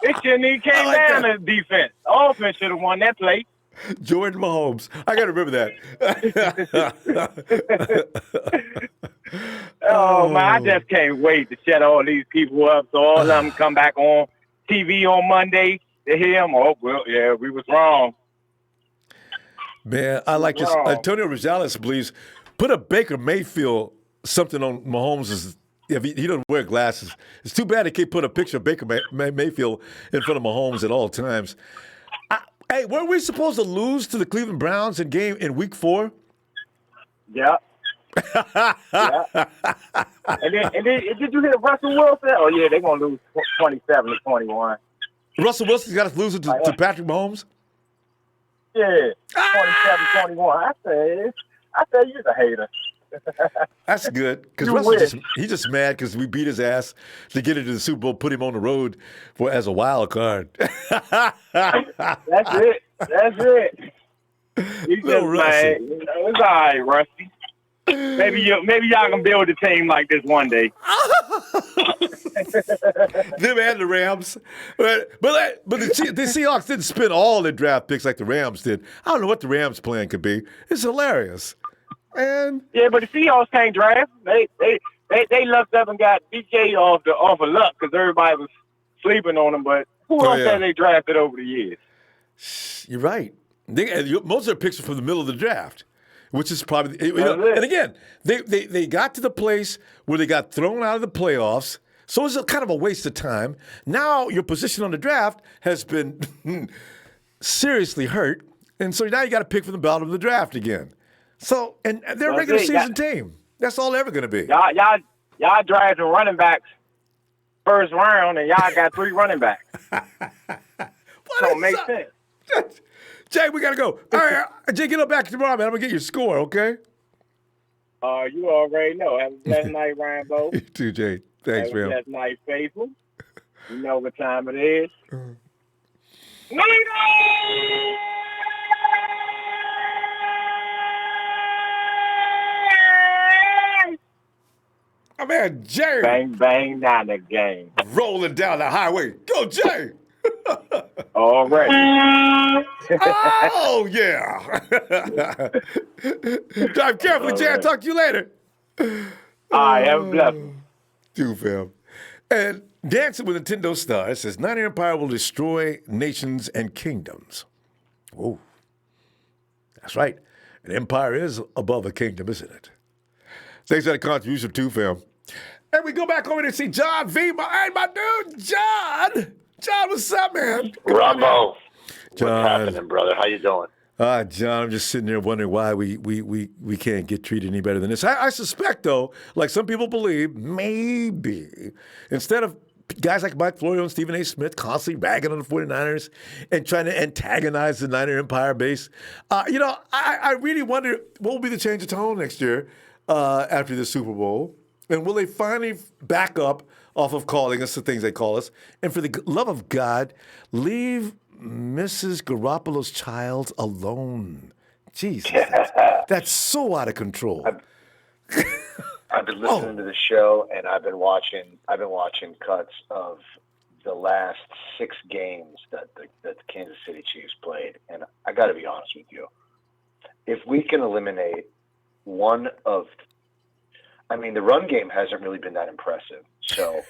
it shouldn't even came down to defense. Offense should have won that play. Jordan Mahomes. I got to remember that. Oh, man, I just can't wait to shut all these people up so all of them come back on TV on Monday to hear them. Oh, well, yeah, we was wrong. Man, I like this. Antonio Rosales believes put a Baker Mayfield something on Mahomes' if he doesn't wear glasses. It's too bad they can't put a picture of Baker Mayfield in front of Mahomes at all times. Hey, weren't we supposed to lose to the Cleveland Browns in Week 4? Yeah. Yeah. And then did you hear Russell Wilson? Oh yeah, they're gonna lose 27-21. Russell Wilson's got to lose it to Patrick Mahomes. Yeah, 27-21. I said you're a hater. That's good because Russell he's just mad because we beat his ass to get into the Super Bowl, put him on the road as a wild card. That's it. He's just mad. You know, it's all right, Rusty. Maybe y'all can build a team like this one day. Them and the Rams, but the Seahawks didn't spend all their draft picks like the Rams did. I don't know what the Rams' plan could be. It's hilarious. Man. Yeah, but the Seahawks can't draft. They lucked up and got DJ off of luck because everybody was sleeping on them. But who else have they drafted over the years? You're right. Most of their picks are from the middle of the draft, which is probably and again they got to the place where they got thrown out of the playoffs. So it's kind of a waste of time. Now your position on the draft has been seriously hurt, and so now you got to pick from the bottom of the draft again. So, and they're a regular season team. That's all they're ever going to be. Y'all drafted running backs first round, and y'all got 3 running backs. Don't make sense. Jay, we got to go. All right, Jay, get up back tomorrow, man. I'm going to get your score, okay? You already know. Have a blessed night, Ronbo. You too, Jay. Thanks, man. Have a blessed night, faithful. You know what time it is. Oh, man, Jay. Bang, bang, down the game. Rolling down the highway. Go, Jay. All right. Oh, yeah. Drive carefully, Jay. I'll talk to you later. All right, have a blessing. Do, fam. And Dancing with Nintendo Stars says, Niner Empire will destroy nations and kingdoms. Oh, that's right. An empire is above a kingdom, isn't it? Thanks for that contribution, too, fam. And we go back over to see John V. My dude, John. John, what's up, man? Ronbo. John. What's happening, brother? How you doing? John, I'm just sitting there wondering why we can't get treated any better than this. I suspect, though, like some people believe, maybe instead of guys like Mike Florio and Stephen A. Smith constantly ragging on the 49ers and trying to antagonize the Niner Empire base, I really wonder what will be the change of tone next year after the Super Bowl. And will they finally back up off of calling us the things they call us? And for the love of God, leave Mrs. Garoppolo's child alone. Jesus, that's so out of control. I've been listening to the show, and I've been watching cuts of the last 6 games that the Kansas City Chiefs played. And I got to be honest with you, if we can eliminate one of the run game hasn't really been that impressive. So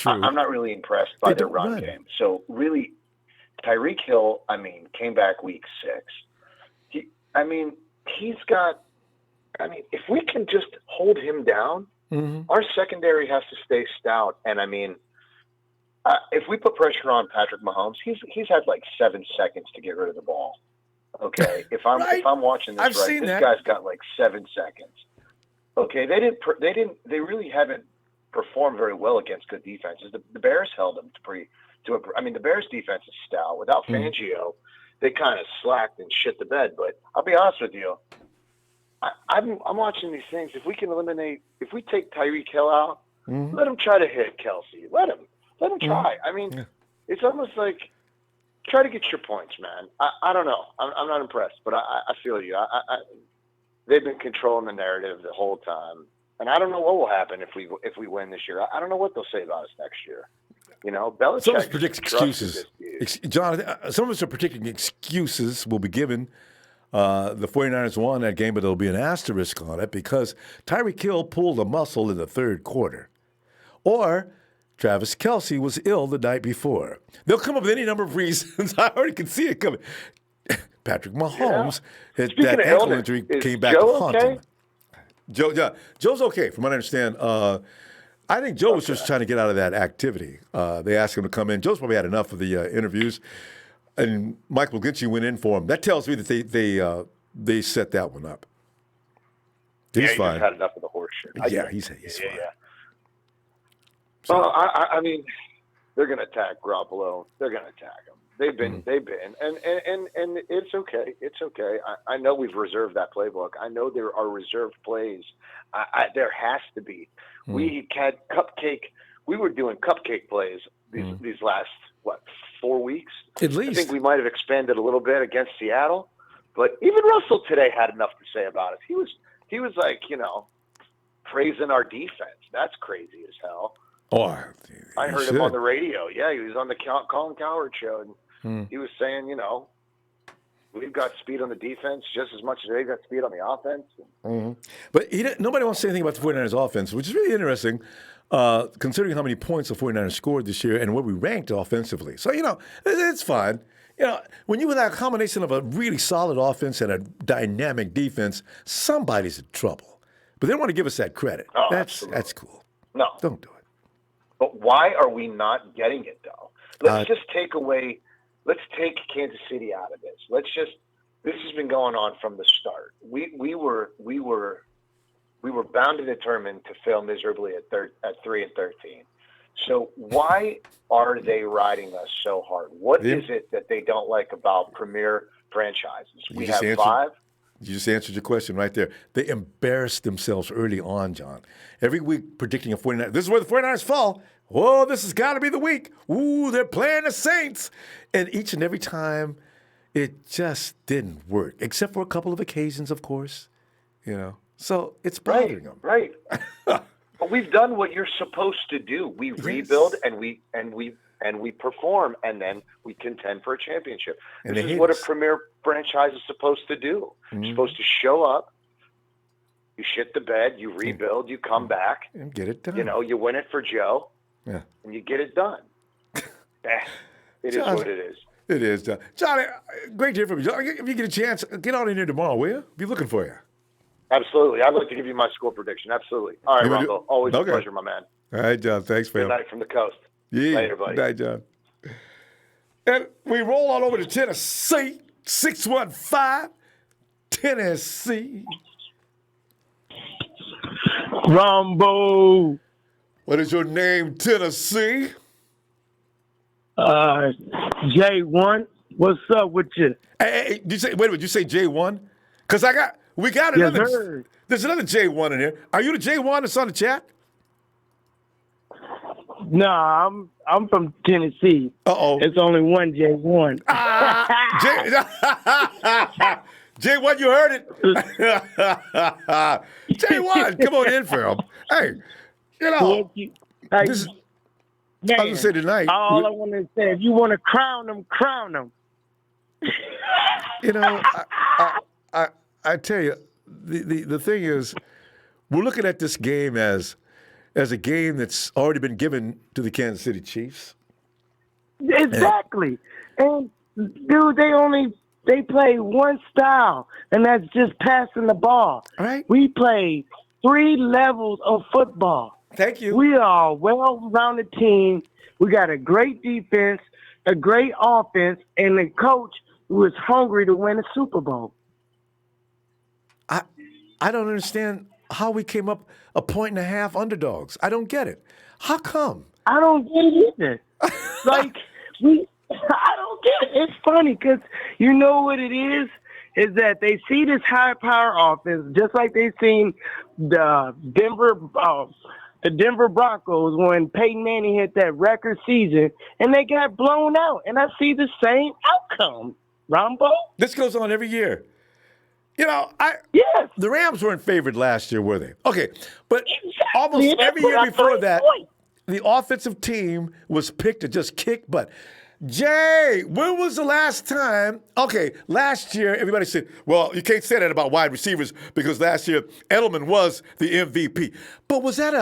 I'm not really impressed by their run game. So really, Tyreek Hill, came back week 6. If we can just hold him down, our secondary has to stay stout. And If we put pressure on Patrick Mahomes, he's had like 7 seconds to get rid of the ball. Okay, if I'm watching this this guy's got like 7 seconds. Okay, they really haven't performed very well against good defenses. The Bears held them the Bears defense is stout. Without Fangio, they kind of slacked and shit the bed. But I'll be honest with you, I'm watching these things. If we take Tyreek Hill out, let him try to hit Kelsey. Let him try. I mean, it's almost like try to get your points, man. I don't know. I'm not impressed, but I feel you. They've been controlling the narrative the whole time, and I don't know what will happen if we win this year. I don't know what they'll say about us next year. You know, Belichick. Some of us predict excuses. John, some of us are predicting excuses will be given. The 49ers won that game, but there'll be an asterisk on it because Tyreek Hill pulled a muscle in the third quarter. Or Travis Kelce was ill the night before. They'll come up with any number of reasons. I already can see it coming. Patrick Mahomes, that ankle injury came back to haunt him. Joe's okay, from what I understand. I think Joe was just trying to get out of that activity. They asked him to come in. Joe's probably had enough of the interviews, and Michael McGlinchey went in for him. That tells me that they set that one up. He's fine. Just had enough of the horse shit. He's fine. Yeah. Well, I mean, they're going to attack Garoppolo. They're going to attack him. They've been, and it's okay. It's okay. I know we've reserved that playbook. I know there are reserved plays. There has to be. We had we were doing cupcake plays these last 4 weeks. At least. I think we might have expanded a little bit against Seattle, but even Russell today had enough to say about it. He was like, praising our defense. That's crazy as hell. I heard him on the radio. Yeah, he was on the Colin Cowherd show, and he was saying, we've got speed on the defense just as much as they've got speed on the offense. But nobody wants to say anything about the 49ers offense, which is really interesting, considering how many points the 49ers scored this year and where we ranked offensively. So, it's fine. When you have that combination of a really solid offense and a dynamic defense, somebody's in trouble. But they don't want to give us that credit. Oh, that's cool. No. Don't do it. But why are we not getting it, though? Let's take Kansas City out of this. This has been going on from the start. We were bound and determined to fail miserably at 3-13. So why are they riding us so hard? What is it that they don't like about premier franchises? We have 5. You just answered your question right there. They embarrassed themselves early on, John. Every week predicting a 49ers. This is where the 49ers fall. Whoa, this has got to be the week. Ooh, they're playing the Saints. And each and every time, it just didn't work, except for a couple of occasions, of course. So it's bothering them. Right. But we've done what you're supposed to do. We rebuild and we perform, and then we contend for a championship. And this is what a premier franchise is supposed to do. You're supposed to show up, you shit the bed, you rebuild, you come back. And get it done. You win it for Joe, and you get it done. It John, is what it is. It is, John. Johnny, great to hear from you. John, if you get a chance, get on in here tomorrow, will you? Be looking for you. Absolutely. I'd like to give you my score prediction. Absolutely. All right, Ronbo. Always a pleasure, my man. All right, John. Thanks, fam. Good night from the coast. Yeah. Later, buddy. Good night, John. And we roll on over to Tennessee. 615 Tennessee. Ronbo. What is your name, Tennessee? J1. What's up with you? Hey, wait a minute. You say J1? Because we got another. Yes, there's another J1 in here. Are you the J1 that's on the chat? No, I'm from Tennessee. It's only one J1. J1, you heard it. J1, come on in, fam. Hey, I was going to say tonight. All I want to say, if you want to crown them, crown them. I tell you, the thing is, we're looking at this game as a game that's already been given to the Kansas City Chiefs. Exactly. And dude, they play one style, and that's just passing the ball. All right. We play 3 levels of football. Thank you. We are a well-rounded team. We got a great defense, a great offense, and a coach who is hungry to win a Super Bowl. I don't understand how we came up 1.5 underdogs. I don't get it. How come? I don't get it either. I don't get it. It's funny because you know what it is that they see this high power offense just like they seen the Denver Broncos when Peyton Manning hit that record season and they got blown out. And I see the same outcome, Ronbo. This goes on every year. You know, the Rams weren't favored last year, were they? Okay, but almost every year before that, the offensive team was picked to just kick butt. Jay, when was the last time? Okay, last year, everybody said, well, you can't say that about wide receivers because last year Edelman was the MVP. But was that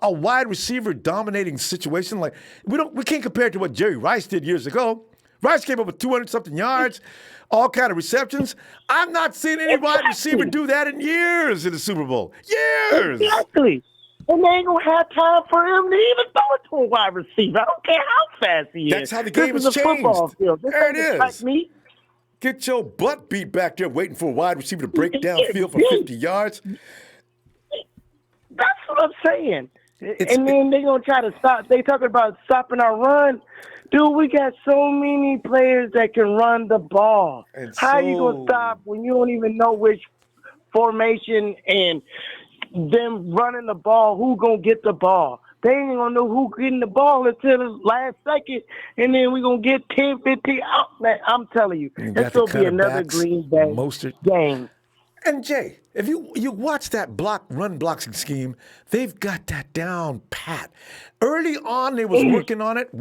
a wide receiver dominating situation? Like we can't compare it to what Jerry Rice did years ago. Rice came up with 200-something yards, all kind of receptions. I'm not seeing any wide receiver do that in years in the Super Bowl. Years. Exactly. And they ain't going to have time for him to even throw it to a wide receiver. I don't care how fast he is. That's how the game has changed. Football field. There it is. Get your butt beat back there waiting for a wide receiver to break downfield for 50 yards. That's what I'm saying. And then they're going to try to stop. They talking about stopping our run. Dude, we got so many players that can run the ball. How you going to stop when you don't even know which formation and them running the ball, who going to get the ball? They ain't going to know who getting the ball until the last second, and then we going to get 10, 15 out. Man, I'm telling you, it's going to be another Green Bay game. And Jay, if you watch that run blocking scheme, they've got that down pat. Early on, they was working on it.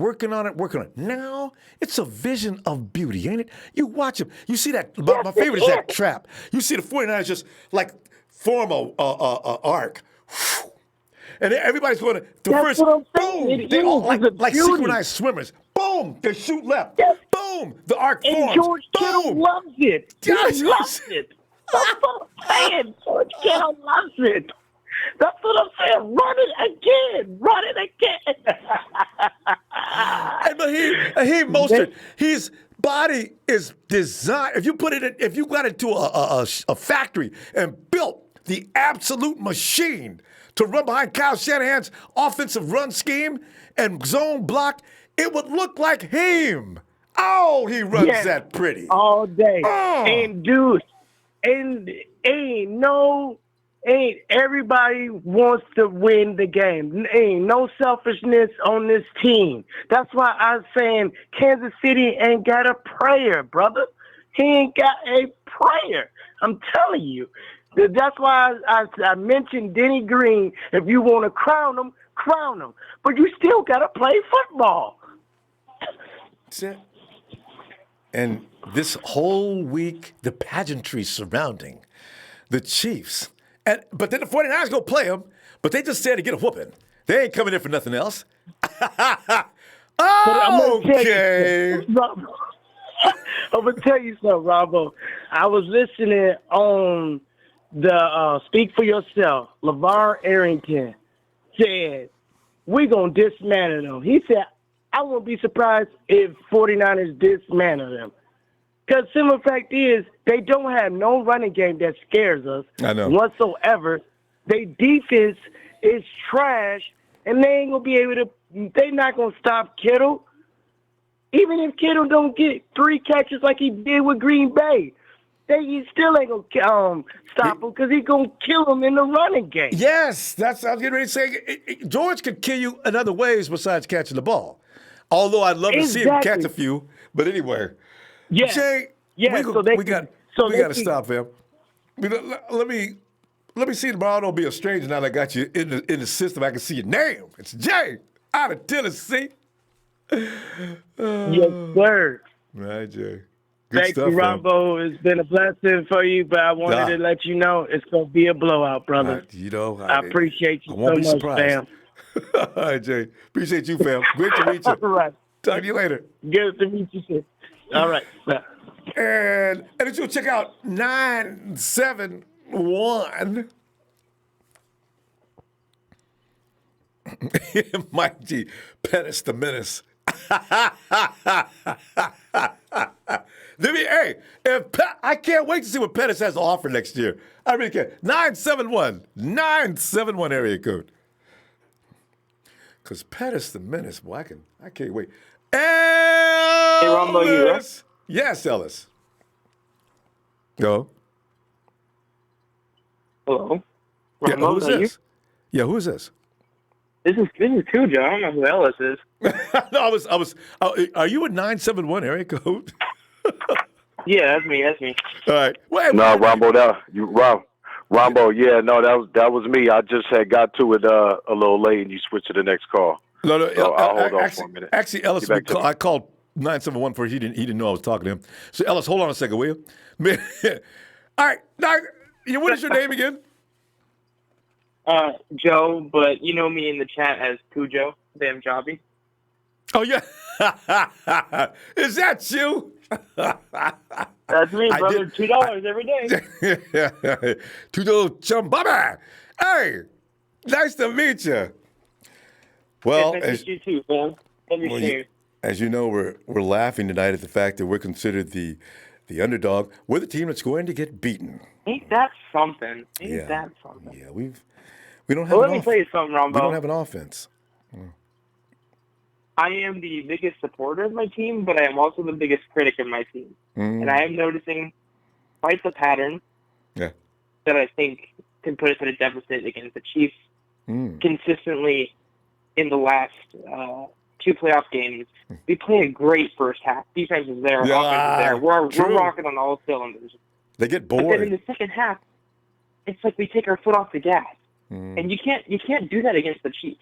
Now, it's a vision of beauty, ain't it? You watch them. You see that. My favorite is that trap. You see the 49ers just like form a arc. And everybody's going to the first, boom, they all like synchronized swimmers. Boom, they shoot left. Boom, the arc forms. George Kittle loves it. He loves it. That's what I'm saying. George Kittle loves it. That's what I'm saying. Run it again. But he Mostert, his body is designed. If you got into a factory and built the absolute machine to run behind Kyle Shanahan's offensive run scheme and zone block, it would look like him. Oh, he runs that pretty. All day. And dude, ain't everybody wants to win the game. Ain't no selfishness on this team. That's why I'm saying Kansas City ain't got a prayer, brother. He ain't got a prayer. I'm telling you. That's why I mentioned Denny Green. If you want to crown him, crown him. But you still got to play football. That's it. And this whole week, the pageantry surrounding the Chiefs. But then the 49ers go play them, but they just said to get a whooping. They ain't coming in for nothing else. Okay. I'm going to tell you something, Ronbo. I was listening on the Speak for Yourself. LeVar Arrington said, we're going to dismantle them. He said, I won't be surprised if 49ers dismantle them. Because simple fact is, they don't have no running game that scares us whatsoever. Their defense is trash, and they ain't going to be able to – they're not going to stop Kittle. Even if Kittle don't get 3 catches like he did with Green Bay, he still ain't going to stop him because he's going to kill him in the running game. Yes, that's what I was getting ready to say. George could kill you in other ways besides catching the ball. Although I'd love to see him catch a few. But anyway. Yeah. Jay, we got to stop him. Let me see tomorrow. Don't be a stranger now that I got you in the system. I can see your name. It's Jay out of Tennessee. Yes, sir. Right, Jay. Thank you, Ronbo. It's been a blessing for you, but I wanted to let you know it's going to be a blowout, brother. I appreciate you so much, fam. All right, Jay. Appreciate you, fam. Great to meet you. All right. Talk to you later. Good to meet you, sir. All right. And if you'll check out 971. Mike G. Pettis the Menace. Hey, I can't wait to see what Pettis has to offer next year. I really can't. 971 area code. Because Pettis the Menace, boy, I can't wait. Ellis! Hey, Ronbo, you there? Yes, Ellis. Go. Hello. Yeah, Ronbo, who's is this? Yeah, who's this? This is Cujo. I don't know who Ellis is. No, are you a 971 area code? Yeah, that's me. All right. Wait, No, Ronbo, Ronbo, yeah, no, that was me. I just had got to it a little late, and you switched to the next call. No, so I'll hold on for a minute. Actually, Ellis, I called 971 for he didn't know I was talking to him. So, Ellis, hold on a second, will you? All right. Now, what is your name again? Joe, but you know me in the chat as Cujo, damn jobby. Oh, yeah. Is that you? That's me, brother. $2 every day. $2 chumbaba. Hey, nice to meet you. Well, nice to meet you too, man. As you know, we're laughing tonight at the fact that we're considered the underdog. We're the team that's going to get beaten. Ain't that something? Yeah, we don't have. Well, let me tell you something, Ronbo. We don't have an offense. I am the biggest supporter of my team, but I am also the biggest critic of my team. And I am noticing quite the pattern that I think can put us at a deficit against the Chiefs consistently in the last 2 playoff games. We play a great first half. Defense is there. Offense is there. We're rocking on all cylinders. They get bored. But then in the second half, it's like we take our foot off the gas. And you can't do that against the Chiefs.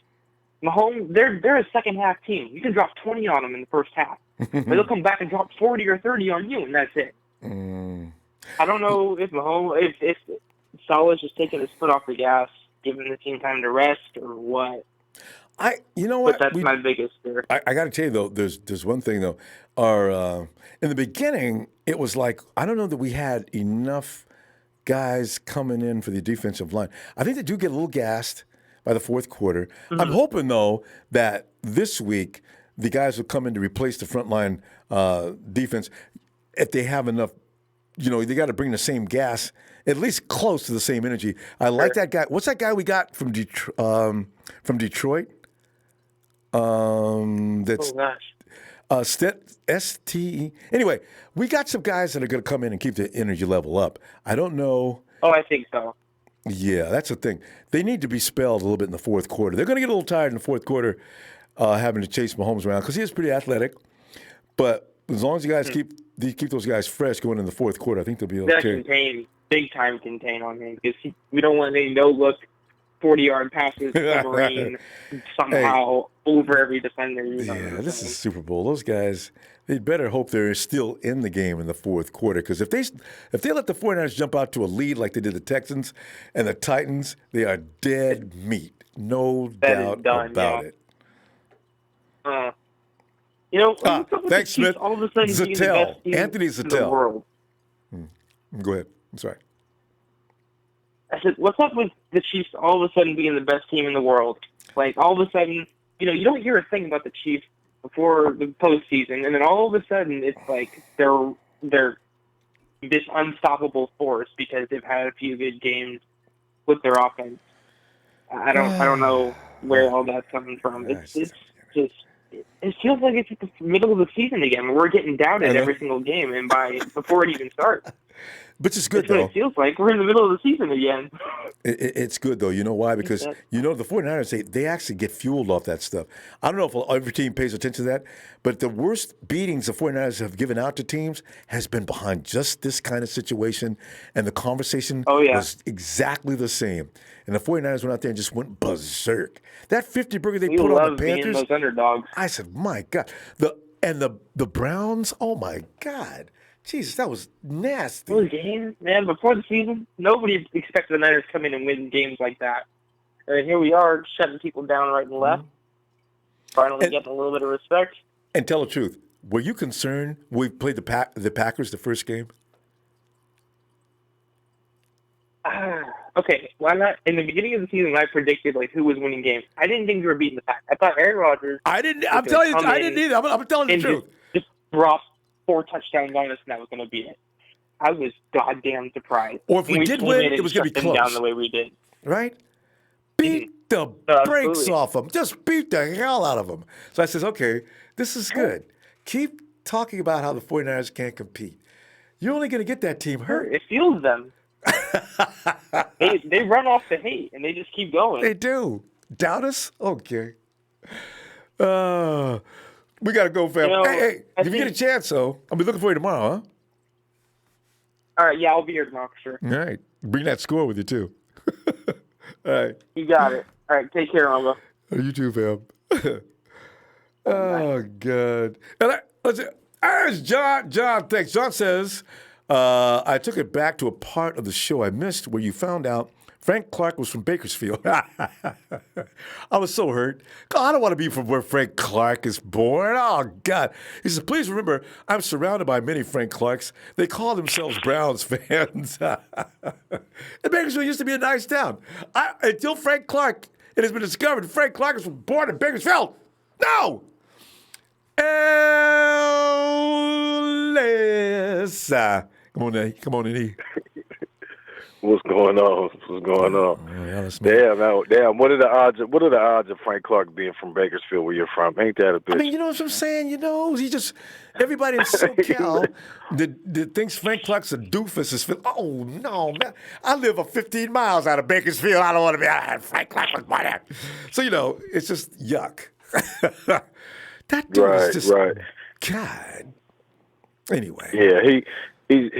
Mahomes, they're a second half team. You can drop 20 on them in the first half. But they'll come back and drop 40 or 30 on you, and that's it. I don't know if Mahomes, if Salah's just taking his foot off the gas, giving the team time to rest, or what. You know what? But that's my biggest fear. I got to tell you though, there's one thing though. In the beginning, it was like I don't know that we had enough guys coming in for the defensive line. I think they do get a little gassed by the fourth quarter. I'm hoping, though, that this week the guys will come in to replace the frontline defense if they have enough. They got to bring the same gas, at least close to the same energy. I like that guy. What's that guy we got from Detroit? That's STE. Anyway, we got some guys that are going to come in and keep the energy level up. I don't know. Oh, I think so. Yeah, that's the thing. They need to be spelled a little bit in the fourth quarter. They're going to get a little tired in the fourth quarter having to chase Mahomes around because he is pretty athletic. But as long as you guys keep those guys fresh going in the fourth quarter, I think they'll be okay. Big time contain on him because we don't want any no-look 40-yard passes submarine somehow over every defender. Yeah, this is Super Bowl. Those guys, they better hope they're still in the game in the fourth quarter because if they let the 49ers jump out to a lead like they did the Texans and the Titans, they are dead meat. No doubt about it. Thanks, Smith. All of a sudden, Zattel. Anthony Zattel. Zattel. The world. Go ahead. I'm sorry. I said, what's up with the Chiefs all of a sudden being the best team in the world? Like, all of a sudden, you don't hear a thing about the Chiefs before the postseason, and then all of a sudden it's like they're this unstoppable force because they've had a few good games with their offense. I don't know where all that's coming from. It's just it feels like it's at the middle of the season again. We're getting doubted every single game, and before it even starts. But it's good, That's though. what it feels like. We're in the middle of the season again. It's good, though. You know why? Because, the 49ers, they actually get fueled off that stuff. I don't know if every team pays attention to that, but the worst beatings the 49ers have given out to teams has been behind just this kind of situation, and the conversation was exactly the same. And the 49ers went out there and just went berserk. That 50 burger they put on the Panthers. Being those underdogs. I said, my God. The Browns, oh, my God. Jesus, that was nasty. Those games, man, before the season, nobody expected the Niners to come in and win games like that. And here we are, shutting people down right and left. Finally getting a little bit of respect. And tell the truth, were you concerned we played the Packers the first game? Okay, why not? In the beginning of the season, I predicted like who was winning games. I didn't think we were beating the Pack. I thought Aaron Rodgers. I didn't. I'm telling you, I didn't either. I'm telling you the truth. Just drop 4 touchdowns on us, and that was going to be it. I was goddamn surprised. Or if we did win, it was going to be close. Down the way we did, right? Beat the brakes off them. Just beat the hell out of them. So I says, okay, this is good. Keep talking about how the 49ers can't compete. You're only going to get that team hurt. It fuels them. they run off the hate, and they just keep going. They do. Doubt us? Okay. We got to go, fam. Hey, if you get a chance, though, I'll be looking for you tomorrow, huh? All right, yeah, I'll be here tomorrow for sure. All right. Bring that score with you, too. All right. You got it. All right, take care, Ronbo. You too, fam. Oh, God. And there's John. John, thanks. John says, I took it back to a part of the show I missed where you found out Frank Clark was from Bakersfield. I was so hurt. God, I don't want to be from where Frank Clark is born. Oh, God. He says, please remember, I'm surrounded by many Frank Clarks. They call themselves Browns fans. And Bakersfield used to be a nice town. Until Frank Clark, it has been discovered Frank Clark was born in Bakersfield. No! Elisa. Come on in here. What's going on? What's going on? Damn. What are the odds of Frank Clark being from Bakersfield, where you're from? Ain't that a bitch? I mean, you know what I'm saying? You know, everybody in SoCal that thinks Frank Clark's a doofus is. Oh no, man! I live 15 miles out of Bakersfield. I don't want to be. Frank Clark was born there. So it's just yuck. That dude is just God. Anyway. Yeah, he's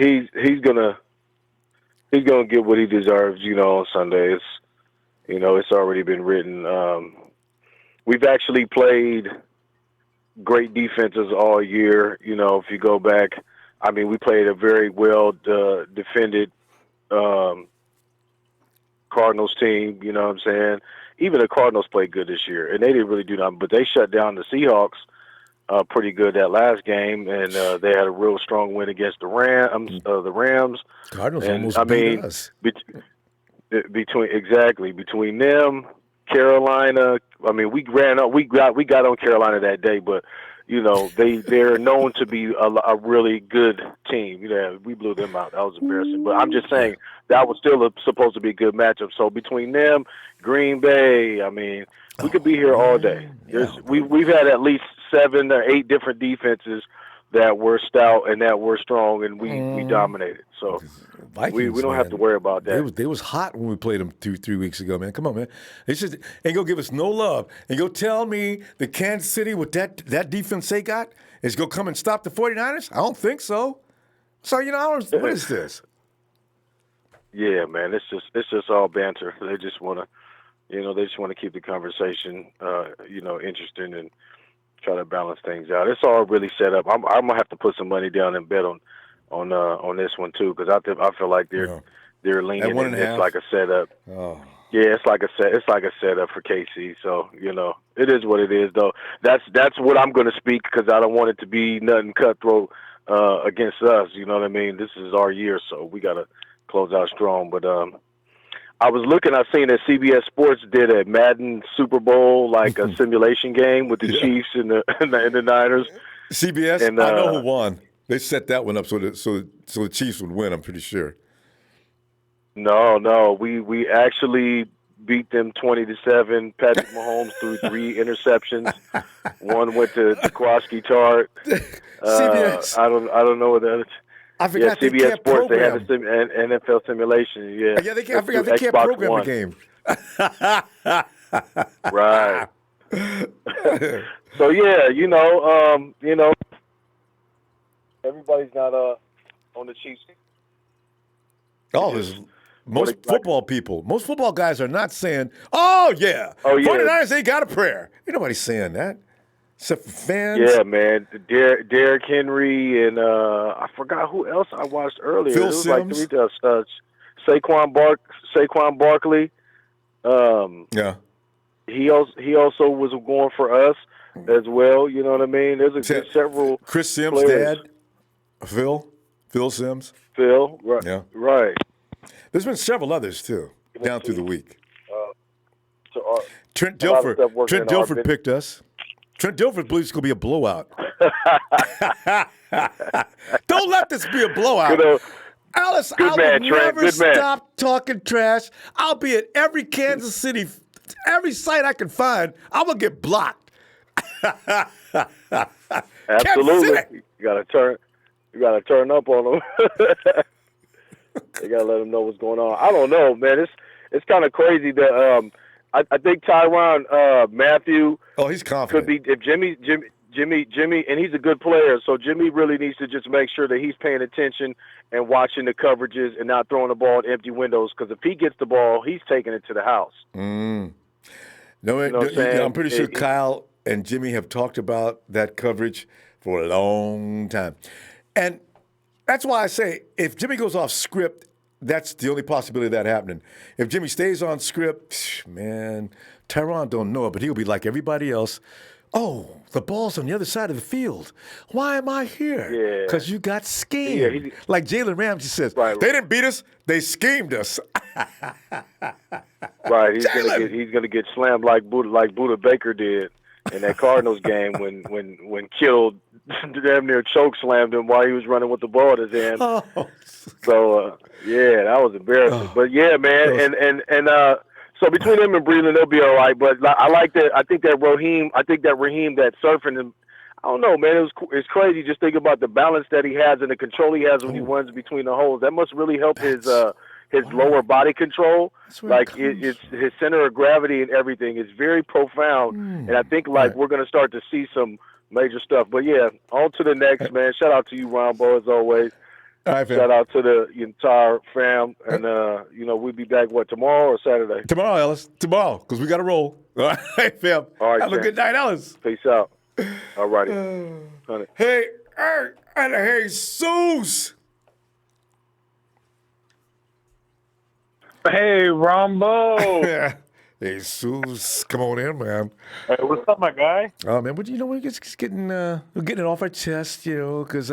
gonna get what he deserves, on Sunday. It's already been written. We've actually played great defenses all year. If you go back, I mean, we played a very well defended Cardinals team. You know what I'm saying? Even the Cardinals played good this year, and they didn't really do nothing, but they shut down the Seahawks pretty good that last game, and they had a real strong win against the Rams. Cardinals almost beat us. Between them, Carolina. I mean, we got on Carolina that day, but they're known to be a really good team. We blew them out. That was embarrassing. But I'm just saying that was still supposed to be a good matchup. So between them, Green Bay, I mean, we could be here all day. We've had at least 7 or 8 different defenses that were stout and that were strong, and we dominated. So Vikings, we don't have to worry about that. They was hot when we played them 2-3 weeks ago, man. Come on, man. They just ain't gonna give us no love. And go tell me that Kansas City with that defense they got is gonna come and stop the 49ers? I don't think so. So what is this? Yeah, man. It's just all banter. They just wanna keep the conversation interesting and try to balance things out. It's all really set up. I'm gonna have to put some money down and bet on this one too, because I feel like they're leaning in. It's like a setup. Oh. Yeah, it's like a setup for KC. So it is what it is, though. That's what I'm going to speak, because I don't want it to be nothing cutthroat against us. You know what I mean? This is our year, so we got to close out strong. But I was looking. I seen that CBS Sports did a Madden Super Bowl like a simulation game with the Chiefs and the Niners. CBS, and I know who won. They set that one up so the Chiefs would win. I'm pretty sure. No, we actually beat them 20-7. Patrick Mahomes threw 3 interceptions. One went to Kwaski Tart. CBS. I don't know what the other. I forgot CBS they can't Sports. program. They had an NFL simulation. Yeah. Yeah, I forgot they can't program the game. Right. So yeah, everybody's not on the Chiefs. Most football guys are not saying, "Oh yeah, 49ers ain't got a prayer." Ain't nobody saying that, except for fans. Yeah, man. Derrick Henry and I forgot who else I watched earlier. Phil it was Simms. Like Saquon Barkley. Yeah. He also was going for us as well. You know what I mean? There's several. Chris Sims' players. dad, Phil Sims. Phil, right? Yeah. Right. There's been several others too. down through the week. So Trent a lot of stuff Dilfer. working Trent in our Dilfer picked us. Trent Dilfer believes it's going to be a blowout. Don't let this be a blowout. Alice, I will never stop talking trash. I'll be at every Kansas City, every site I can find. I'm going to get blocked. Absolutely. You gotta turn up on them. You gotta let them know what's going on. I don't know, man. It's kind of crazy that I think Tyrann Mathieu. Oh, he's confident. Could be if Jimmy, and he's a good player. So Jimmy really needs to just make sure that he's paying attention and watching the coverages and not throwing the ball at empty windows. Because if he gets the ball, he's taking it to the house. No, You know what I'm saying? I'm pretty sure Kyle and Jimmy have talked about that coverage for a long time. And that's why I say if Jimmy goes off script, that's the only possibility of that happening. If Jimmy stays on script, man, Tyrann don't know it, but he'll be like everybody else. Oh, the ball's on the other side of the field. Why am I here? Yeah. Because you got schemed. Like Jalen Ramsey says, they didn't beat us, they schemed us. Right, he's gonna get slammed like Buda Baker did in that Cardinals game when Kittle damn near choke slammed him while he was running with the ball in his hand. Oh. So yeah, that was embarrassing. But yeah, man, and so between him and Breland, they'll be all right. But I like that. I think that Raheem that surfing him. I don't know, man. It's crazy. Just think about the balance that he has and the control he has when he runs between the holes. That must really help his lower body control. Like it's his center of gravity and everything is very profound. And I think we're gonna start to see some major stuff. But yeah, on to the next, man. Shout out to you, Ronbo, as always. All right, fam. Shout out to the entire fam. And we'll be back tomorrow or Saturday? Tomorrow, Ellis. Tomorrow, because we got to roll. All right, fam. All right, have a good night, Ellis. Peace out. All righty. Hey, Jesus. Hey, Ronbo. Jesus, come on in, man. Hey, what's up, my guy? Oh man, but we're just getting it off our chest, because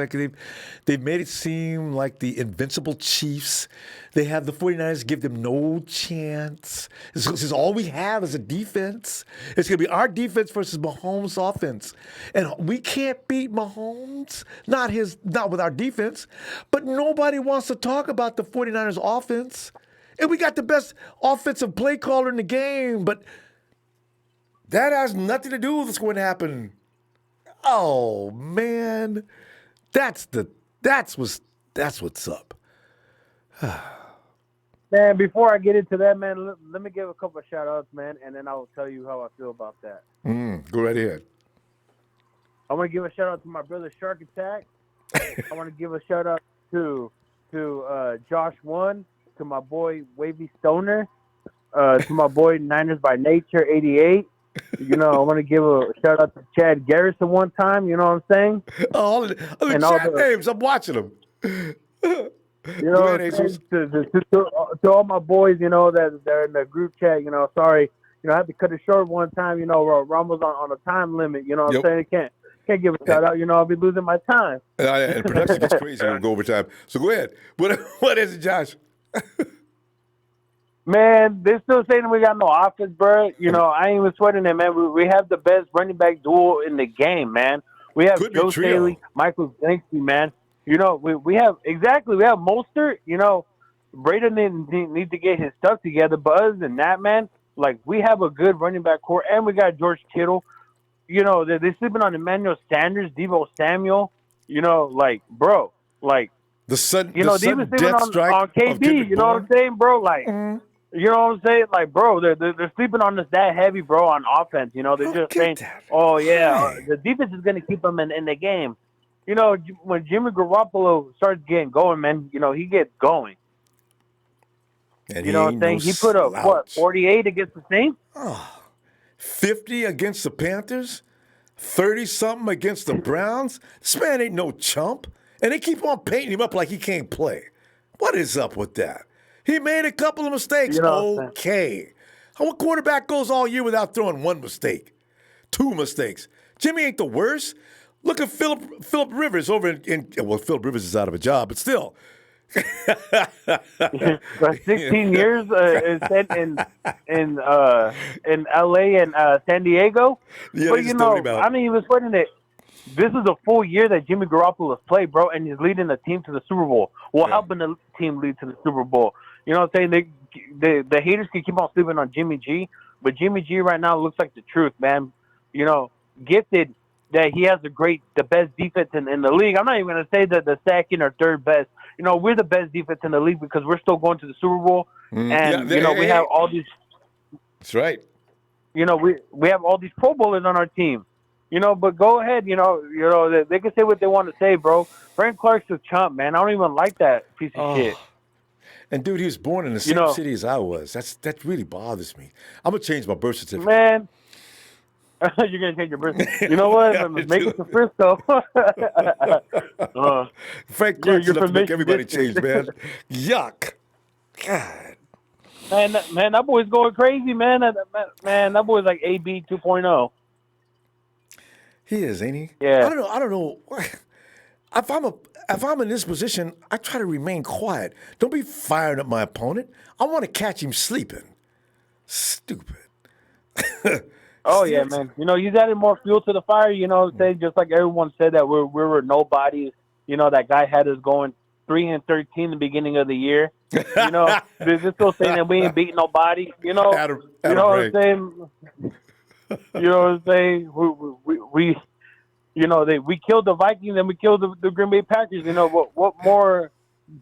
they've made it seem like the invincible Chiefs. They have the 49ers give them no chance. This is all we have is a defense. It's gonna be our defense versus Mahomes' offense, and we can't beat Mahomes. Not with our defense, but nobody wants to talk about the 49ers' offense. And we got the best offensive play caller in the game, but that has nothing to do with what's going to happen. Oh man, that's what's up. Man, before I get into that, man, let me give a couple of shout outs, man, and then I'll tell you how I feel about that. Go right ahead. I want to give a shout out to my brother Shark Attack. I want to give a shout out to Josh One. To my boy Wavy Stoner, to my boy Niners by Nature 88. I want to give a shout out to Chad Garrison one time. You know what I'm saying? All the chat names, I'm watching them. To all my boys, that they're in the group chat. Sorry, I had to cut it short one time. Ramos on a time limit. You know what I'm saying? Can't give a shout out. I'll be losing my time. And production gets crazy when we go overtime. So go ahead. What is it, Josh? Man, they're still saying we got no offense, bro. I ain't even sweating it, man. We have the best running back duo in the game, man. We have Joe Staley, Michael Glenksy, man. We have Mostert. Braden needs to get his stuff together. But other than that, man, we have a good running back core, and we got George Kittle. They're sleeping on Emmanuel Sanders, Deebo Samuel. Bro. The sudden death strike on KB, you know what I'm saying, bro? You know what I'm saying? Bro, they're sleeping on us that heavy, bro, on offense. They're just saying, oh, yeah, the defense is going to keep them in the game. When Jimmy Garoppolo starts getting going, man, he gets going. And you know what I'm saying? He put up, 48 against the Saints? 50 against the Panthers? 30-something against the Browns? This man ain't no chump. And they keep on painting him up like he can't play. What is up with that? He made a couple of mistakes. Okay. What quarterback goes all year without throwing one mistake? 2 mistakes. Jimmy ain't the worst. Look at Philip Rivers over in Philip Rivers is out of a job, but still. For 16 years in LA and San Diego. Yeah, but they just throwed him out. I mean, he was putting it. This is a full year that Jimmy Garoppolo has played, bro, and he's leading the team to the Super Bowl. Well, helping the team lead to the Super Bowl. You know what I'm saying? The haters can keep on sleeping on Jimmy G, but Jimmy G right now looks like the truth, man. You know, gifted that he has the best defense in the league. I'm not even going to say that the second or third best. You know, we're the best defense in the league because we're still going to the Super Bowl, and we have all these. That's right. You know, we have all these Pro Bowlers on our team. You know, but go ahead. You know, they can say what they want to say, bro. Frank Clark's a chump, man. I don't even like that piece of shit. And dude, he was born in the same city as I was. That really bothers me. I'm gonna change my birth certificate. Man, you're gonna change your birth certificate. You know what? Make it to Frisco. Frank Clark's enough to make everybody change, man. Yuck. God. Man, that boy's going crazy, man. That boy's like AB 2.0. He is, ain't he? Yeah. I don't know. If I'm in this position, I try to remain quiet. Don't be firing up my opponent. I want to catch him sleeping. Stupid. Oh yeah, man. You know, he's added more fuel to the fire. You know, saying just like everyone said that we were nobodies. You know, that guy had us going 3-13 in the beginning of the year. You know, they're just still saying that we ain't beating nobody. You know, you know what I'm saying. You know what I'm saying? We you know, we killed the Vikings and we killed the Green Bay Packers. You know, what more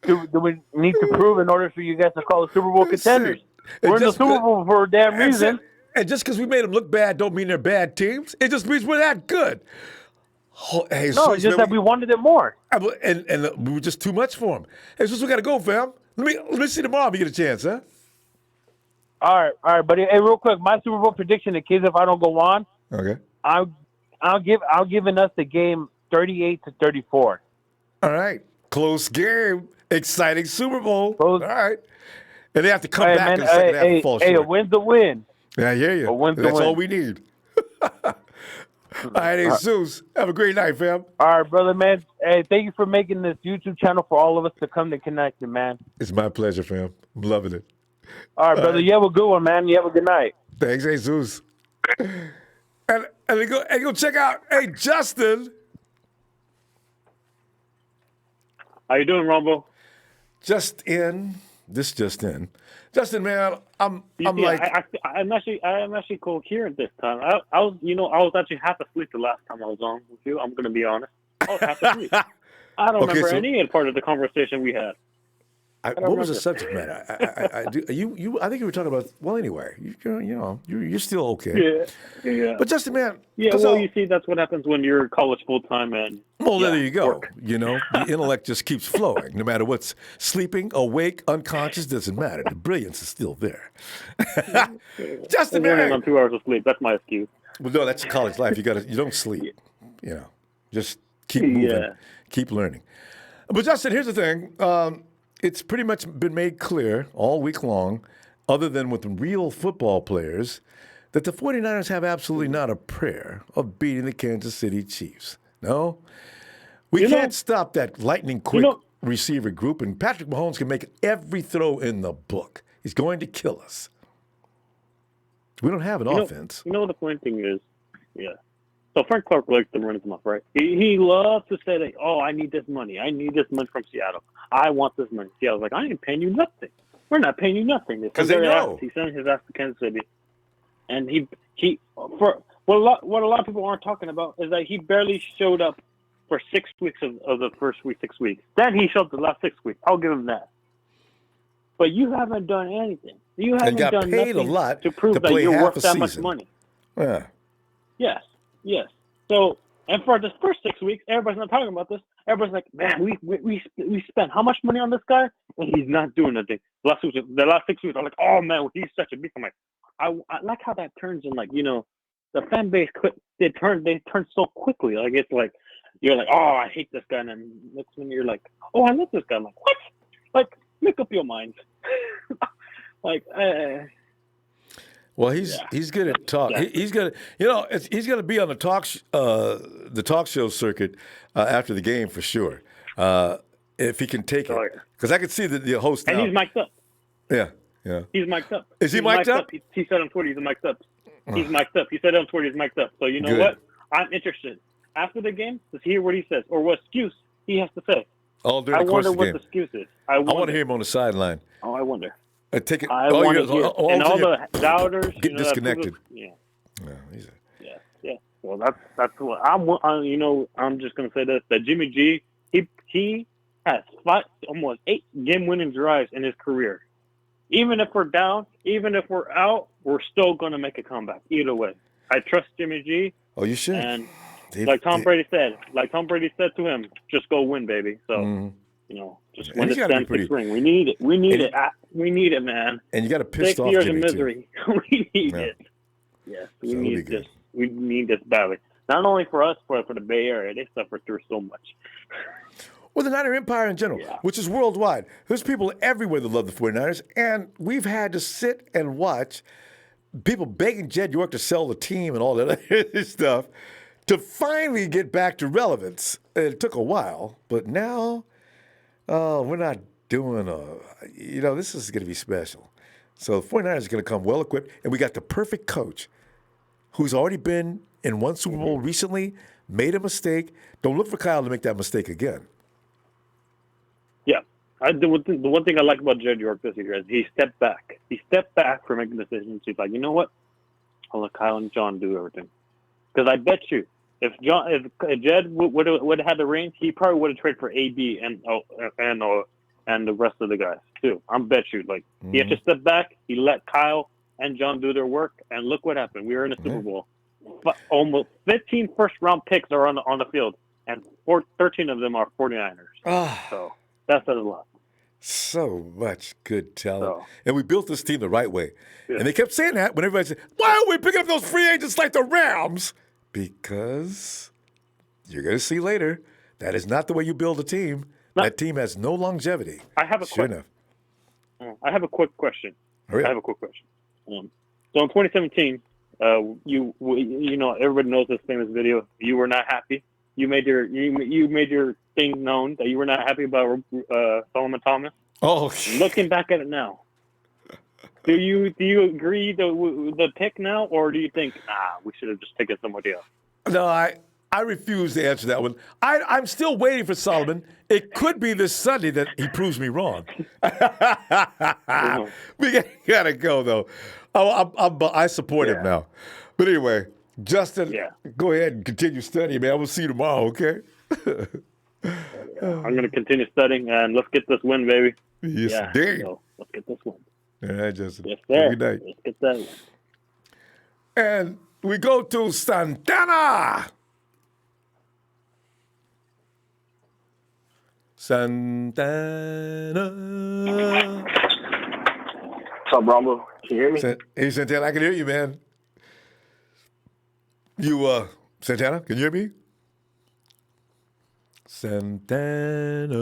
do we need to prove in order for you guys to call us Super Bowl contenders? We're in the Super Bowl for a damn reason. And just because we made them look bad don't mean they're bad teams. It just means we're that good. Hey, no, it's just that we wanted it more. And we were just too much for them. Hey, so we got to go, fam. Let me see tomorrow if you get a chance, huh? All right, buddy. Hey, real quick, my Super Bowl prediction, in case if I don't go on, okay, I'll giving us the game 38-34. All right, close game, exciting Super Bowl. All right, and they have to come back in the second half and fall short. Hey, a win's a win. Yeah, I hear you. A win's a win. That's all we need. All right, Jesus, have a great night, fam. All right, brother, man. Hey, thank you for making this YouTube channel for all of us to come to connect, man. It's my pleasure, fam. I'm loving it. All right, brother. You have a good one, man. You have a good night. Thanks, Jesus. And go check out, hey, Justin. How you doing, Ronbo? Just in. Justin, man, I'm actually coherent this time. I was actually half asleep the last time I was on with you. I'm gonna be honest. I was half asleep. I don't remember any part of the conversation we had. What was the subject matter? I think you were talking about. Well, anyway, you're still okay. Yeah. But Justin, man. Yeah. Well, you see, that's what happens when you're college full time and. Well, there you go. Work. You know, the intellect just keeps flowing, no matter what's sleeping, awake, unconscious. Doesn't matter. The brilliance is still there. Justin, man. Running on 2 hours of sleep. That's my excuse. Well, no, that's college life. You don't sleep. You know, just keep moving, keep learning. But Justin, here's the thing. It's pretty much been made clear all week long, other than with real football players, that the 49ers have absolutely not a prayer of beating the Kansas City Chiefs. No? We can't stop that lightning-quick receiver group, and Patrick Mahomes can make every throw in the book. He's going to kill us. We don't have an offense. You know what the funny thing is? Yeah. So Frank Clark likes to run his mouth, right? He loves to say that, I need this money. I need this money from Seattle. I want this money. Seattle's like, I ain't paying you nothing. We're not paying you nothing. Because they know. He sent his ass to Kansas City. And what a lot of people aren't talking about is that he barely showed up for 6 weeks of the first 6 weeks. Then he showed up the last 6 weeks. I'll give him that. But you haven't done anything. You haven't done paid nothing a lot to prove that you're worth that much money. Yeah. Yes. So, and for the first 6 weeks, everybody's not talking about this. Everybody's like, man, we spent how much money on this guy? And he's not doing anything. The last 6 weeks, I'm like, oh man, he's such a beast. I'm like, I like how that turns in, like, you know, the fan base they turn so quickly. Like, it's like, you're like, oh, I hate this guy. And then next minute you're like, oh, I love this guy. I'm like, what? Like, make up your mind. Like, well, he's good at talk. He's gonna, he's gonna be on the talk show circuit after the game for sure. if he can take it. Because I could see the host now. And he's mic'd up. Yeah. He's mic'd up. Is he mic'd up? He said on Twitter he's mic'd up. He's mic'd up. He said on Twitter he's mic'd up. So you know what? I'm interested. After the game, to hear what he says or what excuse he has to say. All during the course of the game. I wonder what the excuse is. I want to hear him on the sideline. Oh, I wonder. Take it. I want to hear. And all the doubters get disconnected. Yeah. Well, that's what I'm just gonna say this: that Jimmy G, he has almost 8 game-winning drives in his career. Even if we're down, even if we're out, we're still gonna make a comeback. Either way, I trust Jimmy G. Oh, you should. And like Tom Brady said to him, just go win, baby. So just win the 6th ring. We need it. We need it, man. And you got to piss 6 off years Jimmy of misery. We need it. Yes, we need this. We need this badly. Not only for us, but for the Bay Area. They suffer through so much. Well, the Niner Empire in general, which is worldwide. There's people everywhere that love the 49ers, and we've had to sit and watch people begging Jed York to sell the team and all that other stuff to finally get back to relevance. It took a while, but now we're not doing this is going to be special. So the 49ers are going to come well-equipped, and we got the perfect coach who's already been in one Super Bowl recently, made a mistake. Don't look for Kyle to make that mistake again. Yeah. The one thing I like about Jed York this year is he stepped back. He stepped back from making decisions. He's like, you know what? I'll let Kyle and John do everything. Because I bet you, if Jed would have had the reins, he probably would have traded for AB and the rest of the guys too. I bet you. He had to step back. He let Kyle and John do their work, and look what happened. We were in the Super Bowl. Almost 15 first-round picks are on the field, and 13 of them are 49ers. So that says a lot. So much good talent. And we built this team the right way. Yeah. And they kept saying that when everybody said, why are we picking up those free agents like the Rams? Because you're going to see later, that is not the way you build a team. No. That team has no longevity. I have a quick question. Hurry up. I have a quick question. So in 2017, everybody knows this famous video. You were not happy. You made your thing known that you were not happy about Solomon Thomas. Oh, looking back at it now, do you agree the pick now, or do you think we should have just taken somebody else? No, I refuse to answer that one. I'm still waiting for Solomon. It could be this Sunday that he proves me wrong. We gotta go though. I support him now. But anyway, Justin, go ahead and continue studying, man. We'll see you tomorrow, okay? I'm going to continue studying, and let's get this win, baby. Yes, indeed. So let's get this win. All right, Justin. Yes, sir. Good night. Let's get that win. And we go to Santana. Santana. What's up, Ronbo? Can you hear me? Hey, Santana, I can hear you, man. You, Santana, can you hear me? Santana.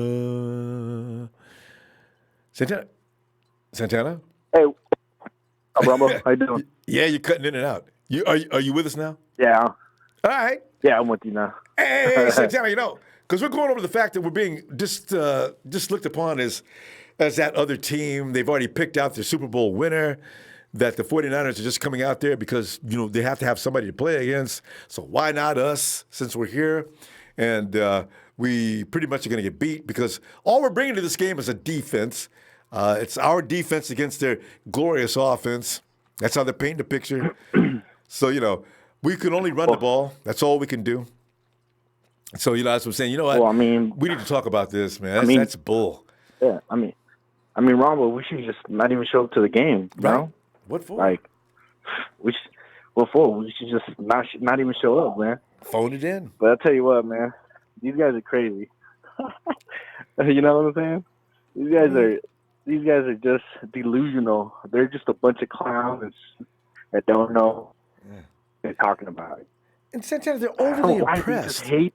Santana? Hey, what's up, Ronbo? How you doing? Yeah, you're cutting in and out. Are you with us now? Yeah. All right. Yeah, I'm with you now. Hey, Santana, because we're going over the fact that we're being just looked upon as that other team. They've already picked out their Super Bowl winner, that the 49ers are just coming out there because, they have to have somebody to play against. So why not us since we're here? And we pretty much are going to get beat because all we're bringing to this game is a defense. It's our defense against their glorious offense. That's how they're painting the picture. So, we can only run the ball. That's all we can do. So, that's what I'm saying. You know what? Well, we need to talk about this, man. That's bull. Yeah, Ronbo, we should just not even show up to the game, you know? What for? What for? We should just not even show up, man. Phone it in. But I'll tell you what, man. These guys are crazy. You know what I'm saying? These guys are just delusional. They're just a bunch of clowns that don't know what they're talking about. And Santana, they're overly impressed. They're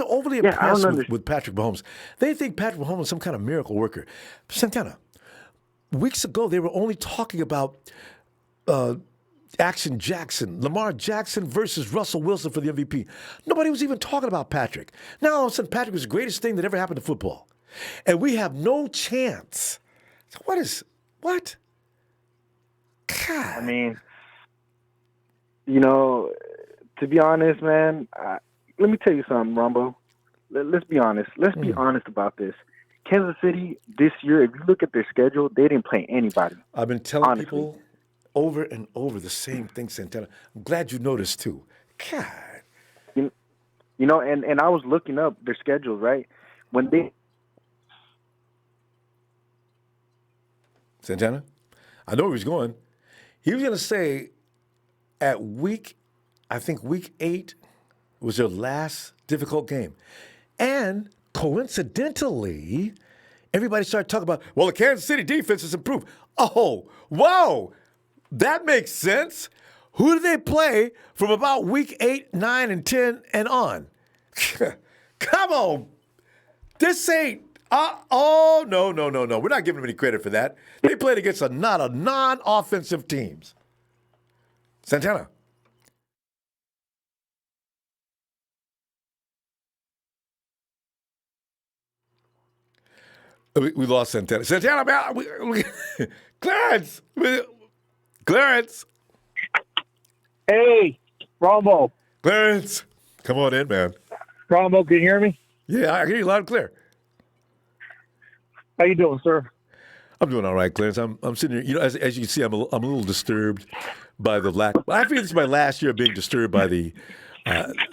overly impressed with Patrick Mahomes. They think Patrick Mahomes is some kind of miracle worker. Santana, weeks ago, they were only talking about Action Jackson, Lamar Jackson versus Russell Wilson for the MVP. Nobody was even talking about Patrick. Now all of a sudden, Patrick was the greatest thing that ever happened to football. And we have no chance. So what? God. I mean, to be honest, man, let me tell you something, Ronbo. Let's be honest. Let's be honest about this. Kansas City this year, if you look at their schedule, they didn't play anybody. I've been telling people over and over the same thing, Santana. I'm glad you noticed too. God. And I was looking up their schedules, right? When they Santana? I know where he's going. He was going to say at week 8 was their last difficult game. And coincidentally, everybody started talking about, well, the Kansas City defense has improved. Oh, wow. That makes sense. Who do they play from about week 8, 9, and 10 and on? Come on. This ain't. No. We're not giving them any credit for that. They played against a non-offensive teams. Santana. We lost Santana. Santana, man. Clarence. Clarence. Hey, Ronbo. Clarence. Come on in, man. Ronbo, can you hear me? Yeah, I hear you loud and clear. How you doing, sir? I'm doing all right, Clarence. I'm sitting here. As you can see, I'm a little disturbed by the lack. I feel this is my last year of being disturbed by the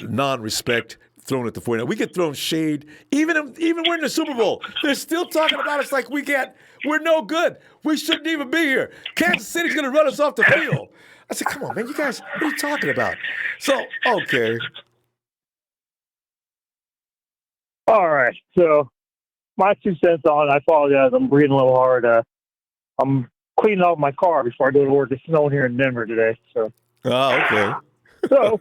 non-respect thrown at the 49ers. We get thrown shade. Even we're in the Super Bowl. They're still talking about us like we're no good. We shouldn't even be here. Kansas City's going to run us off the field. I said, come on, man. You guys, what are you talking about? So, okay. All right. So, my 2 cents on, I apologize. I'm breathing a little hard. I'm cleaning out my car before I go to work. It's snowing here in Denver today. So. Oh, okay. So,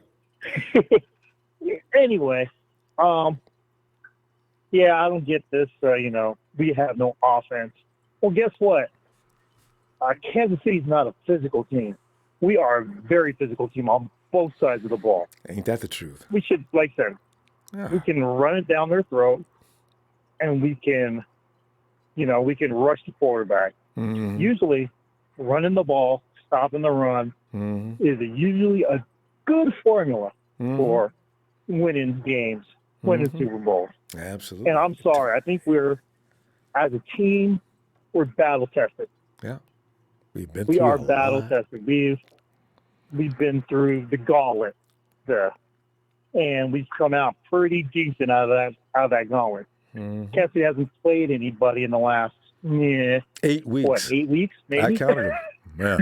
anyway, yeah, I don't get this. We have no offense. Well, guess what? Kansas City's not a physical team. We are a very physical team on both sides of the ball. Ain't that the truth? We should, like I said, we can run it down their throat, and we can rush the quarterback. Mm-hmm. Usually, running the ball, stopping the run is usually a good formula for winning games, winning Super Bowls. Absolutely. And I'm sorry, I think as a team, we're battle tested. Yeah, we are battle tested. We've been through the gauntlet, and we've come out pretty decent out of that gauntlet. Kansas City hasn't played anybody in the last 8 weeks. What, 8 weeks? Maybe I counted them.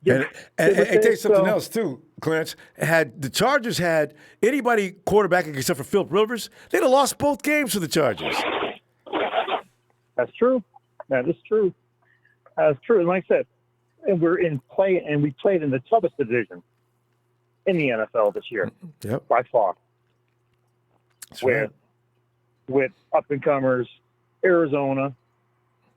Yeah. and tell you something else too, Clarence. Had the Chargers had anybody quarterbacking except for Philip Rivers, they'd have lost both games for the Chargers. That's true. That is true. That's true. And like I said, and we played in the toughest division in the NFL this year. Yep. By far. That's right. With up-and-comers, Arizona,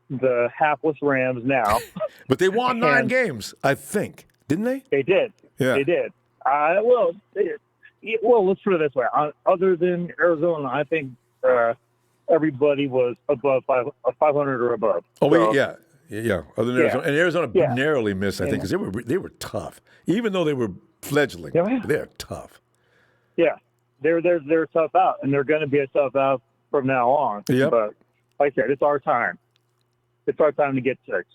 the hapless Rams now. But they won 9 games, I think. Didn't they? They did. Yeah. They did. Well, let's put it this way. Other than Arizona, I think everybody was above 500 or above. Oh, so, yeah. Other than Arizona. And Arizona narrowly missed, I think, because they were tough. Even though they were fledgling, they're tough. Yeah. They're tough out, and they're going to be a tough out from now on. Yep. But like I said, it's our time. It's our time to get 6.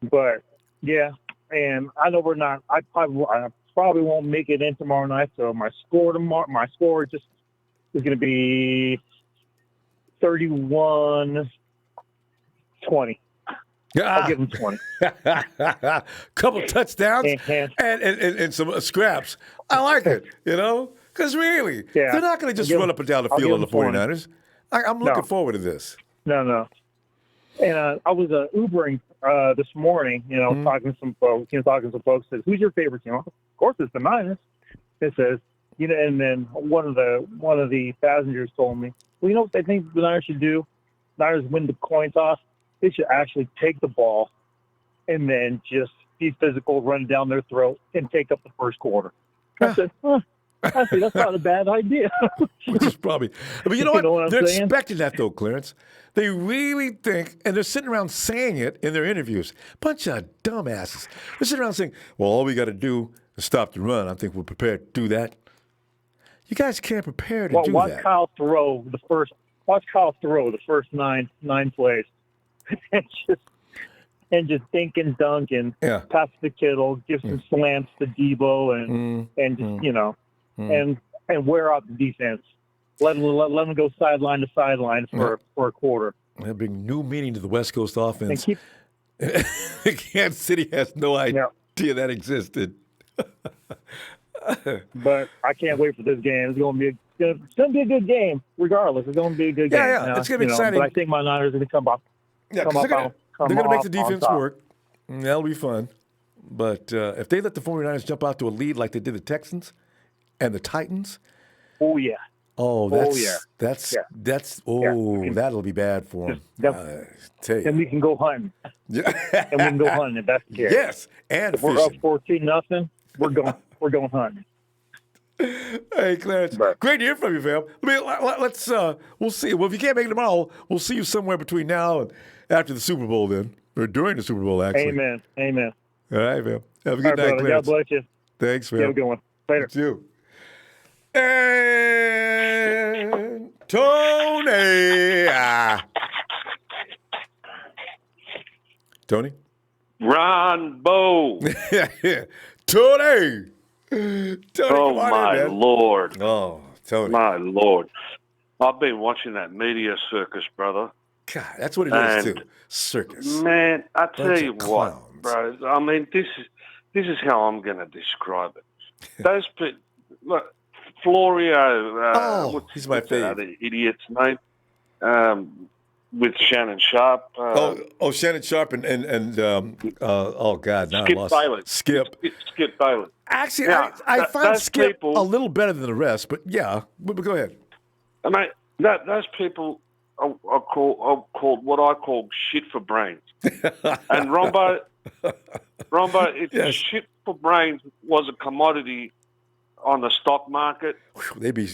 But yeah, and I know we're not. I probably won't make it in tomorrow night. So my score just is going to be 31-20. I'll give them 20. Couple touchdowns and some scraps. I like it, because really, they're not going to just run up and down the field on the 49ers. I'm looking forward to this. No. And I was Ubering this morning, talking to some folks. Says, "Who's your favorite team?" Of course, it's the Niners. It says, and then one of the passengers told me, "Well, you know what they think the Niners should do? Niners win the coin toss. They should actually take the ball and then just be physical, run down their throat, and take up the first quarter. I said, actually, that's not a bad idea. Which is probably, but you know what? what I'm They're saying? expecting that though, Clarence. They really think, and they're sitting around saying it in their interviews. Bunch of dumbasses. They're sitting around saying, "Well, all we got to do is stop the run. I think we're prepared to do that." You guys can't prepare to do watch that. Kyle throw the first. Watch Kyle throw the first nine plays, and just dink and dunk and pass to Kittle, give some slants to Debo, and just and wear out the defense. Let them go sideline to sideline for a quarter. That bring new meaning to the West Coast offense. Kansas City has no idea that existed. But I can't wait for this game. It's going to be a good game, regardless. It's going to be a good game. Yeah, it's going to be exciting. But I think my Niners are going to come up. Yeah, they're going to make the defense work. That'll be fun. But if they let the 49ers jump out to a lead like they did the Texans and the Titans. Oh, yeah. That'll be bad for them. And we can go hunting. Yeah. And we can go hunting if that's the case. Yes, and if we're up 14-0, we're going hunting. Hey, Clarence, great to hear from you, fam. Let's we'll see. Well, if you can't make it tomorrow, we'll see you somewhere between now and after the Super Bowl, then, or during the Super Bowl, actually. Amen. All right, man. Have a good night, brother. Clarence. God bless you. Thanks, man. Have a good one. Later. You. And Tony. Tony? Ronbo. Tony. Oh, my Lord. Oh, Tony. My Lord. I've been watching that media circus, brother. God, that's what it is, too. Circus. Man, I tell you what, bro. I mean, this is how I'm going to describe it. Those people, look, Florio, he's my favorite. The idiot's name, with Shannon Sharp. Shannon Sharp and oh God, now Skip I lost. Bayless. Skip Bayless. Actually, I find Skip a little better than the rest, but yeah, but go ahead. I mean, those people are called what I call shit for brains. And Ronbo, if shit for brains was a commodity on the stock market, they'd be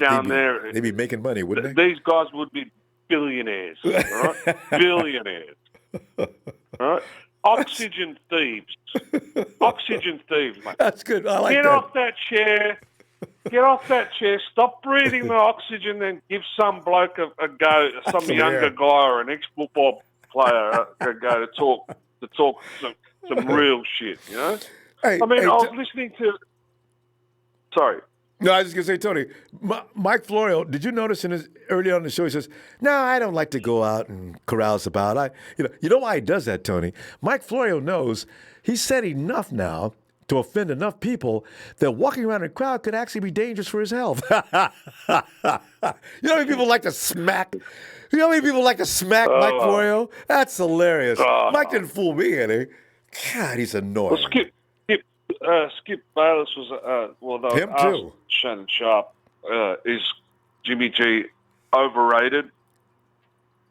making money, wouldn't they? These guys would be billionaires, right? Billionaires, right? Oxygen thieves, mate. That's good. I like Get that. off that chair. Get off that chair. Stop breathing the oxygen, and give some bloke a go, some younger guy or an ex-football player a go to talk some real shit. You know. I was listening to. Sorry. No, I was just going to say, Tony, Mike Florio, did you notice early on in the show, he says, no, I don't like to go out and carouse about. You know why he does that, Tony? Mike Florio knows he's said enough now to offend enough people that walking around in a crowd could actually be dangerous for his health. You know how many people like to smack? Mike Florio? That's hilarious. Mike didn't fool me, any. God, he's annoying. Well, Skip Bayless was him too. Shannon Sharp, is Jimmy G overrated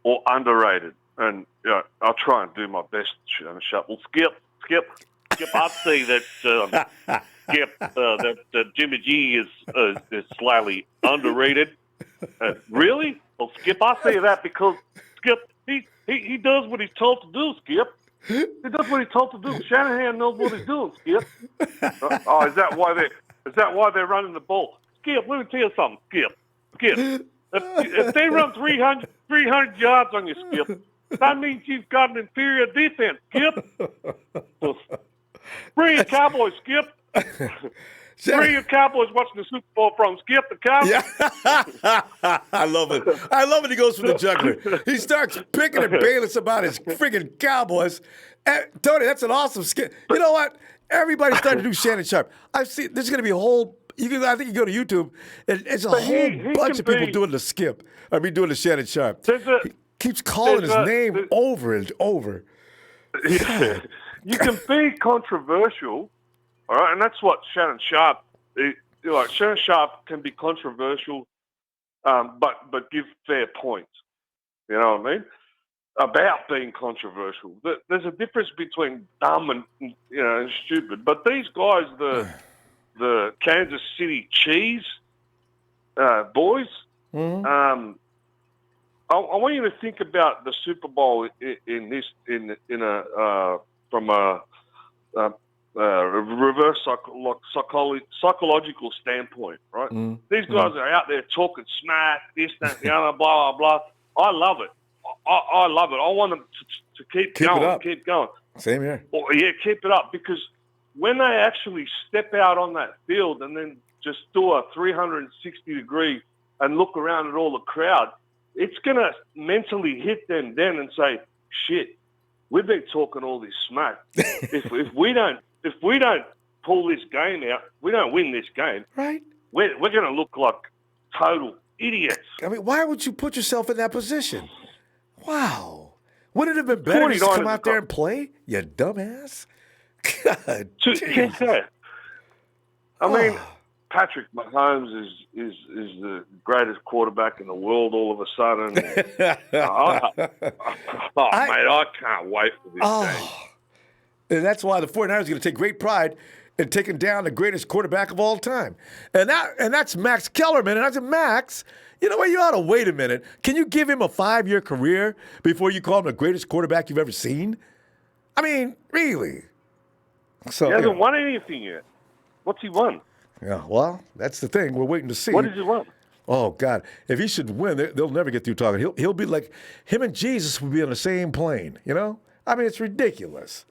or underrated? And I'll try and do my best, Shannon Sharp. Well, Skip, I'd say that that Jimmy G is slightly underrated. Really? Well, Skip, I say that because Skip he does what he's told to do. Skip. He does what he's told to do. Shanahan knows what he's doing, Skip. Is that why they're running the ball? Skip, let me tell you something, Skip. If they run 300 yards on you, Skip, that means you've got an inferior defense, Skip. So, bring your Cowboys, Skip. Bring your Cowboys watching the Super Bowl from Skip the Cowboys. Yeah. I love it. He goes for the juggler. He starts picking at Bayless about his friggin' Cowboys. And, Tony, that's an awesome skit. You know what? Everybody's starting to do Shannon Sharp. There's going to be a whole. I think you go to YouTube, and it's a whole bunch of people doing the skip. Doing the Shannon Sharp. He keeps calling his name over and over. Yeah. You can be controversial. All right, and that's what Shannon Sharp. Shannon Sharp can be controversial, but give fair points. You know what I mean? about being controversial. There's a difference between dumb and and stupid. But these guys, the Kansas City Chiefs boys, I want you to think about the Super Bowl from a reverse psychological standpoint, right? These guys are out there talking smack, this, that, the other, blah, blah, blah. I love it. I love it. I want them to keep going, keep going. Same here. Oh, yeah, keep it up, because when they actually step out on that field and then just do a 360-degree and look around at all the crowd, it's going to mentally hit them then and say, shit, we've been talking all this smack. if we don't pull this game out, we don't win this game. Right. We're going to look like total idiots. I mean, why would you put yourself in that position? Wow. Wouldn't it have been better to just come out there and play, you dumbass? God, I mean, Patrick Mahomes is the greatest quarterback in the world all of a sudden. Mate, I can't wait for this game. And that's why the 49ers are going to take great pride in taking down the greatest quarterback of all time. And that's Max Kellerman. And I said, Max, you know what? You ought to wait a minute. Can you give him a 5-year career before you call him the greatest quarterback you've ever seen? I mean, really? So, he hasn't won anything yet. What's he won? Yeah, well, that's the thing. We're waiting to see. What does he want? Oh, God. If he should win, they'll never get through talking. He'll be like, him and Jesus will be on the same plane, you know? I mean, it's ridiculous.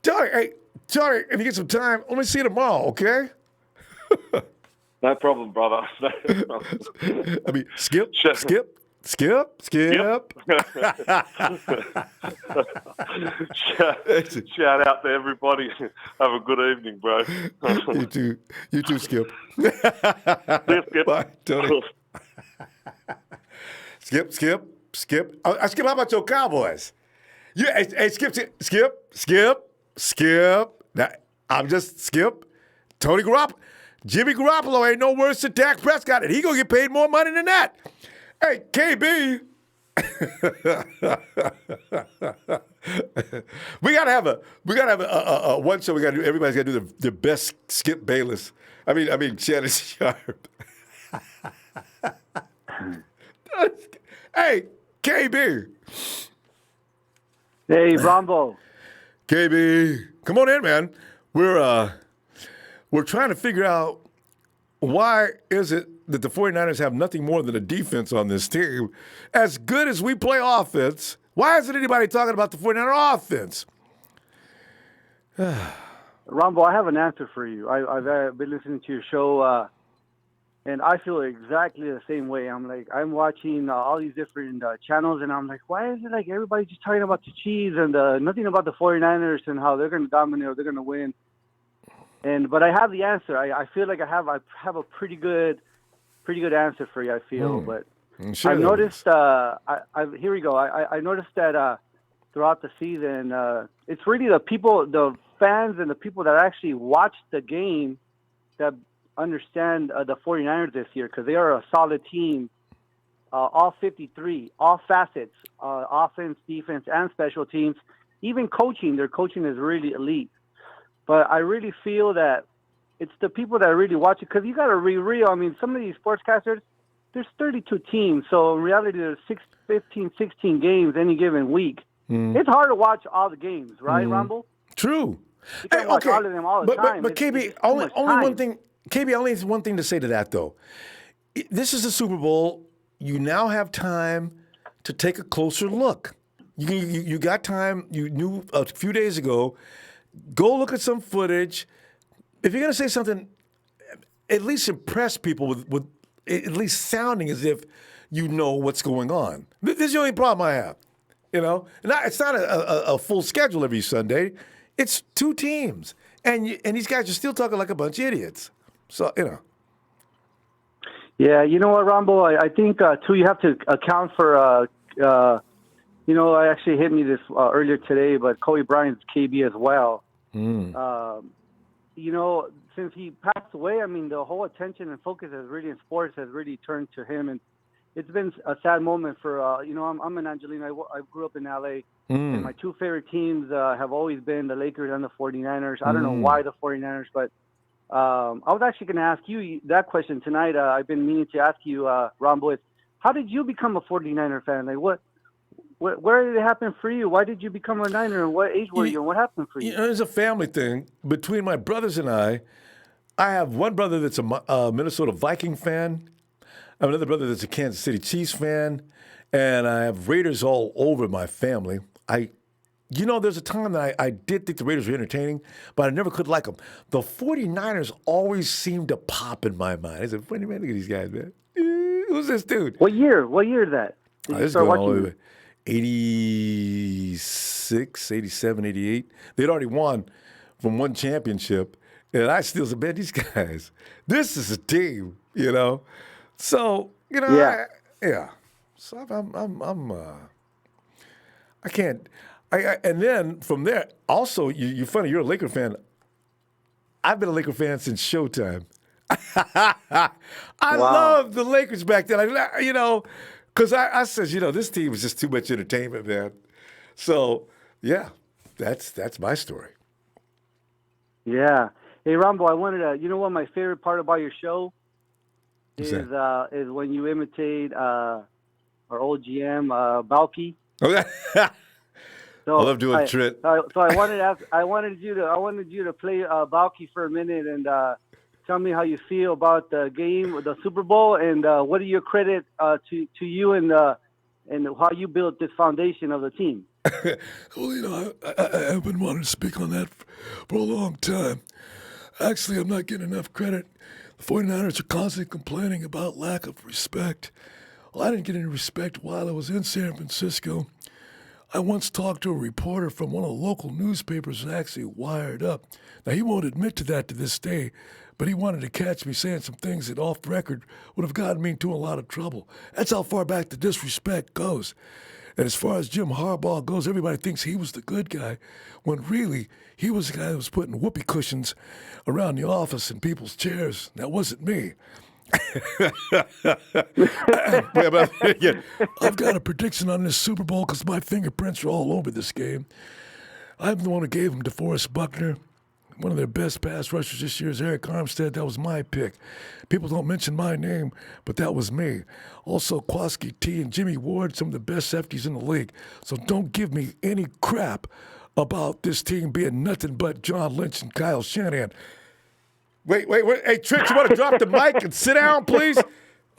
Johnny, if you get some time, let me see you tomorrow, okay? No problem, brother. I mean, skip. Shout out to everybody. Have a good evening, bro. You too, Skip. Skip. Bye, Tony. Skip. Skip, how about your Cowboys? Hey, Skip. Now, I'm just Skip. Tony Garoppolo. Jimmy Garoppolo ain't no worse than Dak Prescott, and he gonna get paid more money than that. Hey, KB. we gotta have a one show. Everybody's gotta do the best Skip Bayless. I mean Shannon Sharp. Hey, KB. Hey, Ronbo. KB, come on in, man. We're trying to figure out why is it that the 49ers have nothing more than a defense on this team. As good as we play offense, why isn't anybody talking about the 49er offense? Ronbo, I have an answer for you. I've been listening to your show, and I feel exactly the same way. I'm watching all these different channels, and I'm like, why is it like everybody's just talking about the Chiefs and nothing about the 49ers and how they're going to dominate or they're going to win? But I have the answer. I feel like I have a pretty good answer for you. I feel, but sure I've noticed. Here we go. I noticed that throughout the season, it's really the fans and the people that actually watch the game that understand the 49ers this year, because they are a solid team. All 53, all facets, offense, defense, and special teams. Even coaching, their coaching is really elite. But I really feel that it's the people that really watch it, because you got to be real. I mean, some of these sportscasters, there's 32 teams. So in reality, there's 15, 16 games any given week. It's hard to watch all the games, right, Rumble? True. You can't watch all of them all the time. But KB, only one thing. KB, only has one thing to say to that, though. This is the Super Bowl. You now have time to take a closer look. You got time. You knew a few days ago. Go look at some footage. If you're going to say something, at least impress people with at least sounding as if you know what's going on. This is the only problem I have. You know, it's not a full schedule every Sunday. It's 2 teams, and these guys are still talking like a bunch of idiots. So Yeah, you know what, Ronbo? I think too you have to account for. It actually hit me this earlier today, but Kobe Bryant's KB as well. Since he passed away, I mean, the whole attention and focus in sports has really turned to him, and it's been a sad moment for I'm an Angelino. I grew up in LA, and my two favorite teams have always been the Lakers and the 49ers. I don't know why the 49ers, but I was actually going to ask you that question tonight. I've been meaning to ask you, Ronbo, how did you become a 49er fan? Like where did it happen for you? Why did you become a Niner? And what age were you? And what happened for you? It's a family thing. Between my brothers and I have one brother that's a Minnesota Viking fan. I have another brother that's a Kansas City Chiefs fan. And I have Raiders all over my family. There's a time that I did think the Raiders were entertaining, but I never could like them. The 49ers always seemed to pop in my mind. I said, man, look at these guys, man. Who's this dude? What year is that? Did you This is start going all watching the way 86, 87, 88. They'd already won from one championship. And I still said, man, these guys, this is a team, So, Yeah. So I can't. And then from there, also, you're funny, you're a Laker fan. I've been a Laker fan since Showtime. I loved the Lakers back then. Because I said, this team is just too much entertainment, man. So, yeah, that's my story. Yeah. Hey, Ronbo, I wanted to, what my favorite part about your show is when you imitate our old GM, Balky. Okay. So I love doing Trent. So I wanted you to play Balky for a minute and tell me how you feel about the game, the Super Bowl, and what do you credit to you and how you built this foundation of the team. Well, I've been wanting to speak on that for a long time. Actually, I'm not getting enough credit. The 49ers are constantly complaining about lack of respect. Well, I didn't get any respect while I was in San Francisco. I once talked to a reporter from one of the local newspapers that actually wired up. Now, he won't admit to that to this day, but he wanted to catch me saying some things that off the record would have gotten me into a lot of trouble. That's how far back the disrespect goes. And as far as Jim Harbaugh goes, everybody thinks he was the good guy, when really he was the guy that was putting whoopee cushions around the office and people's chairs. That wasn't me. I've got a prediction on this Super Bowl because my fingerprints are all over this game. I'm the one who gave them DeForest Buckner. One of their best pass rushers this year is Eric Armstead. That was my pick. People don't mention my name, but that was me. Also, Kwaski T and Jimmy Ward, some of the best safeties in the league. So don't give me any crap about this team being nothing but John Lynch and Kyle Shanahan. Wait. Hey, Trent, you want to drop the mic and sit down, please?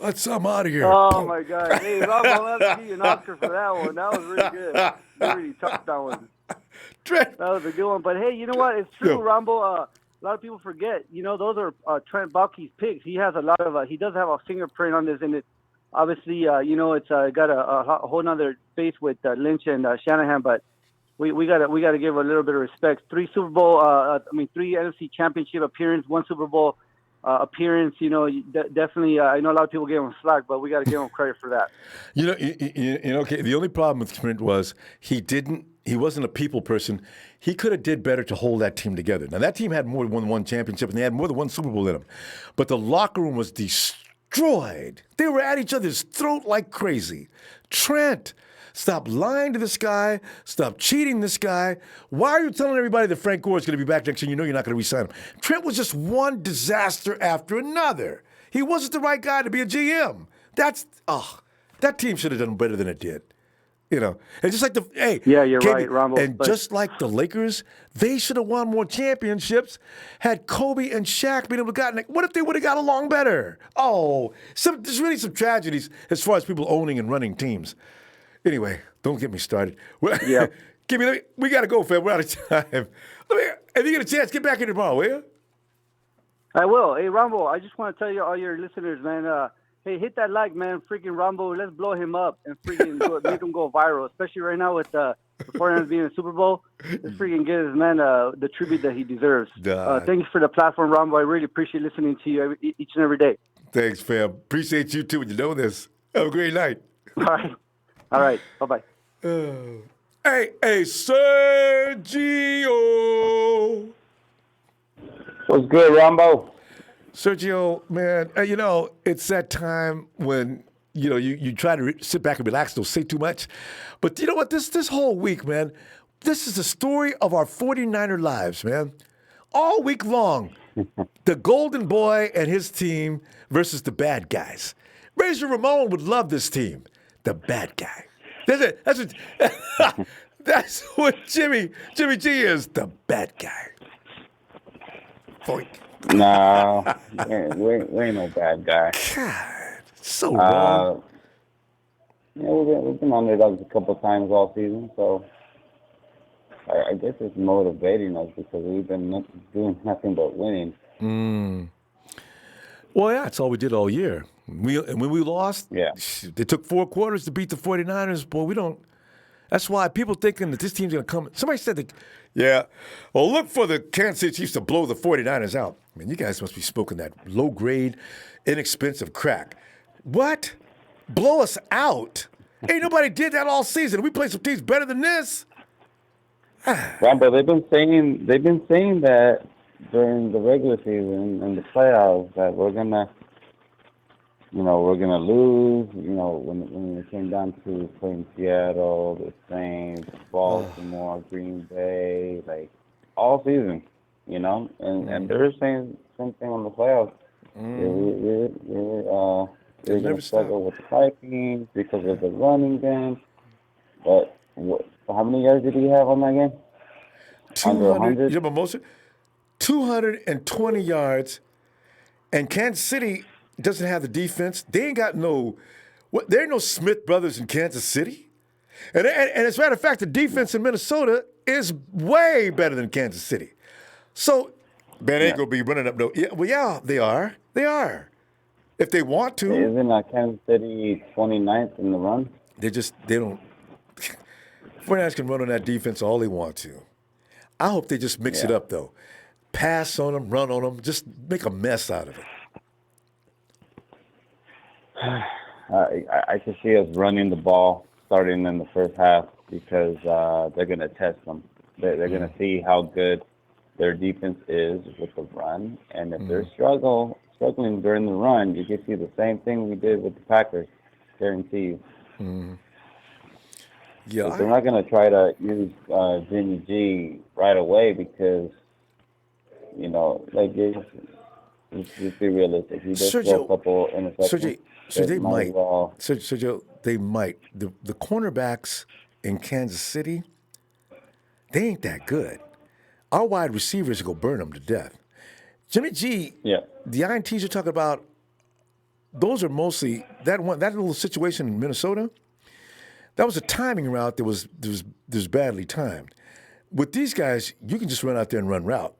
I'm out of here. Oh, my God. Hey, Rob, I'll have to give you an Oscar for that one. That was really good. You really toughed that one. Trent. That was a good one. But, hey, you know what? It's true, Ronbo. A lot of people forget. Those are Trent Baalke's picks. He has a lot of he does have a fingerprint on this. And it obviously, it's got a whole other space with Lynch and Shanahan. But we got to give a little bit of respect. 3 NFC championship appearance, 1 Super Bowl appearance. Definitely. I know a lot of people gave him slack, but we got to give him credit for that. Okay. The only problem with Trent was he wasn't a people person. He could have did better to hold that team together. Now, that team had more than one championship, and they had more than 1 Super Bowl in them. But the locker room was destroyed. They were at each other's throat like crazy. Trent, stop lying to this guy. Stop cheating this guy. Why are you telling everybody that Frank Gore is going to be back next year and you know you're not going to re-sign him? Trent was just one disaster after another. He wasn't the right guy to be a GM. That team should have done better than it did. And just like you're right, Ronbo. And just like the Lakers, they should have won more championships had Kobe and Shaq been able to gotten. What if they would have got along better? There's really some tragedies as far as people owning and running teams. Anyway, don't get me started. Yeah. We got to go, fam. We're out of time. If you get a chance, get back here tomorrow, will you? I will. Hey, Ronbo, I just want to tell you, all your listeners, man, hey, hit that like, man. Freaking Ronbo, let's blow him up and freaking make him go viral, especially right now with the 49ers being in the Super Bowl. Let's freaking give this man the tribute that he deserves. Thanks for the platform, Ronbo. I really appreciate listening to you each and every day. Thanks, fam. Appreciate you, too, when you know this. Have a great night. All right. Bye-bye. Hey, Sergio. What's good, Ronbo? Sergio, man, it's that time when you try to sit back and relax, don't say too much. But you know what? This whole week, man, this is the story of our 49er lives, man. All week long, the Golden Boy and his team versus the bad guys. Razor Ramon would love this team, the bad guy. That's what Jimmy G is, the bad guy. Boink. No, we ain't no bad guy. God, so wrong. We've been underdogs a couple times all season, so I guess it's motivating us because we've been doing nothing but winning. Well, yeah, that's all we did all year. And when we lost, they took 4 quarters to beat the 49ers. Boy, we don't. That's why people thinking that this team's going to come. Somebody said that, well, look for the Kansas City Chiefs to blow the 49ers out. Man, you guys must be smoking that low-grade, inexpensive crack. What? Blow us out? Ain't nobody did that all season. We played some teams better than this. Ronbo, they've been saying that during the regular season and the playoffs that we're gonna lose. When it came down to playing Seattle, the Saints, Baltimore, Green Bay, like all season, and they're saying same thing on the playoffs. We're going to struggle with the Vikings because of the running game. But how many yards did he have on that game? 200. You know, Mimosa? 220 yards. And Kansas City doesn't have the defense. They ain't got there ain't no Smith brothers in Kansas City. And as a matter of fact, the defense in Minnesota is way better than Kansas City. So, man, they ain't going to be running up no. Yeah, they are. They are. If they want to. Isn't Kansas City 29th in the run? They don't. 49ers can run on that defense all they want to. I hope they just mix it up, though. Pass on them, run on them, just make a mess out of it. I can see us running the ball starting in the first half because they're going to test them. They're going to see how good their defense is with the run. And if they're struggling during the run, you can see the same thing we did with the Packers, guarantee you. Yeah, they're not going to try to use Jimmy G right away because, just be realistic. He does throw a couple interceptions. Sergio, they might. The cornerbacks in Kansas City, they ain't that good. Our wide receivers go burn them to death. Jimmy G, the INTs you're talking about, those are mostly that little situation in Minnesota. That was a timing route that was badly timed. With these guys, you can just run out there and run route.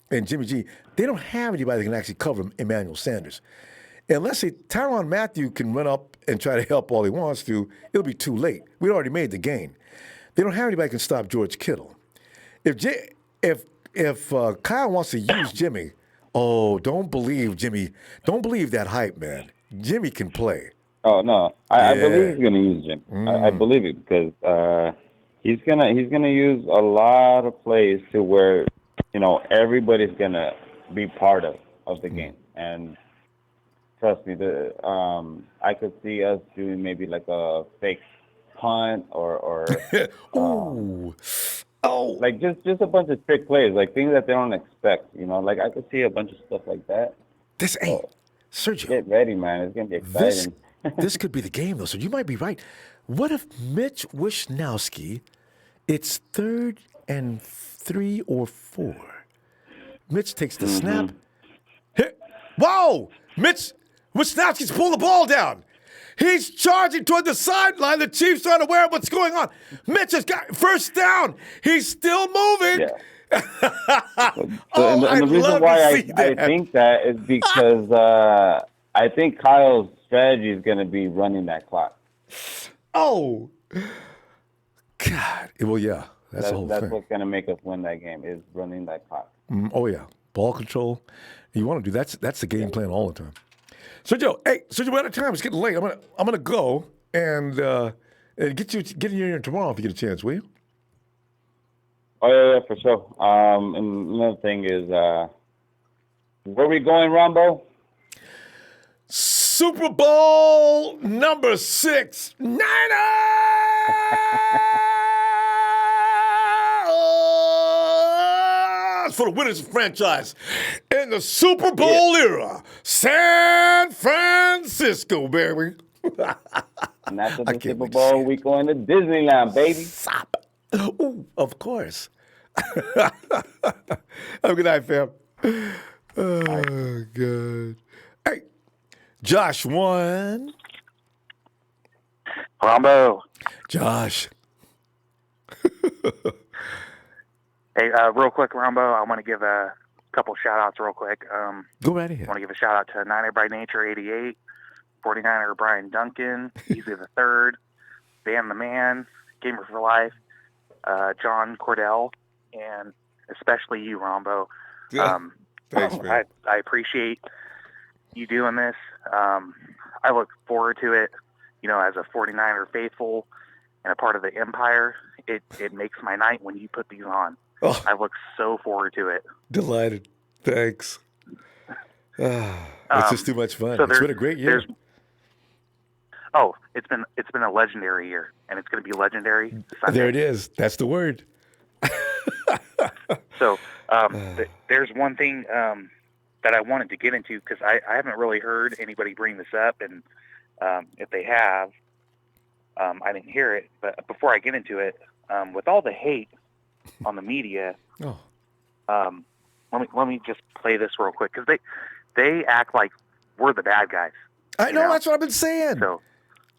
And Jimmy G, they don't have anybody that can actually cover Emmanuel Sanders. Unless Tyrann Mathieu can run up and try to help all he wants to, it'll be too late. We already made the gain. They don't have anybody that can stop George Kittle. If Kyle wants to use Jimmy, don't believe Jimmy. Don't believe that hype, man. Jimmy can play. Oh no, I believe he's going to use Jimmy. I believe it because he's gonna use a lot of plays to where everybody's gonna be part of the game. And trust me, I could see us doing maybe like a fake punt or like just a bunch of trick plays, like things that they don't expect. Like I could see a bunch of stuff like that. Sergio, get ready, man. It's gonna be exciting. This could be the game, though. So you might be right. What if Mitch Wishnowsky? It's 3rd and 3 or 4. Mitch takes the snap. Whoa! Mitch Wishnowsky's pulling the ball down. He's charging toward the sideline. The Chiefs aren't aware of what's going on. Mitch has got first down. He's still moving. And the reason why I think that is because I think Kyle's strategy is going to be running that clock. Oh, God. Well, yeah. That's the whole thing. That's what's going to make us win that game is running that clock. Oh, yeah. Ball control. You want to do that's the game plan all the time. Sergio, we're out of time. It's getting late. I'm gonna go and get you in here tomorrow if you get a chance, will you? Oh yeah, for sure. And another thing is, where are we going, Ronbo? Super Bowl number 6, Niners for the winners of franchise in the Super Bowl era. San Francisco, baby. And after the Super Bowl, we going to Disneyland, baby. Stop. Ooh, of course. Have a good night, fam. Oh, God. Hey, Josh won. Ronbo. Josh. Hey, real quick, Ronbo, I want to give a couple shout-outs real quick. Go right ahead. I want to give a shout-out to Niner by Nature 88, 49er Brian Duncan, Easy the Third, Van the Man, Gamer for Life, John Cordell, and especially you, Rombo. Thanks, man. I appreciate you doing this. I look forward to it, as a 49er faithful and a part of the Empire. It makes my night when you put these on. Oh. I look so forward to it. Delighted. Thanks. It's just too much fun. So It's been a great year. It's been a legendary year, and it's going to be legendary Sunday. There it is. That's the word. So there's one thing that I wanted to get into because I haven't really heard anybody bring this up, and if they have, I didn't hear it. But before I get into it, with all the hate on the media, let me just play this real quick because they act like we're the bad guys. I know, that's what I've been saying. So,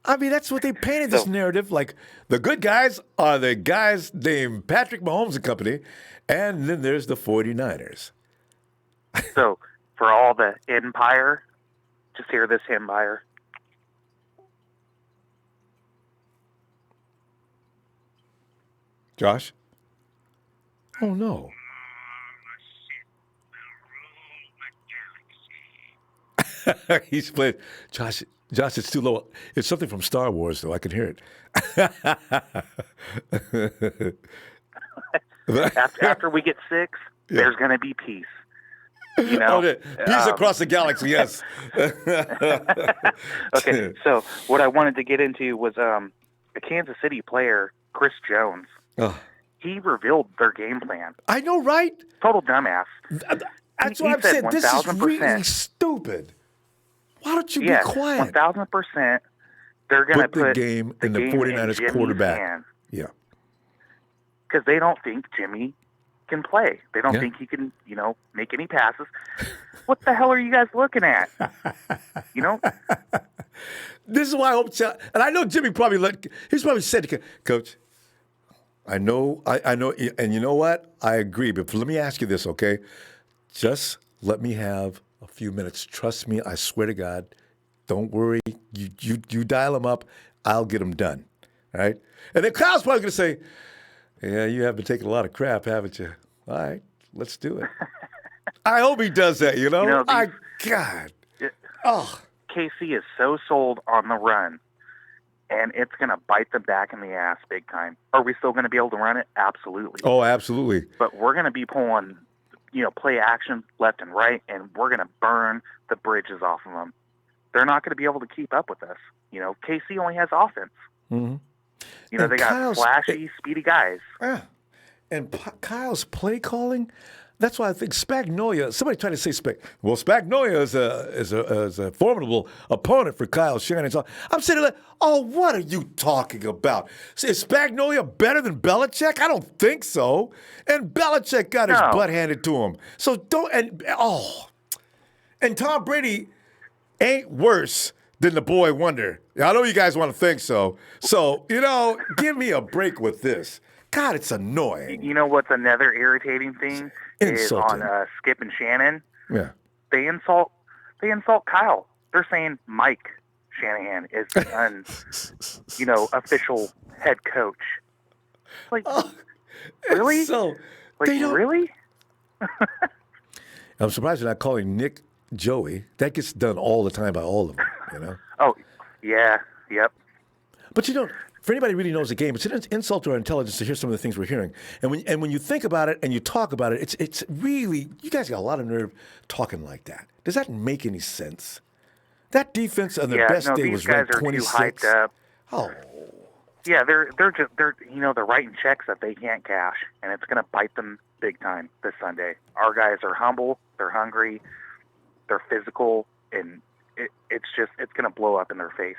I mean, that's what they painted this narrative. Like, the good guys are the guys named Patrick Mahomes and company, and then there's the 49ers. So, for all the Empire, just hear this, Empire. Josh? Oh, no. He's playing. Josh, it's too low. It's something from Star Wars, though. I can hear it. After we get 6, there's going to be peace. Peace across the galaxy, yes. Okay, so what I wanted to get into was a Kansas City player, Chris Jones. He revealed their game plan. I know, right? Total dumbass. That's what I'm saying. This is really stupid. Why don't you be quiet? 1,000%. They're going to put the game in the 49ers quarterback. Hands. Yeah. Because they don't think Jimmy can play. They don't think he can, make any passes. What the hell are you guys looking at? This is why I hope, and I know Jimmy he's probably said, Coach, I know, and you know what? I agree, but let me ask you this, okay? Just let me have a few minutes. Trust me, I swear to God. Don't worry. You dial them up. I'll get them done. All right? And then Kyle's probably going to say, yeah, you have been taking a lot of crap, haven't you? All right, let's do it. I hope he does that, God. KC is so sold on the run, and it's going to bite them back in the ass big time. Are we still going to be able to run it? Absolutely. Oh, absolutely. But we're going to be pulling play action left and right, and we're going to burn the bridges off of them. They're not going to be able to keep up with us. KC only has offense. Mm-hmm. They got flashy, speedy guys. Yeah. And Kyle's play calling, that's why I think Spagnolia, somebody tried to say Spagnolia is a formidable opponent for Kyle Shanahan. So I'm saying, what are you talking about? Is Spagnolia better than Belichick? I don't think so. And Belichick got his butt handed to him. So and Tom Brady ain't worse than the boy wonder. I know you guys want to think so. So, give me a break with this. God, it's annoying. You know what's another irritating thing is on Skip and Shannon. Yeah, they insult Kyle. They're saying Mike Shanahan is the official head coach. Like, really? Really? I'm surprised you're not calling Nick Joey. That gets done all the time by all of them. Oh, yeah, yep. But for anybody who really knows the game, it's an insult to our intelligence to hear some of the things we're hearing. And when you think about it and you talk about it, it's really, you guys got a lot of nerve talking like that. Does that make any sense? That defense on their best day these was guys ranked are 26. too hyped up. Oh. Yeah, they're they're writing checks that they can't cash, and it's gonna bite them big time this Sunday. Our guys are humble, they're hungry, they're physical, and it's gonna blow up in their face.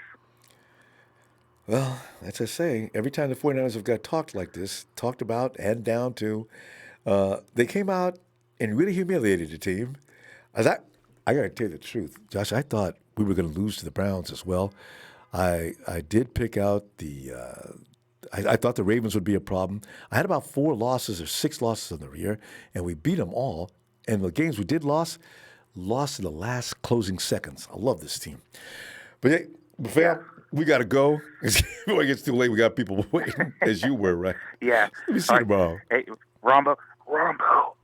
Well, as I say, every time the 49ers have got talked like this, talked about and down to, they came out and really humiliated the team. I got to tell you the truth, Josh, I thought we were going to lose to the Browns as well. I did pick out I thought the Ravens would be a problem. I had about 4 losses or 6 losses in the rear, and we beat them all. And the games we did lost in the last closing seconds. I love this team. But hey, fam, we got to go. Before it gets too late, we got people waiting, as you were, right? Yeah. Let me see you tomorrow. Hey, Ronbo,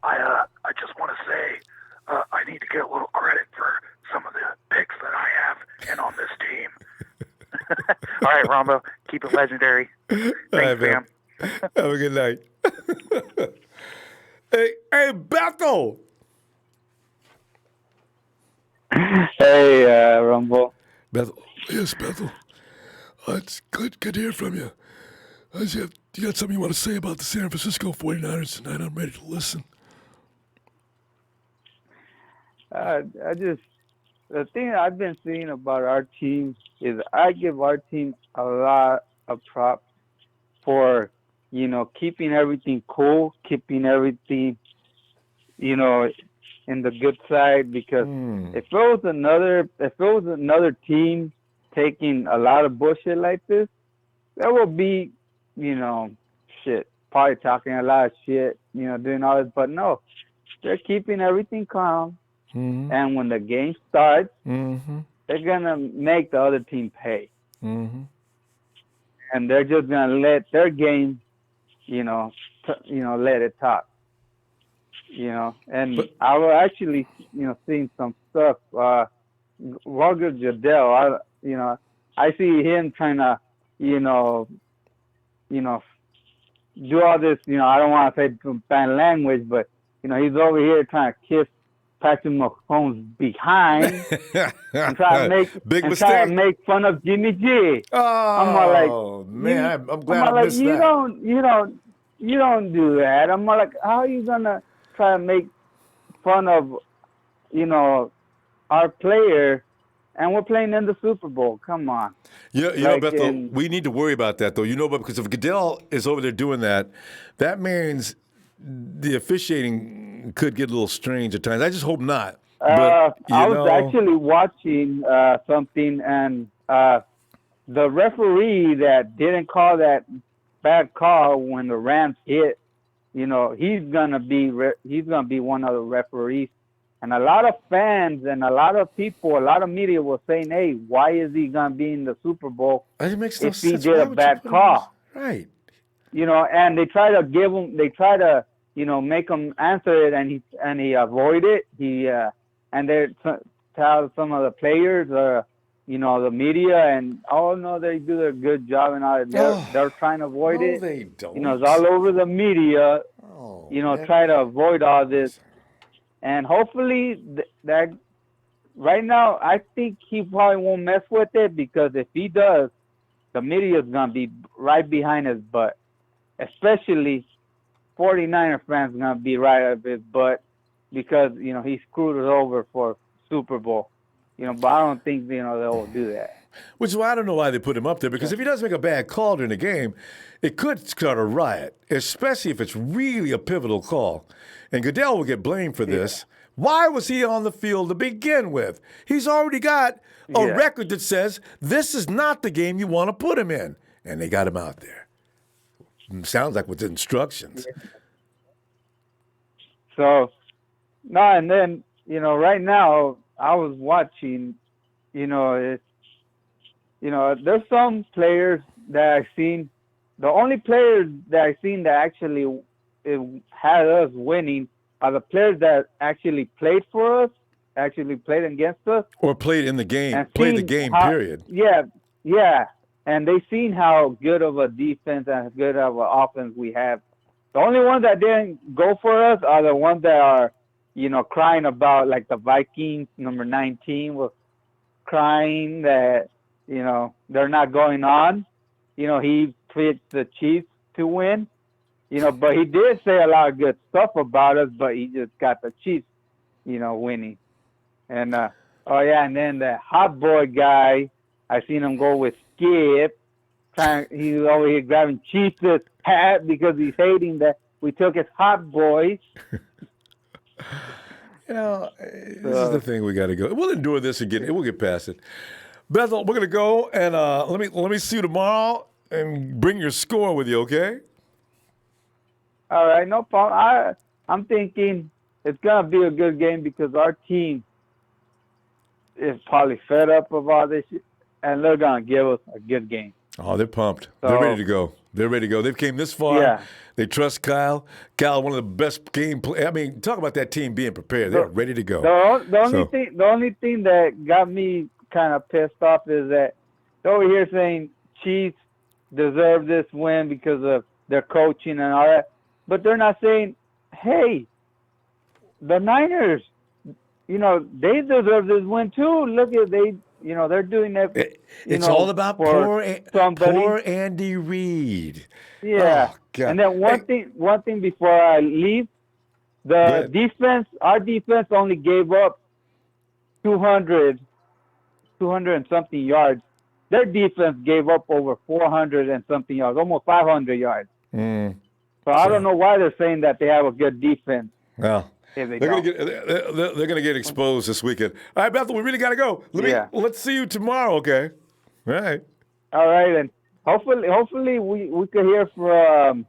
I just want to say I need to get a little credit for some of the picks that I have and on this team. All right, Ronbo, keep it legendary. Thanks, right, fam. Have a good night. Hey, Bethel. Hey, Ronbo. Bethel. Yes, Bethel. It's good to hear from you. You got something you want to say about the San Francisco 49ers tonight? I'm ready to listen. The thing I've been seeing about our team is I give our team a lot of props for, keeping everything cool, keeping everything, in the good side, because if it was another team taking a lot of bullshit like this, that would be, probably talking a lot of shit, doing all this. But no, they're keeping everything calm. Mm-hmm. And when the game starts, mm-hmm. they're gonna make the other team pay. Mm-hmm. And they're just gonna let their game, let it talk. And I was actually, seeing some stuff. Roger Goodell, I see him trying to, do all this. I don't want to say bad language, but he's over here trying to kiss Patrick Mahomes behind and try to make fun of Jimmy G. Oh, man, I'm glad I missed that. You don't do that. I'm like, how are you gonna try to make fun of, our player, and we're playing in the Super Bowl? Come on. Bethel, we need to worry about that, though. Because if Goodell is over there doing that, that means the officiating could get a little strange at times. I just hope not. But, I was actually watching something, and the referee that didn't call that bad call when the Rams hit, he's gonna be one of the referees. And a lot of fans and a lot of people, a lot of media was saying, "Hey, why is he gonna be in the Super Bowl if he did a bad call?" Right. And they try to make him answer it, and he avoid it. And they tell some of the players, the media, and no, they do a good job, and they're trying to avoid it. They don't. It's all over the media. Try to avoid all this, and hopefully that. Right now, I think he probably won't mess with it, because if he does, the media is gonna be right behind his butt. Especially 49er fans are going to be right up his butt, because, he screwed us over for Super Bowl. But I don't think, they'll do that. Which is why I don't know why they put him up there, because if he does make a bad call during the game, it could start a riot, especially if it's really a pivotal call. And Goodell will get blamed for this. Why was he on the field to begin with? He's already got a record that says this is not the game you want to put him in. And they got him out there. Sounds like with instructions. So, no, and then, right now, I was watching, there's some players that I've seen. The only players that I've seen that actually had us winning are the players that actually played for us, actually played against us. Or played in the game, period. Yeah. And they've seen how good of a defense and good of an offense we have. The only ones that didn't go for us are the ones that are, crying about, like the Vikings, number 19. Well, crying that, they're not going on. He picked the Chiefs to win, but he did say a lot of good stuff about us, but he just got the Chiefs, winning. And, and then the hot boy guy, I seen him go with Skip. He's over here grabbing Chiefs' hat because he's hating that we took his hot boys. This is the thing we got to go. We'll endure this again. We'll get past it. Bethel, we're gonna go and let me see you tomorrow and bring your score with you, okay? All right, no problem. I'm thinking it's gonna be a good game because our team is probably fed up of all this shit, and they're gonna give us a good game. Oh, they're pumped. They're ready to go. They've came this far. Yeah. They trust Kyle. Kyle, one of the best game players. I mean, talk about that team being prepared. They're ready to go. The only thing that got me kind of pissed off is that they're over here saying Chiefs deserve this win because of their coaching and all that, but they're not saying, hey, the Niners, they deserve this win too. Look at they're doing it. It's all about poor Andy Reid. Yeah. Oh, God. And then one thing before I leave, our defense only gave up 200 and something yards. Their defense gave up over 400 and something yards, almost 500 yards. So I don't know why they're saying that they have a good defense. Well, they're going to get exposed this weekend. All right, Bethel, we really got to go. Let's see you tomorrow, okay? All right. All right, and hopefully we could hear from.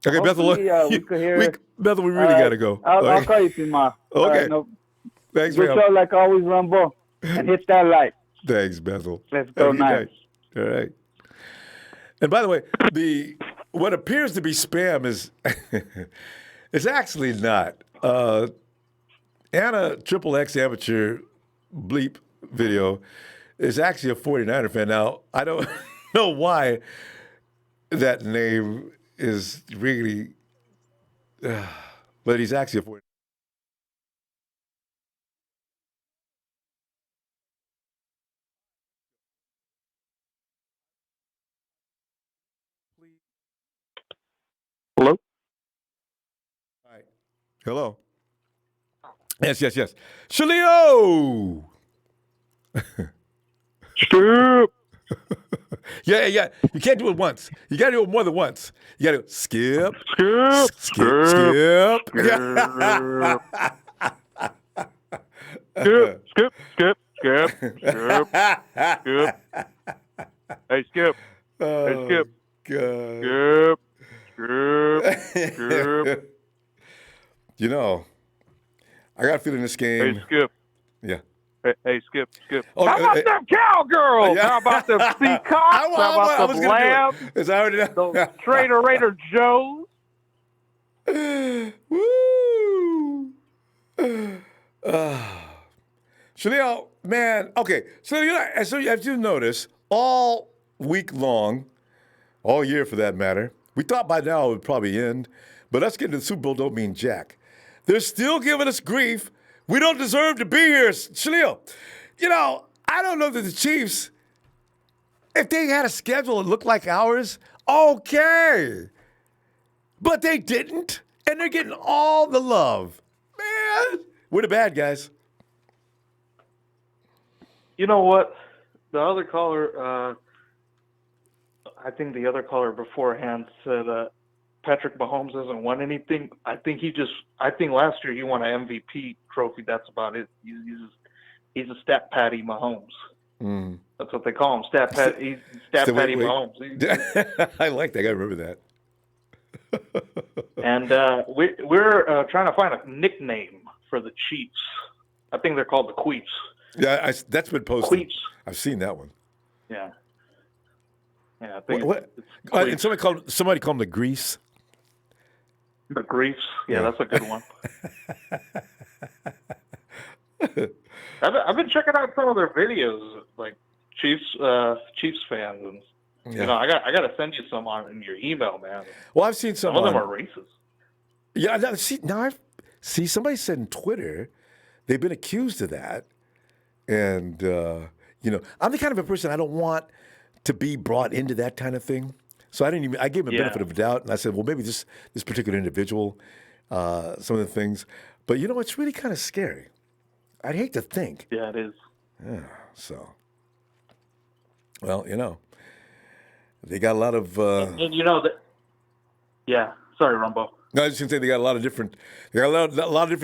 Okay, Bethel. We could hear. Bethel, we really got to go. I'll call you tomorrow. Okay. Right, Thanks, good show like always, Ronbo. And hit that like. Thanks, Bethel. Let's go, nice. All right. And by the way, what appears to be spam is it's actually not. Anna Triple X Amateur Bleep video is actually a 49er fan. Now, I don't know why that name is really, but he's actually a 49er. Hello? All right. Hello. Yes. Shalio! Skip! Yeah. You can't do it once. You got to do it more than once. You got to skip. Hey, Skip. Oh, Skip. God. Skip. I got a feeling this game. Hey, Skip. Yeah. Hey, Skip. Oh, how about them cowgirls? Yeah. How about them peacocks? How about them lambs? It's already those Trader Raider Joes? Woo! Chanel, man. Okay, so as you notice, all week long, all year for that matter, we thought by now it would probably end, but us getting to the Super Bowl don't mean jack. They're still giving us grief. We don't deserve to be here, Chanel. I don't know that the Chiefs, if they had a schedule that looked like ours, okay. But they didn't, and they're getting all the love. Man, we're the bad guys. You know what? The other caller, I think the other caller beforehand said Patrick Mahomes hasn't won anything. I think last year he won an MVP trophy. That's about it. He's a stat patty Mahomes. Mm. That's what they call him. Stat patty Mahomes. I like that. I remember that. And we're trying to find a nickname for the Chiefs. I think they're called the Queeps. Yeah, that's been posted. Queeps. I've seen that one. Yeah. Yeah, I think and somebody called them the Grease. The Grease. Yeah, that's a good one. I've been checking out some of their videos, like Chiefs fans, and I got to send you some in your email, man. Well, I've seen some. Some of them are racist. Yeah, now I see. Somebody said on Twitter they've been accused of that. And, I'm the kind of a person I don't want to be brought into that kind of thing. So I gave him a benefit of the doubt. And I said, well, maybe this particular individual, some of the things. But, it's really kind of scary. I'd hate to think. Yeah, it is. Yeah, so. Well, they got a lot of. And yeah. Sorry, Ronbo. No, I was just gonna say they got a lot of different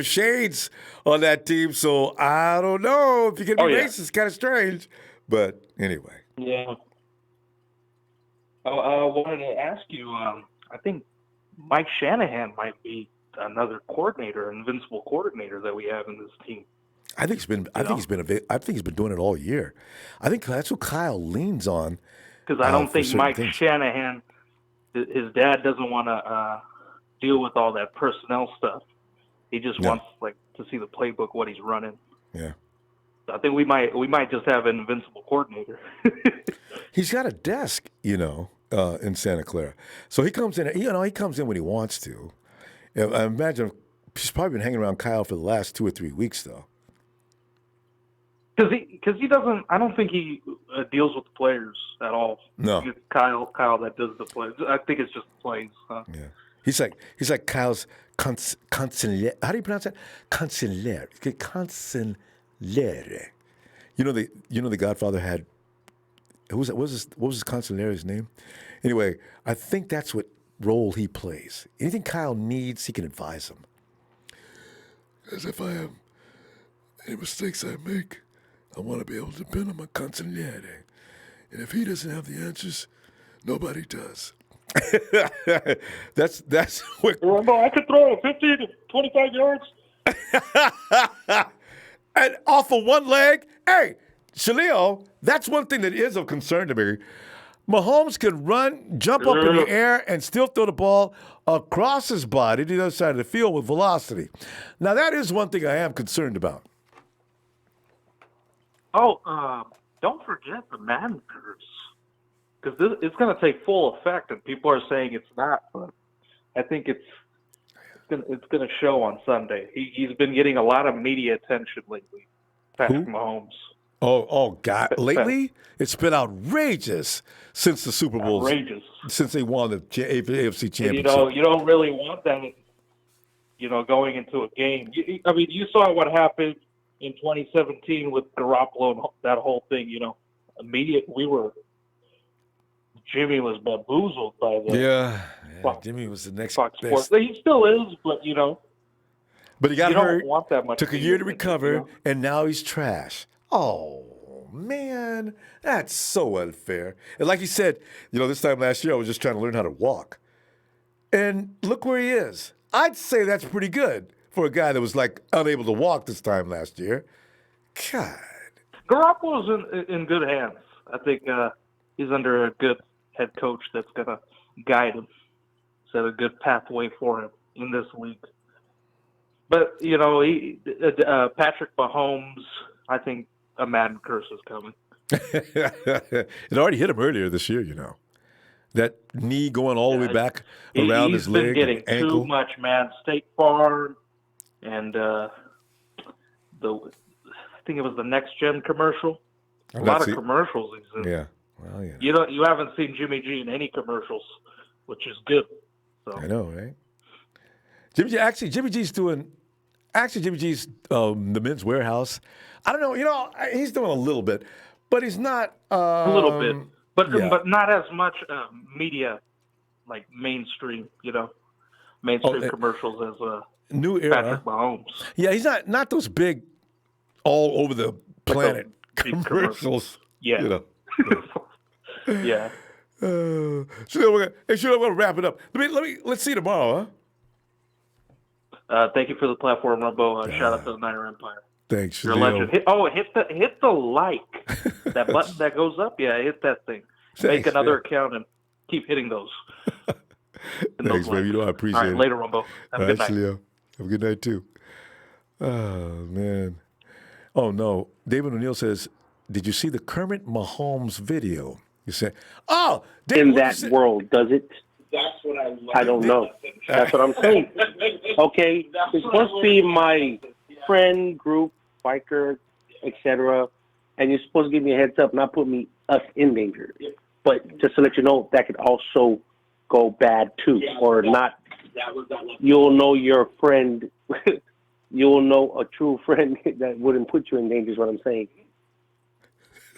shades on that team. So I don't know if you can be racist. It's kind of strange, but anyway. Yeah. I wanted to ask you. I think Mike Shanahan might be another coordinator, invincible coordinator that we have in this team. I think he's been doing it all year. I think that's what Kyle leans on. Because I don't think Mike Shanahan, his dad doesn't want to deal with all that personnel stuff. He just wants to see the playbook, what he's running. Yeah. So I think we might just have an invincible coordinator. He's got a desk, in Santa Clara. So he comes in. He comes in when he wants to. I imagine he's probably been hanging around Kyle for the last 2 or 3 weeks, though. Because he doesn't. I don't think he deals with the players at all. No. It's Kyle that does the plays. I think it's just the plays. Huh? Yeah. He's like Kyle's consigliere. How do you pronounce that? Consigliere. Consigliere. The Godfather had. What was his consigliere's name? Anyway, I think that's what role he plays. Anything Kyle needs, he can advise him. As if I have any mistakes I make, I want to be able to depend on my consigliere. And if he doesn't have the answers, nobody does. that's what. Ronbo, I could throw it 50 to 25 yards. And off of one leg. Hey, Shaleo, that's one thing that is of concern to me. Mahomes can run, jump up in the air, and still throw the ball across his body to the other side of the field with velocity. Now, that is one thing I am concerned about. Oh, don't forget the man curse. Because it's going to take full effect, and people are saying it's not, but I think it's going to show on Sunday. He's been getting a lot of media attention lately, Patrick Mahomes. Oh, God! Lately, it's been outrageous since the Super Bowl. Outrageous since they won the AFC Championship. And, you don't really want that. Going into a game. You saw what happened in 2017 with Garoppolo and that whole thing. Jimmy was bamboozled by the Jimmy was the next Fox best. Sports. He still is, but But he got hurt. Don't want that much. Took a year to recover, and now he's trash. Oh man, that's so unfair. And like you said, this time last year I was just trying to learn how to walk, and look where he is. I'd say that's pretty good for a guy that was unable to walk this time last year. God, Garoppolo's in good hands. I think he's under a good head coach that's gonna guide him, set a good pathway for him in this league. But Patrick Mahomes, I think a Madden curse is coming. It already hit him earlier this year. That knee going all the way back around his leg, he's been getting ankle. Too much, man. State Farm, and I think it was the Next Gen commercial. A lot of commercials he's in. Yeah. Well, yeah. You haven't seen Jimmy G in any commercials, which is good. So. I know, right? Jimmy G's doing. Actually, Jimmy G's the Men's Warehouse. I don't know. He's doing a little bit, but he's not. A little bit, but not as much media, like mainstream. Mainstream commercials as New Era. Patrick Mahomes. Yeah, he's not those big, all over the planet commercials. Yeah. Yeah. We're gonna wrap it up. Let's see tomorrow, huh? Thank you for the platform, Ronbo. Shout out to the Niner Empire. Thanks, you're a legend. Hit the like, that button that goes up. Yeah, hit that thing. Make another account and keep hitting those. Thanks, baby. I appreciate it. All right, later, Ronbo. Have a good night. Leo. Have a good night too. Oh man. Oh no. David O'Neill says, "Did you see the Kermit Mahomes video?" You say, "Oh, David, in that world, does it?" That's what I love. I don't know. That's what I'm saying. Okay, it's supposed to be my friend group, biker, etc., and you're supposed to give me a heads up, not put us in danger. But just to let you know, that could also go bad too, or not. You'll know your friend. You'll know a true friend that wouldn't put you in danger. Is what I'm saying.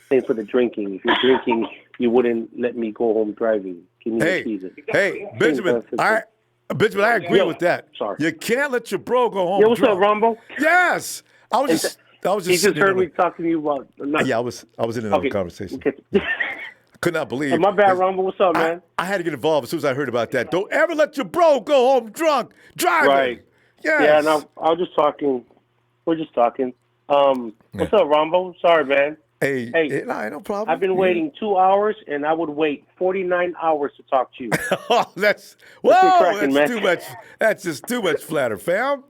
Same for the drinking. If you're drinking, you wouldn't let me go home driving. Give me the keys. Hey, Benjamin, Benjamin, I agree with that. Sorry. You can't let your bro go home Yo, what's drunk. up, Ronbo? Yes. I was just He just heard me talking to you about. Yeah, I was in another conversation. Okay. I could not believe. Hey, my bad, Ronbo. What's up, man? I had to get involved as soon as I heard about that. Don't ever let your bro go home drunk driving. Right. Yes. Yeah, no, I was just talking. We're just talking. What's up, Ronbo? Sorry, man. Hey, no problem. I've been waiting 2 hours, and I would wait 49 hours to talk to you. Oh, that's too much. That's just too much flatter, fam.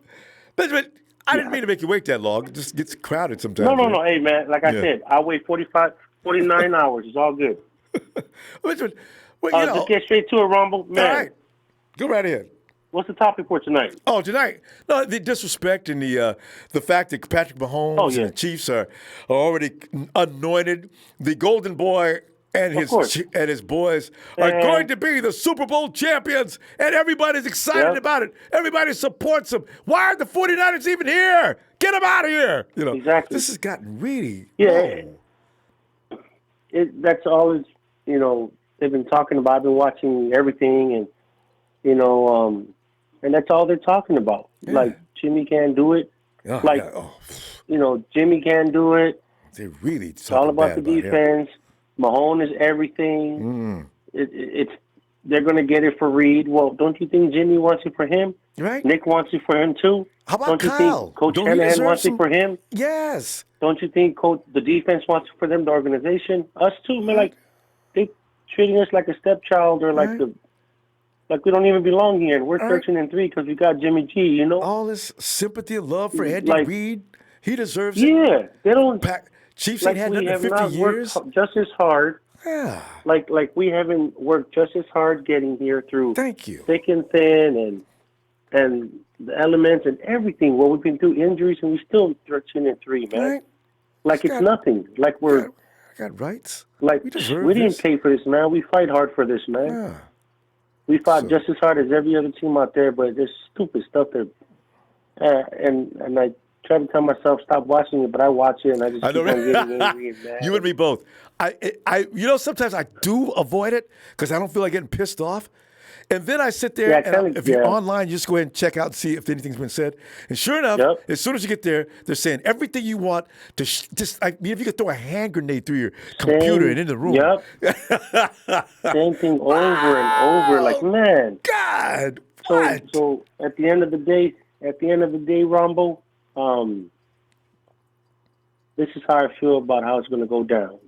Benjamin, I didn't mean to make you wait that long. It just gets crowded sometimes. No. Hey, man, like I said, I'll wait 49 hours. It's all good. Benjamin, just get straight to it, Ronbo. Man, all right. Go right ahead. What's the topic for tonight? Oh, tonight? No, the disrespect and the fact that Patrick Mahomes and the Chiefs are already anointed. The Golden Boy and his boys are going to be the Super Bowl champions, and everybody's excited about it. Everybody supports them. Why are the 49ers even here? Get them out of here. Exactly. This has gotten really that's all it's, they've been talking about. I've been watching everything, and, and that's all they're talking about. Yeah. Like, Jimmy can't do it. Jimmy can't do it. They really It's all about the defense. Mahomes is everything. They're going to get it for Reed. Well, don't you think Jimmy wants it for him? Right. Nick wants it for him too. How about don't you Kyle? think Coach Don't Shanahan wants it for him? Yes. Don't you think the defense wants it for them, the organization? Us too, man. Like, they treating us like a stepchild or like we don't even belong here. We're 13-3 because we got Jimmy G. All this sympathy and love for Andy Reid. He deserves it. Yeah, they don't. Chiefs ain't had nothing in 50 years. Just as hard. Yeah. Like we haven't worked just as hard getting here through thick and thin and the elements and everything. Well, we've been through injuries and we still 13-3, man. Right. Like it's nothing. Like we're got rights. Like we didn't pay for this, man. We fight hard for this, man. Yeah. We fought just as hard as every other team out there, but there's stupid stuff that and I try to tell myself stop watching it, but I watch it and I just keep on getting angry and mad. You and me both. Sometimes I do avoid it because I don't feel like getting pissed off. And then I sit there, if you're online, you just go ahead and check out and see if anything's been said. And sure enough, as soon as you get there, they're saying everything you want to if you could throw a hand grenade through your computer and in the room. Yep. Same thing over and over. Like, man. God. So at the end of the day, Ronbo, this is how I feel about how it's going to go down.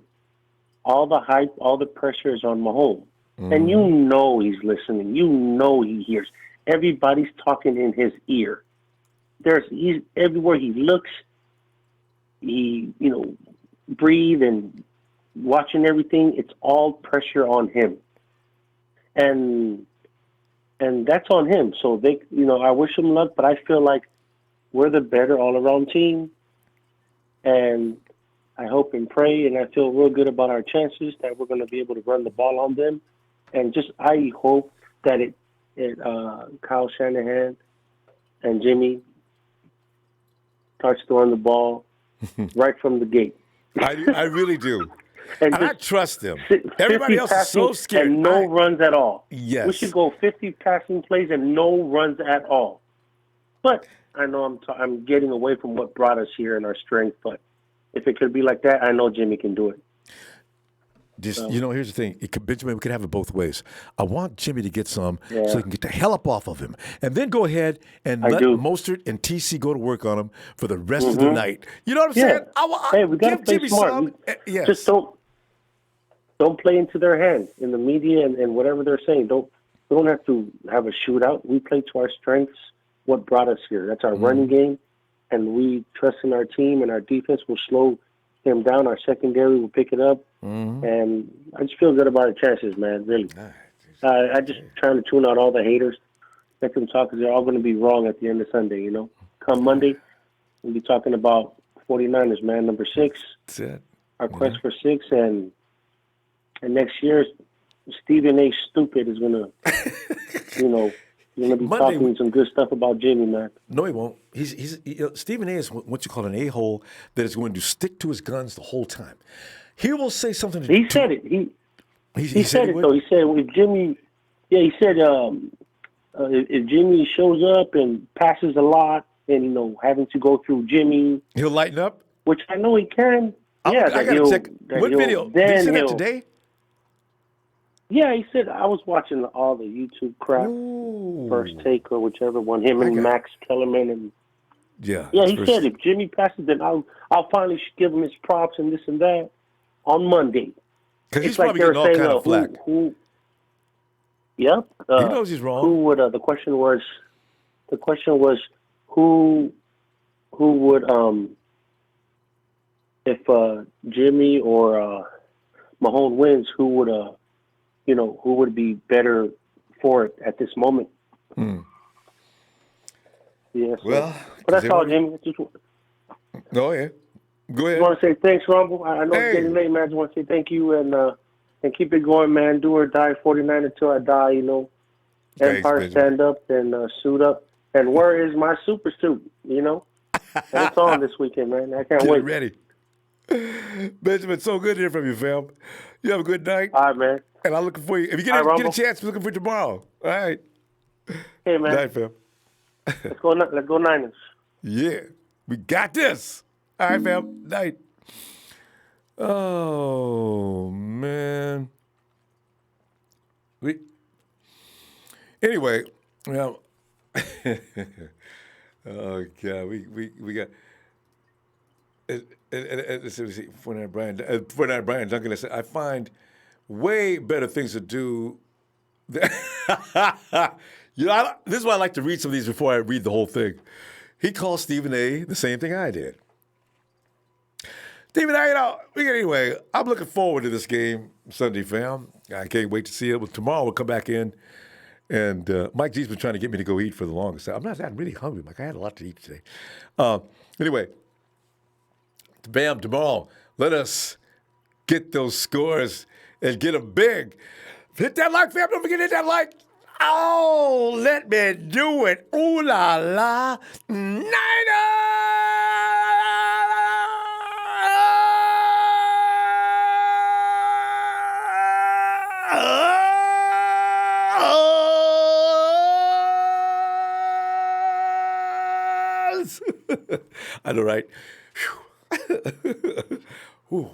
All the hype, all the pressure is on Mahomes. And you know he's listening. You know he hears. Everybody's talking in his ear. He's everywhere he looks. He, breathe and watching everything. It's all pressure on him. And that's on him. So they, I wish him luck, but I feel like we're the better all-around team. And I hope and pray, and I feel real good about our chances that we're going to be able to run the ball on them. And I hope that Kyle Shanahan and Jimmy starts throwing the ball right from the gate. I really do. and I trust them. Everybody else is so scared. And no runs at all. Yes. We should go 50 passing plays and no runs at all. But I know I'm getting away from what brought us here and our strength, but if it could be like that, I know Jimmy can do it. Here's the thing. Benjamin, we could have it both ways. I want Jimmy to get some so he can get the hell up off of him. And then go ahead and let Mostert and TC go to work on him for the rest of the night. You know what I'm saying? Hey, we got to play smart. Yes. Just don't play into their hands in the media and whatever they're saying. Don't have to have a shootout. We play to our strengths, what brought us here. That's our running game. And we trust in our team, and our defense will slow him down. Our secondary will pick it up. And I just feel good about our chances, man, really. I just trying to tune out all the haters. Let them talk because they're all going to be wrong at the end of Sunday, Come Monday, We'll be talking about 49ers, man, number 6. That's it. Our quest for 6, and next year, Stephen A. Stupid is gonna, gonna be talking some good stuff about Jimmy, man. No, he won't. Stephen A. is what you call an a-hole that is going to stick to his guns the whole time. He will say something. He said it. He said it though. He said if Jimmy, he said if Jimmy shows up and passes a lot, and having to go through Jimmy, he'll lighten up. Which I know he can. I gotta check. What video? Did he say that today? Yeah, he said I was watching all the YouTube crap, First Take or whichever one. Him and Max Kellerman and he said if Jimmy passes, then I'll finally give him his props and this and that on Monday. Because he's probably getting all kind of flack. Yep. He knows he's wrong. Who would? The question was who would if Jimmy or Mahomes wins, who would be better for it at this moment? Yeah. Well, but that's all, Jimmy. Oh yeah. Go ahead. I want to say thanks, Ronbo. I know it's getting late, man. I just want to say thank you and keep it going, man. Do or die, 49 until I die. Empire stand up and suit up. And where is my super suit? And it's on this weekend, man. I can't wait. Get ready. Benjamin, so good to hear from you, fam. You have a good night. All right, man. And I'm looking for you. If you get a chance, I'm looking for you tomorrow. All right. Hey, man. Good night, fam. Let's go Niners. Yeah. We got this. All right, fam. Night. Oh, man. Anyway, oh, God. We got... Let's see, 49 Brian Duncan said, I find way better things to do. This is why I like to read some of these before I read the whole thing. He calls Stephen A. the same thing I did. Stephen A., anyway, I'm looking forward to this game Sunday, fam. I can't wait to see it. Tomorrow we'll come back in, and Mike G's been trying to get me to go eat for the longest time. I'm really hungry, Mike. I had a lot to eat today. Anyway, bam, tomorrow, let us get those scores and get them big. Hit that like, fam. Don't forget to hit that like. Oh, let me do it. Ooh la la. Niners! I know, right? Ooh.